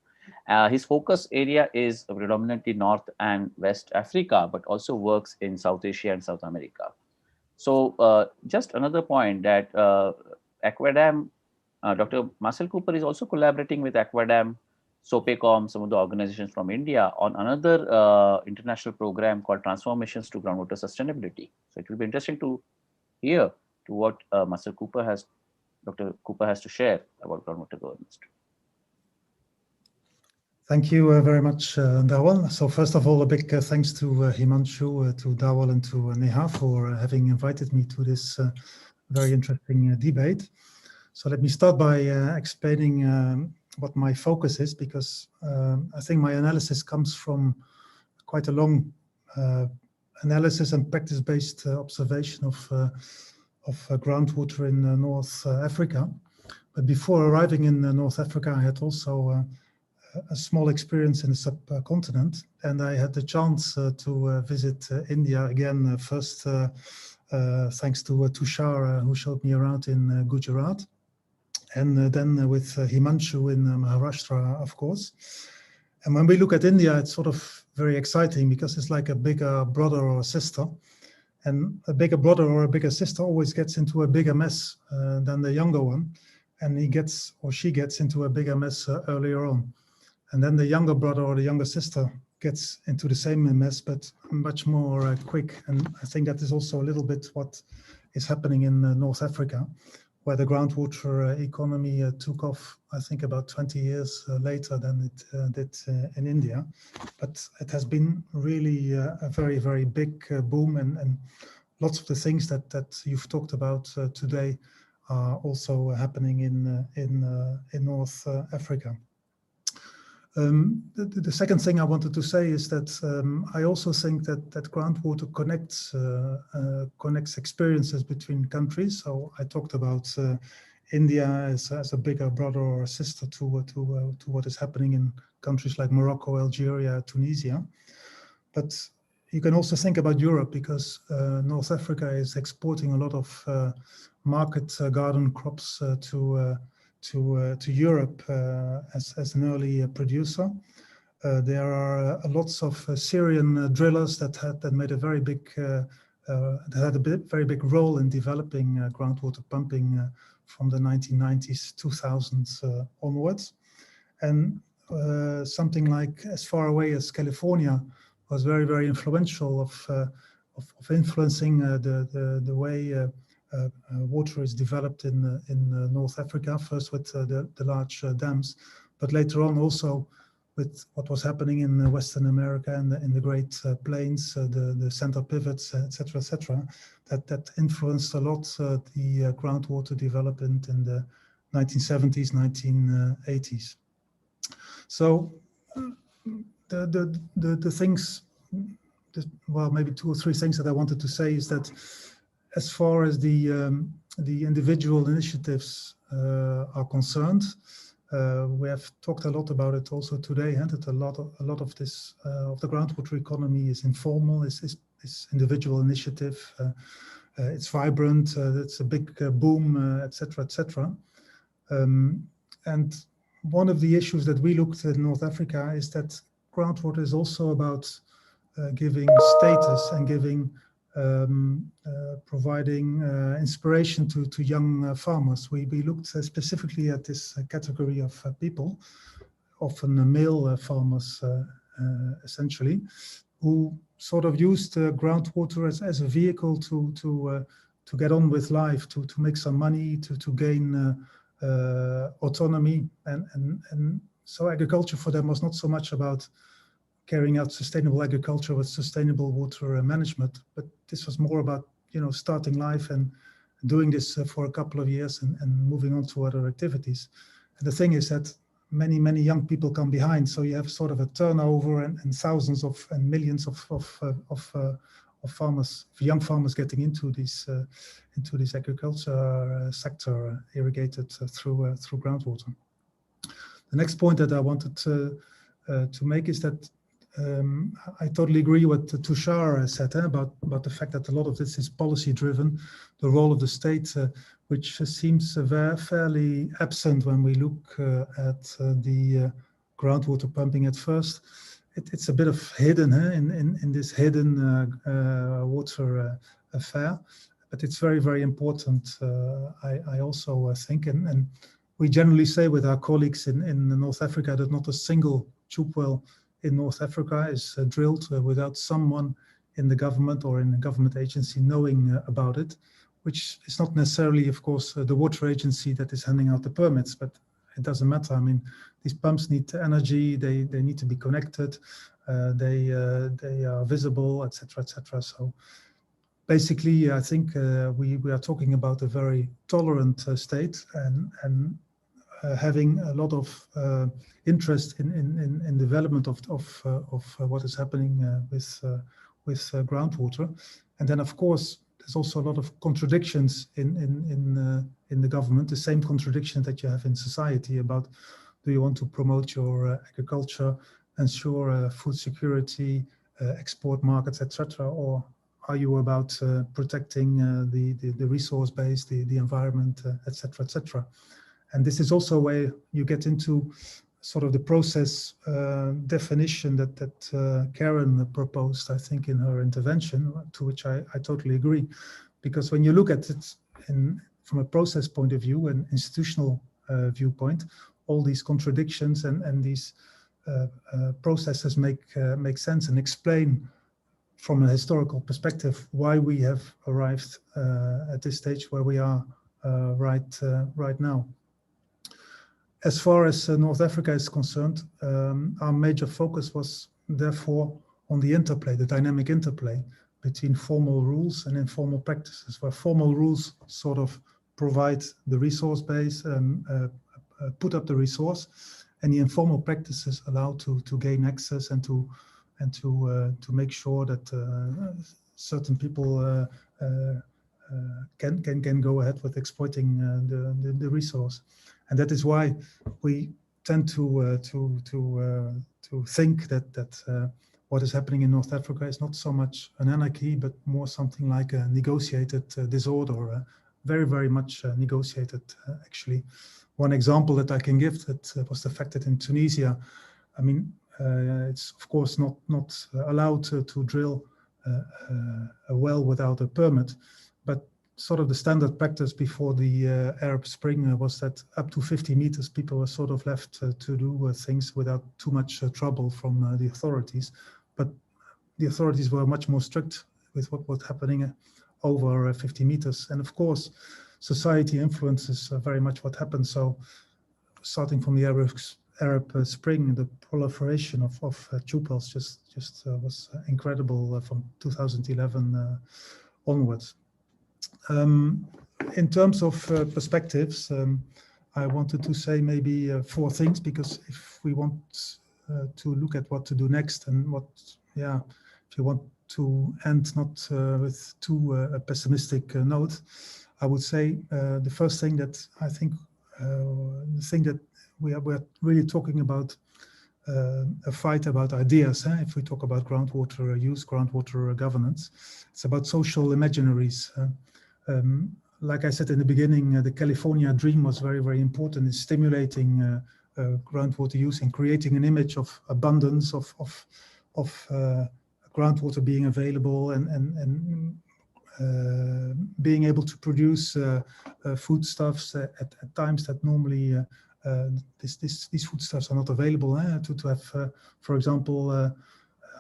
His focus area is predominantly North and West Africa, but also works in South Asia and South America. So just another point that Aquadam, Dr. Marcel Cooper is also collaborating with Aquadam, SOPECOM, some of the organizations from India on another international program called Transformations to Groundwater Sustainability. So it will be interesting to hear to what Dr. Cooper has to share about groundwater governance. Thank you very much, Dawal. So first of all, a big thanks to Himanshu, to Dawal, and to Neha for having invited me to this very interesting debate. So let me start by explaining what my focus is, because I think my analysis comes from quite a long analysis and practice-based observation of groundwater in North Africa. But before arriving in North Africa, I had also a small experience in the subcontinent, and I had the chance to visit India again, first thanks to Tushar, who showed me around in Gujarat, and then with Himanshu in Maharashtra, of course. And when we look at India, it's sort of very exciting because it's like a bigger brother or sister. And a bigger brother or a bigger sister always gets into a bigger mess than the younger one. And he gets or she gets into a bigger mess earlier on. And then the younger brother or the younger sister gets into the same mess, but much more quick. And I think that is also a little bit what is happening in North Africa, where the groundwater economy took off, I think, about 20 years later than it did in India. But it has been really a very, very big boom, and lots of the things that you've talked about today are also happening in North Africa. The second thing I wanted to say is that I also think that groundwater connects experiences between countries. So I talked about India as a bigger brother or sister to what is happening in countries like Morocco, Algeria, Tunisia. But you can also think about Europe, because North Africa is exporting a lot of market garden crops to Europe as an early producer. There are lots of Syrian drillers that made a very big very big role in developing groundwater pumping from the 1990s, 2000s onwards. And something like as far away as California was very, very influential of influencing the way water is developed in North Africa, first with the large dams, but later on also with what was happening in Western America and in the Great Plains, the center pivots, etc., that influenced a lot the groundwater development in the 1970s, 1980s. So the things, well, maybe two or three things that I wanted to say is that as far as the individual initiatives are concerned, we have talked a lot about it also today, and that a lot of this of the groundwater economy is informal, is individual initiative, it's vibrant, it's a big boom, etc., etc. And one of the issues that we looked at in North Africa is that groundwater is also about giving status and giving providing inspiration to young farmers. We looked specifically at this category of people, often male farmers essentially, who sort of used groundwater as a vehicle to get on with life, to make some money, to gain autonomy, and so agriculture for them was not so much about carrying out sustainable agriculture with sustainable water management, but this was more about, you know, starting life and doing this for a couple of years and moving on to other activities. And the thing is that many young people come behind, so you have sort of a turnover and thousands of and millions of farmers, young farmers, getting into this agriculture sector irrigated through groundwater. The next point that I wanted to make is that I totally agree with Tushar said about the fact that a lot of this is policy driven, the role of the state, which seems fairly absent when we look at the groundwater pumping at first. It's a bit of hidden in this hidden water affair, but it's very important. I also think, and we generally say with our colleagues in North Africa that not a single tube well in North Africa is drilled without someone in the government or in a government agency knowing about it, which is not necessarily, of course, the water agency that is handing out the permits, but it doesn't matter. I mean, these pumps need energy, they need to be connected, they are visible, etc., etc. So basically, I think we are talking about a very tolerant state and having a lot of interest in development of what is happening with groundwater. And then, of course, there's also a lot of contradictions in the government, the same contradiction that you have in society about, do you want to promote your agriculture, ensure food security, export markets, etc., or are you about protecting the resource base, the environment, etc., etc.? And this is also where you get into sort of the process definition that Karen proposed, I think, in her intervention, to which I totally agree. Because when you look at it from a process point of view and institutional viewpoint, all these contradictions and these processes make sense and explain from a historical perspective why we have arrived at this stage where we are right now. As far as North Africa is concerned, our major focus was therefore on the interplay, the dynamic interplay between formal rules and informal practices, where formal rules sort of provide the resource base and put up the resource, and the informal practices allow to gain access and to make sure that certain people can go ahead with exploiting the resource. And that is why we tend to think that what is happening in North Africa is not so much an anarchy, but more something like a negotiated disorder, very much negotiated, actually. One example that I can give that was the fact that in Tunisia, I mean, it's of course not allowed to drill a well without a permit, but sort of the standard practice before the Arab Spring was that up to 50 meters, people were sort of left to do things without too much trouble from the authorities. But the authorities were much more strict with what was happening over 50 meters. And of course, society influences very much what happened. So starting from the Arab Spring, the proliferation of tube wells just was incredible from 2011 onwards. In terms of perspectives, I wanted to say maybe 4 things, because if we want to look at what to do next and if you want to end not with too pessimistic note, I would say the first thing that I think, the thing that we're really talking about a fight about ideas. If we talk about groundwater use, groundwater governance, it's about social imaginaries. Like I said in the beginning, the California dream was very, very important in stimulating groundwater use and creating an image of abundance of groundwater being available and being able to produce foodstuffs at times that normally these foodstuffs are not available. To have, for example,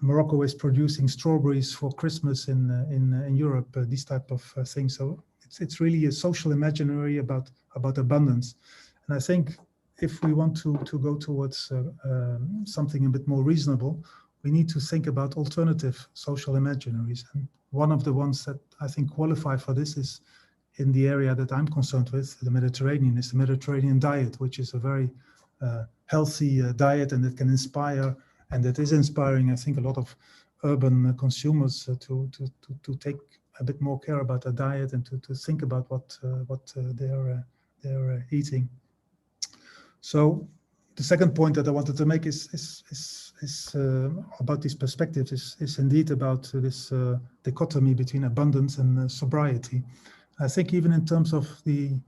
Morocco is producing strawberries for Christmas in Europe. These type of things. So it's really a social imaginary about abundance, and I think if we want to go towards something a bit more reasonable, we need to think about alternative social imaginaries. And one of the ones that I think qualify for this is in the area that I'm concerned with, the Mediterranean, is the Mediterranean diet, which is a very healthy diet, and that can inspire, and that is inspiring, I think, a lot of urban consumers to take a bit more care about their diet and to think about what they're eating. So the second point that I wanted to make is about these perspectives is indeed about this dichotomy between abundance and sobriety. I think even in terms of the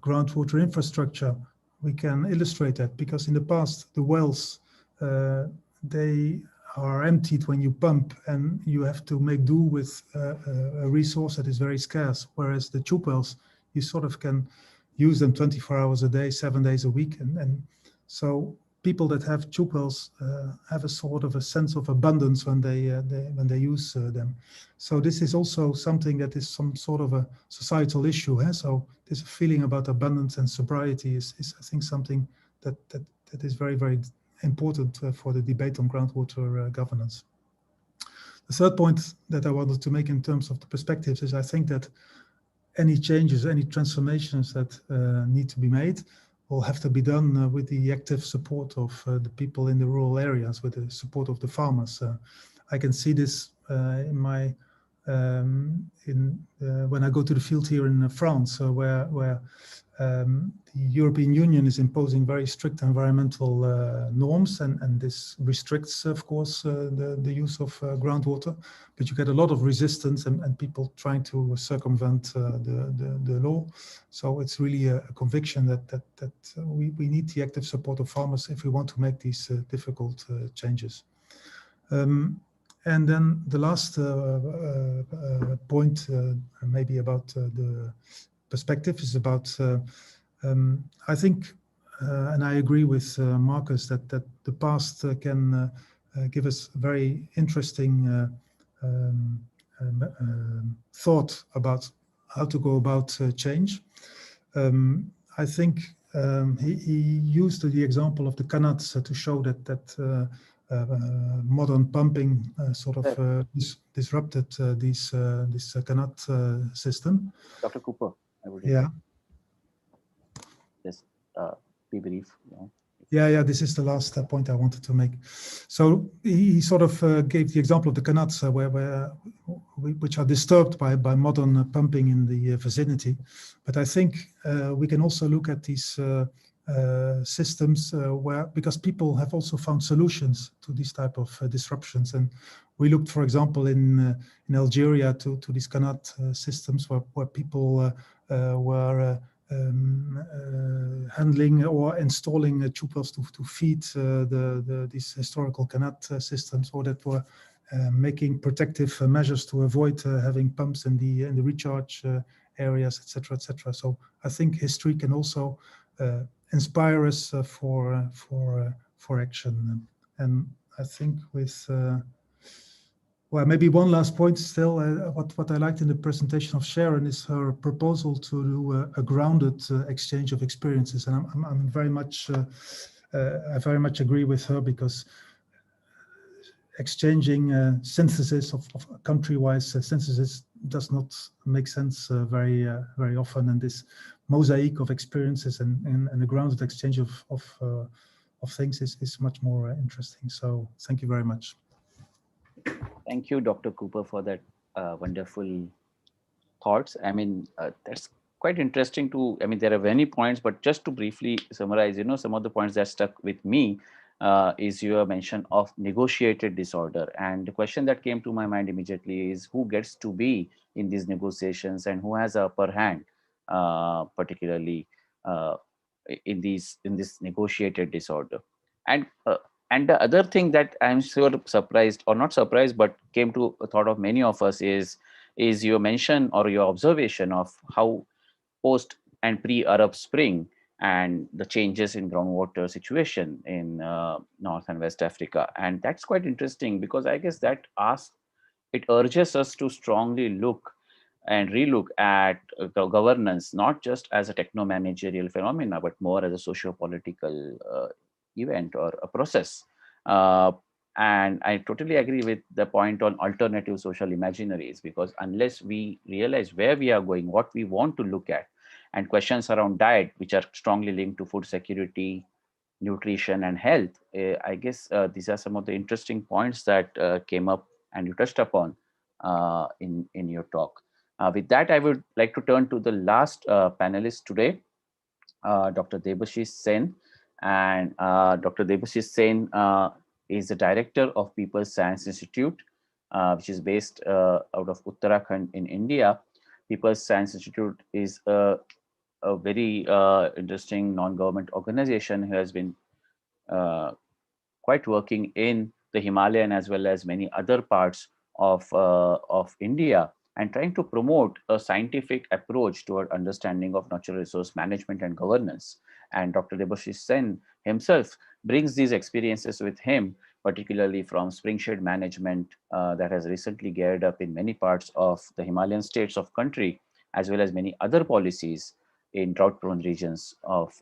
groundwater infrastructure, we can illustrate that, because in the past, the wells, they are emptied when you pump, and you have to make do with a resource that is very scarce, whereas the tube wells, you sort of can use them 24 hours a day, 7 days a week. And so people that have tube wells have a sort of a sense of abundance when they use them. So this is also something that is some sort of a societal issue. So this feeling about abundance and sobriety is I think, something that is very, very important for the debate on groundwater governance. The third point that I wanted to make in terms of the perspectives is I think that any changes, any transformations that need to be made will have to be done with the active support of the people in the rural areas, with the support of the farmers. I can see this in my when I go to the field here in France, where the European Union is imposing very strict environmental norms, and this restricts, of course, the use of groundwater. But you get a lot of resistance and people trying to circumvent the law. So it's really a conviction that we need the active support of farmers if we want to make these difficult changes. And then the last point, maybe about the perspective, is about, I think, and I agree with Marcus, that the past can give us very interesting thought about how to go about change. I think he used the example of the canats to show that modern pumping sort of disrupted this canat system. Dr. Cooper, I would just be brief. Yeah, this is the last point I wanted to make. So he sort of gave the example of the canats which are disturbed by modern pumping in the vicinity. But I think we can also look at these systems because people have also found solutions to these type of disruptions. And we looked, for example, in Algeria to these canat systems where people were handling or installing tube wells to feed these historical canat systems, or that were making protective measures to avoid having pumps in the recharge areas, etc., etc. So I think history can also inspire us for action. And I think with well, maybe one last point still. What I liked in the presentation of Sharon is her proposal to do a grounded exchange of experiences, and I'm very much I very much agree with her, because exchanging synthesis of country-wise synthesis does not make sense very often, and this mosaic of experiences and a grounded exchange of things is much more interesting. So thank you very much. Thank you, Dr. Cooper, for that wonderful thoughts. I mean, that's quite interesting to, I mean, there are many points, but just to briefly summarize, some of the points that stuck with me. is your mention of negotiated disorder. And the question that came to my mind immediately is who gets to be in these negotiations and who has a upper hand, particularly uh, in this negotiated disorder. And and the other thing that I'm sure surprised or not surprised, but came to a thought of many of us is your mention or your observation of how post and pre-Arab Spring and the changes in groundwater situation in North and West Africa. And that's quite interesting because I guess that asks, it urges us to strongly look and relook at governance, not just as a techno-managerial phenomena, but more as a socio-political event or a process. Uh, and I totally agree with the point on alternative social imaginaries, because unless we realize where we are going, what we want to look at, and questions around diet, which are strongly linked to food security, nutrition, and health, I guess these are some of the interesting points that came up and you touched upon in your talk. With that, I would like to turn to the last panelist today, Dr. Debashish Sen. And Dr. Debashish Sen is the director of People's Science Institute, which is based out of Uttarakhand in India. People's Science Institute is a very interesting non-government organization who has been uh, quite working in the Himalayan as well as many other parts of India, and trying to promote a scientific approach toward understanding of natural resource management and governance. And Dr. Debashish Sen himself brings these experiences with him, particularly from spring shade management that has recently geared up in many parts of the Himalayan states of country, as well as many other policies in drought-prone regions of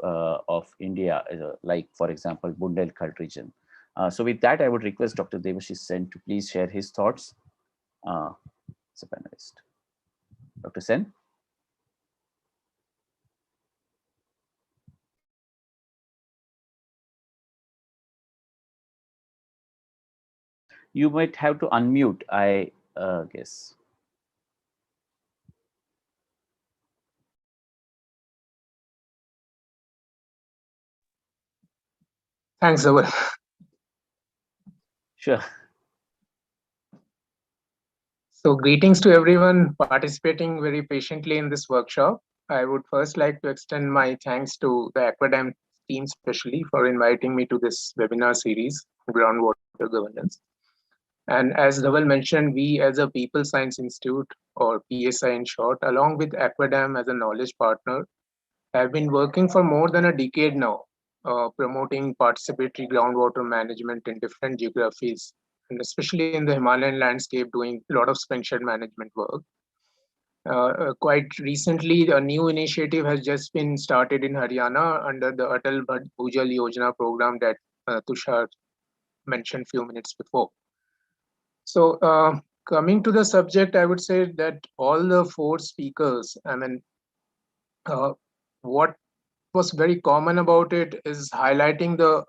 India, like, for example, Bundelkhand region. So with that, I would request Dr. Debashish Sen to please share his thoughts as a panelist. Dr. Sen? You might have to unmute, I guess. Thanks, Dhaval. Sure. So greetings to everyone participating very patiently in this workshop. I would first like to extend my thanks to the Aquadam team specially for inviting me to this webinar series, Groundwater Governance. And as Dhaval mentioned, we as a People Science Institute, or PSI in short, along with Aquadam as a knowledge partner, have been working for more than a decade now, promoting participatory groundwater management in different geographies, and especially in the Himalayan landscape, doing a lot of spring shed management work. Quite recently, a new initiative has just been started in Haryana under the Atal Bhujal Yojana program that Tushar mentioned a few minutes before. So coming to the subject, I would say that all the four speakers, I mean, what was very common about it is highlighting the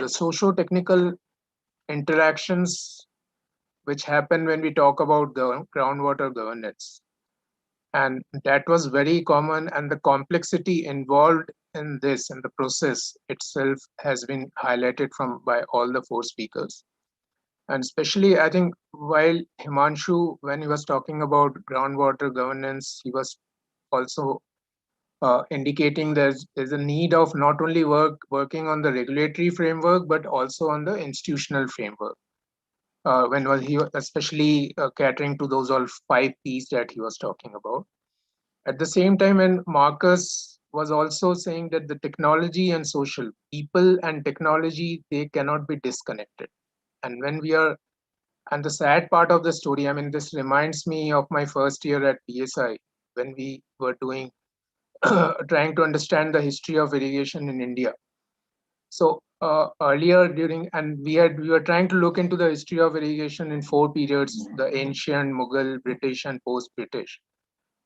socio-technical interactions which happen when we talk about the groundwater governance. And that was very common, and the complexity involved in this and the process itself has been highlighted by all the four speakers. And especially, I think, while Himanshu, when he was talking about groundwater governance, he was also indicating there's a need of not only working on the regulatory framework, but also on the institutional framework. When was he especially catering to those all 5 Ps that he was talking about. At the same time, when Marcus was also saying that the technology and social, people and technology, they cannot be disconnected. And when we are, and the sad part of the story, I mean, this reminds me of my first year at PSI, when we were doing trying to understand the history of irrigation in India. So earlier during, and we were trying to look into the history of irrigation in 4 periods: the ancient, Mughal, British, and post-British.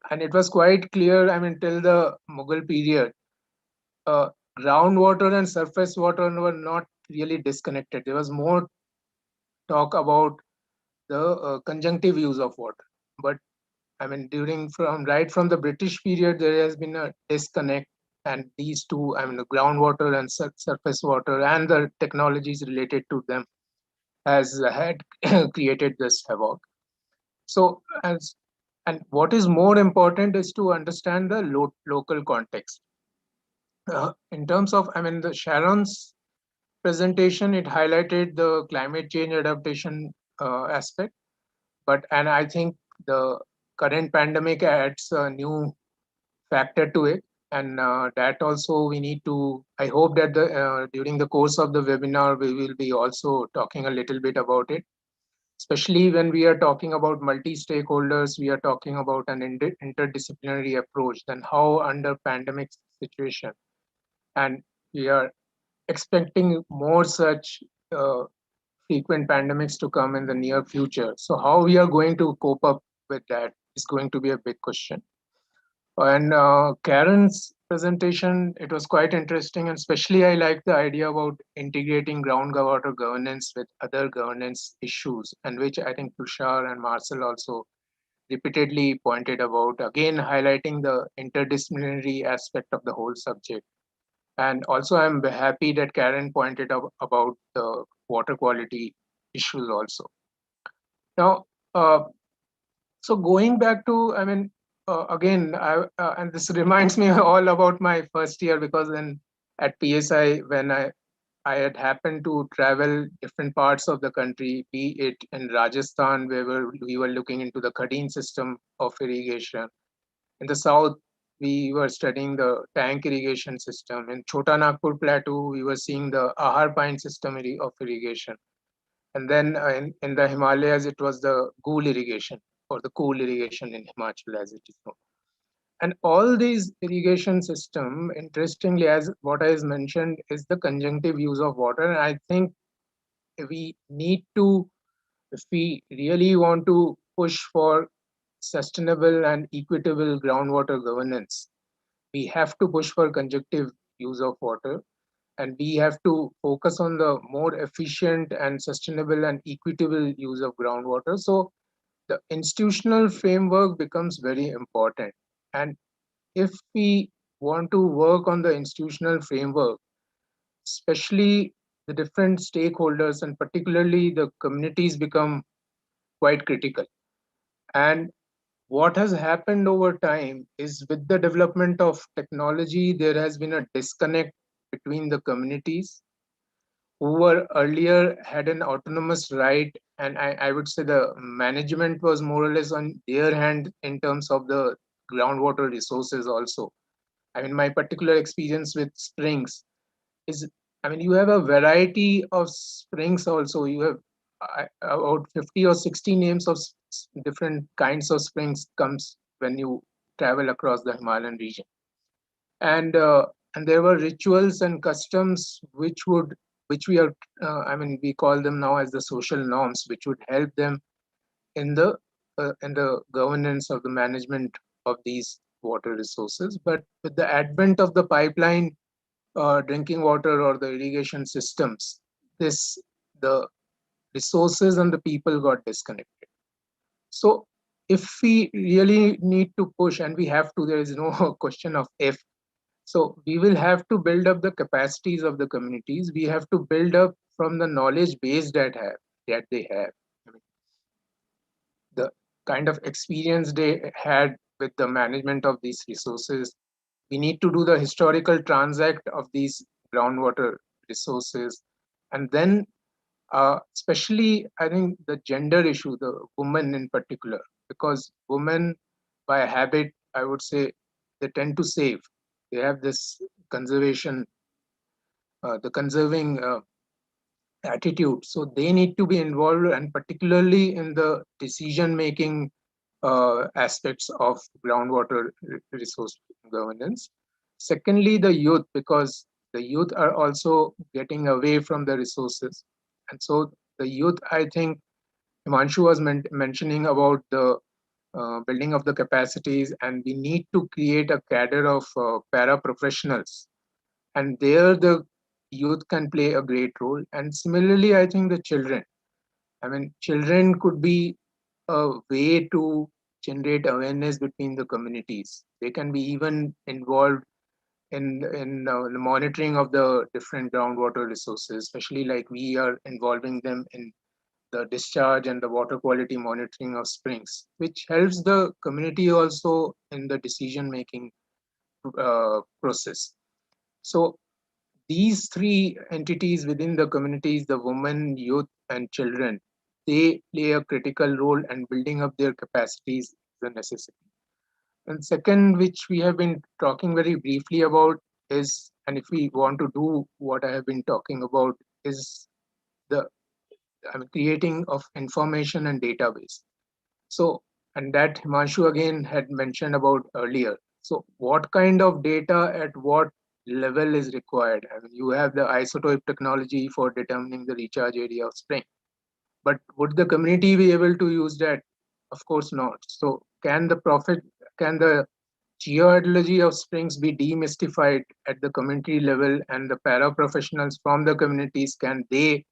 And it was quite clear, I mean, till the Mughal period, groundwater and surface water were not really disconnected. There was more talk about the conjunctive use of water. But I mean, right from the British period, there has been a disconnect and these two, I mean, the groundwater and surface water and the technologies related to them has had created this havoc. So, and what is more important is to understand the local context. In terms of, I mean, the Sharon's presentation, it highlighted the climate change adaptation aspect, and I think the current pandemic adds a new factor to it, and that also we need to. I hope that during the course of the webinar we will be also talking a little bit about it, especially when we are talking about multi-stakeholders, we are talking about an interdisciplinary approach. Then how under pandemic situation, and we are expecting more such frequent pandemics to come in the near future. So how we are going to cope up with that is going to be a big question. And Karen's presentation, it was quite interesting, and especially I like the idea about integrating groundwater governance with other governance issues, and which I think Tushar and Marcel also repeatedly pointed about, again highlighting the interdisciplinary aspect of the whole subject. And also I'm happy that Karen pointed out about the water quality issues also. Now, so going back to, I mean, again, and this reminds me all about my first year, because then at PSI, when I had happened to travel different parts of the country, be it in Rajasthan, where we were looking into the Khadeen system of irrigation. In the south, we were studying the tank irrigation system. In Chota Nagpur Plateau, we were seeing the Ahar Pine system of irrigation. And then in the Himalayas, it was the Gool irrigation, or the cool irrigation in Himachal, as it is known. And all these irrigation system, interestingly, as what I mentioned, is the conjunctive use of water. And I think we need to, if we really want to push for sustainable and equitable groundwater governance, we have to push for conjunctive use of water, and we have to focus on the more efficient and sustainable and equitable use of groundwater. So the institutional framework becomes very important. And if we want to work on the institutional framework, especially the different stakeholders and particularly the communities become quite critical. And what has happened over time is, with the development of technology, there has been a disconnect between the communities who were earlier had an autonomous right, and I would say the management was more or less on their hand in terms of the groundwater resources also. I mean, my particular experience with springs is, I mean, you have a variety of springs also. You have about 50 or 60 names of different kinds of springs comes when you travel across the Himalayan region. And there were rituals and customs which we are, I mean, we call them now as the social norms, which would help them in the governance of the management of these water resources. But with the advent of the pipeline drinking water or the irrigation systems, the resources and the people got disconnected. So if we really need to push, and we have to, there is no question of if. So we will have to build up the capacities of the communities. We have to build up from the knowledge base that they have. I mean, the kind of experience they had with the management of these resources. We need to do the historical transact of these groundwater resources. And then especially, I think the gender issue, the women in particular, because women by habit, I would say, they tend to save. They have this conservation, the conserving attitude. So they need to be involved, and particularly in the decision-making aspects of groundwater resource governance. Secondly, the youth, because the youth are also getting away from the resources. And so the youth, I think Himanshu was mentioning about the building of the capacities, and we need to create a cadre of para-professionals. And there the youth can play a great role. And similarly, I think the children. I mean, children could be a way to generate awareness between the communities. They can be even involved the monitoring of the different groundwater resources, especially like we are involving them in the discharge and the water quality monitoring of springs, which helps the community also in the decision making process. So these three entities within the communities, the women, youth, and children, they play a critical role, and building up their capacities is a necessity. And second, which we have been talking very briefly about is, and if we want to do what I have been talking about, is the creating of information and database. So, and that Himanshu again had mentioned about earlier. So what kind of data at what level is required? I mean, you have the isotope technology for determining the recharge area of spring, but would the community be able to use that? Of course not. So can the geohydrology of springs be demystified at the community level, and the para-professionals from the communities, can they,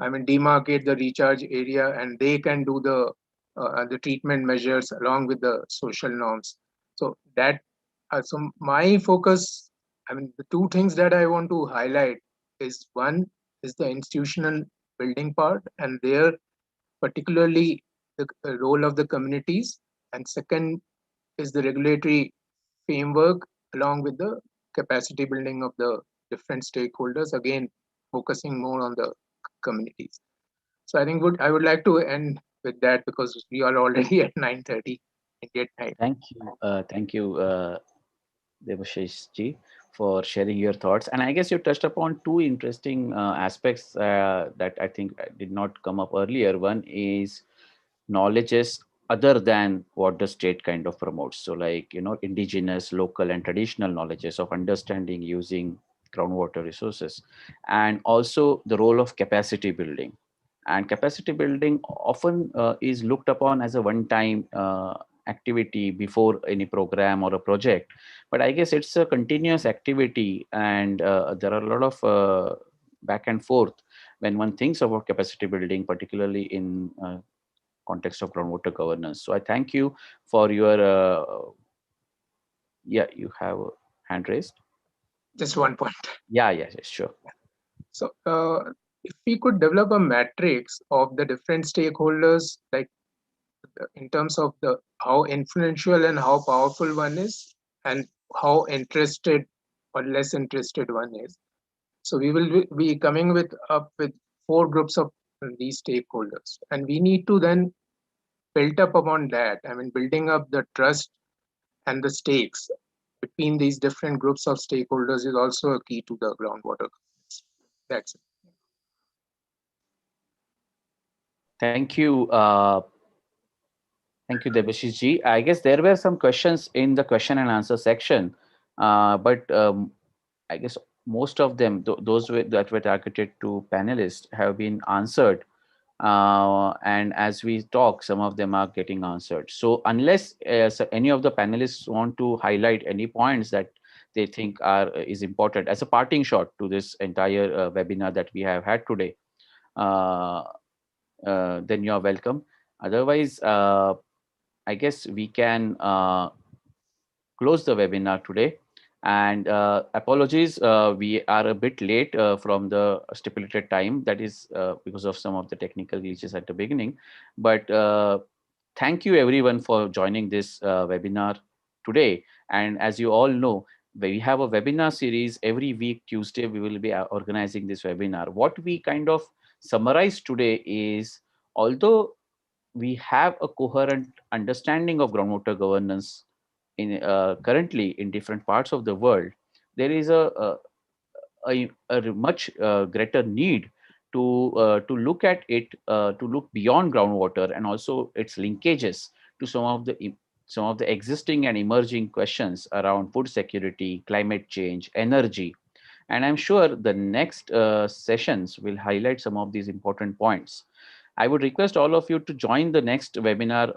demarcate the recharge area, and they can do the treatment measures along with the social norms. So so my focus, the two things that I want to highlight is, one is the institutional building part, and there particularly the role of the communities, and second is the regulatory framework along with the capacity building of the different stakeholders, again focusing more on the communities. So I think I would like to end with that, because we are already at 9:30 Indian time. Thank you, Debashish ji, for sharing your thoughts. And I guess you touched upon two interesting aspects that I think did not come up earlier. One is knowledges other than what the state kind of promotes. So like, indigenous, local and traditional knowledges of understanding using groundwater resources, and also the role of capacity building. And capacity building often is looked upon as a one-time activity before any program or a project, but I guess it's a continuous activity, and there are a lot of back and forth when one thinks about capacity building, particularly in context of groundwater governance. So I thank you for your yeah, you have a hand raised. Just one point. Yeah, sure. So if we could develop a matrix of the different stakeholders, like in terms of the how influential and how powerful one is, and how interested or less interested one is. So we will be coming up with 4 groups of these stakeholders, and we need to then build up upon that. Building up the trust and the stakes between these different groups of stakeholders is also a key to the groundwater. That's it. Thank you. Thank you, Debashish ji. I guess there were some questions in the question and answer section, but I guess most of them, that were targeted to panelists, have been answered. And as we talk, some of them are getting answered. So unless any of the panelists want to highlight any points that they think is important as a parting shot to this entire webinar that we have had today, then you are welcome. Otherwise, I guess we can close the webinar today. And apologies, we are a bit late from the stipulated time. That is because of some of the technical glitches at the beginning. But thank you everyone for joining this webinar today. And as you all know, we have a webinar series every week. Tuesday, we will be organizing this webinar. What we kind of summarize today is, although we have a coherent understanding of groundwater governance in currently in different parts of the world, there is a much greater need to look at it, to look beyond groundwater and also its linkages to some of the existing and emerging questions around food security, climate change, energy. And I'm sure the next sessions will highlight some of these important points. I would request all of you to join the next webinar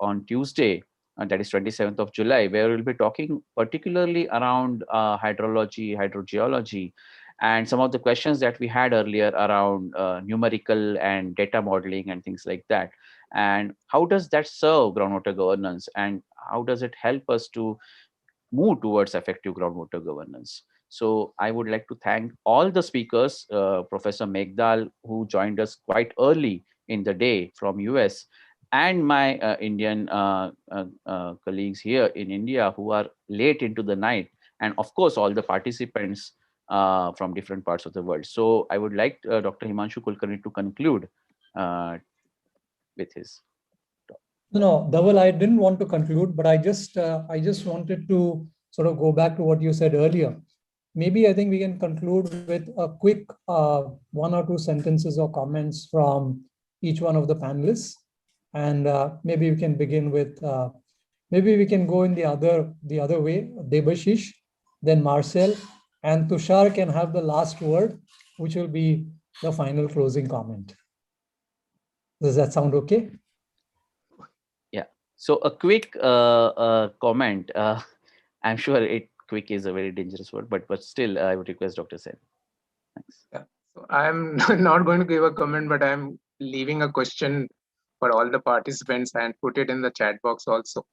on Tuesday, and that is 27th of July, where we'll be talking particularly around hydrology, hydrogeology, and some of the questions that we had earlier around numerical and data modeling and things like that. And how does that serve groundwater governance, and how does it help us to move towards effective groundwater governance. So I would like to thank all the speakers, Professor Meghdal, who joined us quite early in the day from US, and my Indian colleagues here in India who are late into the night, and of course all the participants from different parts of the world. So I would like Dr. Himanshu Kulkarni to conclude with his talk. No, Dhaval, I didn't want to conclude, but I just wanted to sort of go back to what you said earlier. Maybe I think we can conclude with a quick 1 or 2 sentences or comments from each one of the panelists, and maybe we can begin with. Maybe we can go in the other way. Debashish, then Marcel, and Tushar can have the last word, which will be the final closing comment. Does that sound okay? Yeah. So a quick comment. I'm sure quick is a very dangerous word, but still, I would request Dr. Sen. Thanks. Yeah. So I'm not going to give a comment, but I'm leaving a question for all the participants and put it in the chat box also.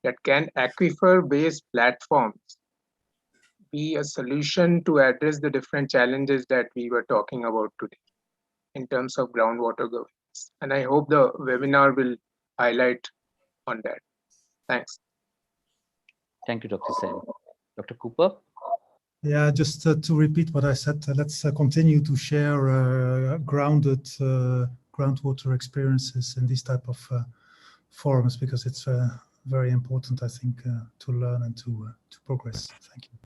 That can aquifer-based platforms be a solution to address the different challenges that we were talking about today in terms of groundwater governance? And I hope the webinar will highlight on that. Thanks. Thank you, Dr. Sen. Dr. Cooper? Yeah, just to repeat what I said, let's continue to share grounded groundwater experiences in these type of forums, because it's very important, I think, to learn and to progress. Thank you.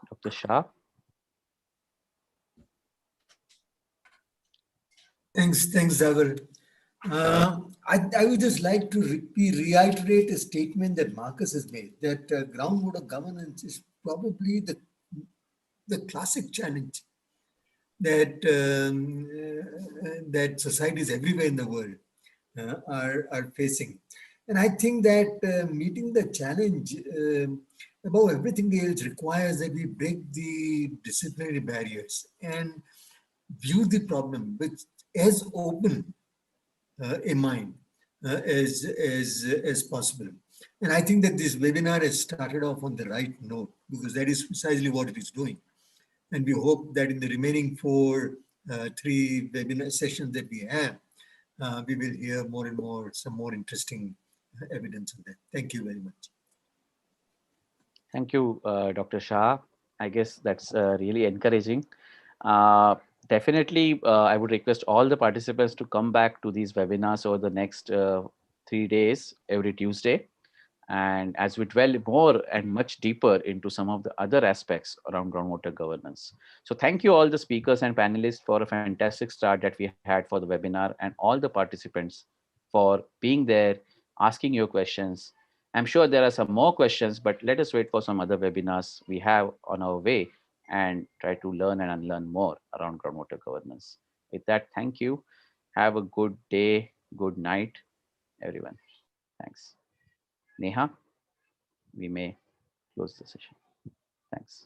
Dr. Shah? Thanks, Dhaval. I would just like to reiterate a statement that Marcus has made, that groundwater governance is probably the classic challenge that that societies everywhere in the world are facing. And I think that meeting the challenge above everything else requires that we break the disciplinary barriers and view the problem with as open a mind as possible. And I think that this webinar has started off on the right note, because that is precisely what it is doing. And we hope that in the remaining 3 webinar sessions that we have, we will hear more and more, some more interesting evidence of that. Thank you very much. Thank you, Dr. Shah. I guess that's really encouraging. Definitely, I would request all the participants to come back to these webinars over the next 3 days, every Tuesday. And as we dwell more and much deeper into some of the other aspects around groundwater governance. So thank you all the speakers and panelists for a fantastic start that we had for the webinar, and all the participants for being there, asking your questions. I'm sure there are some more questions, but let us wait for some other webinars we have on our way and try to learn and unlearn more around groundwater governance. With that, thank you. Have a good day, good night, everyone. Thanks. Neha, we may close the session. Thanks.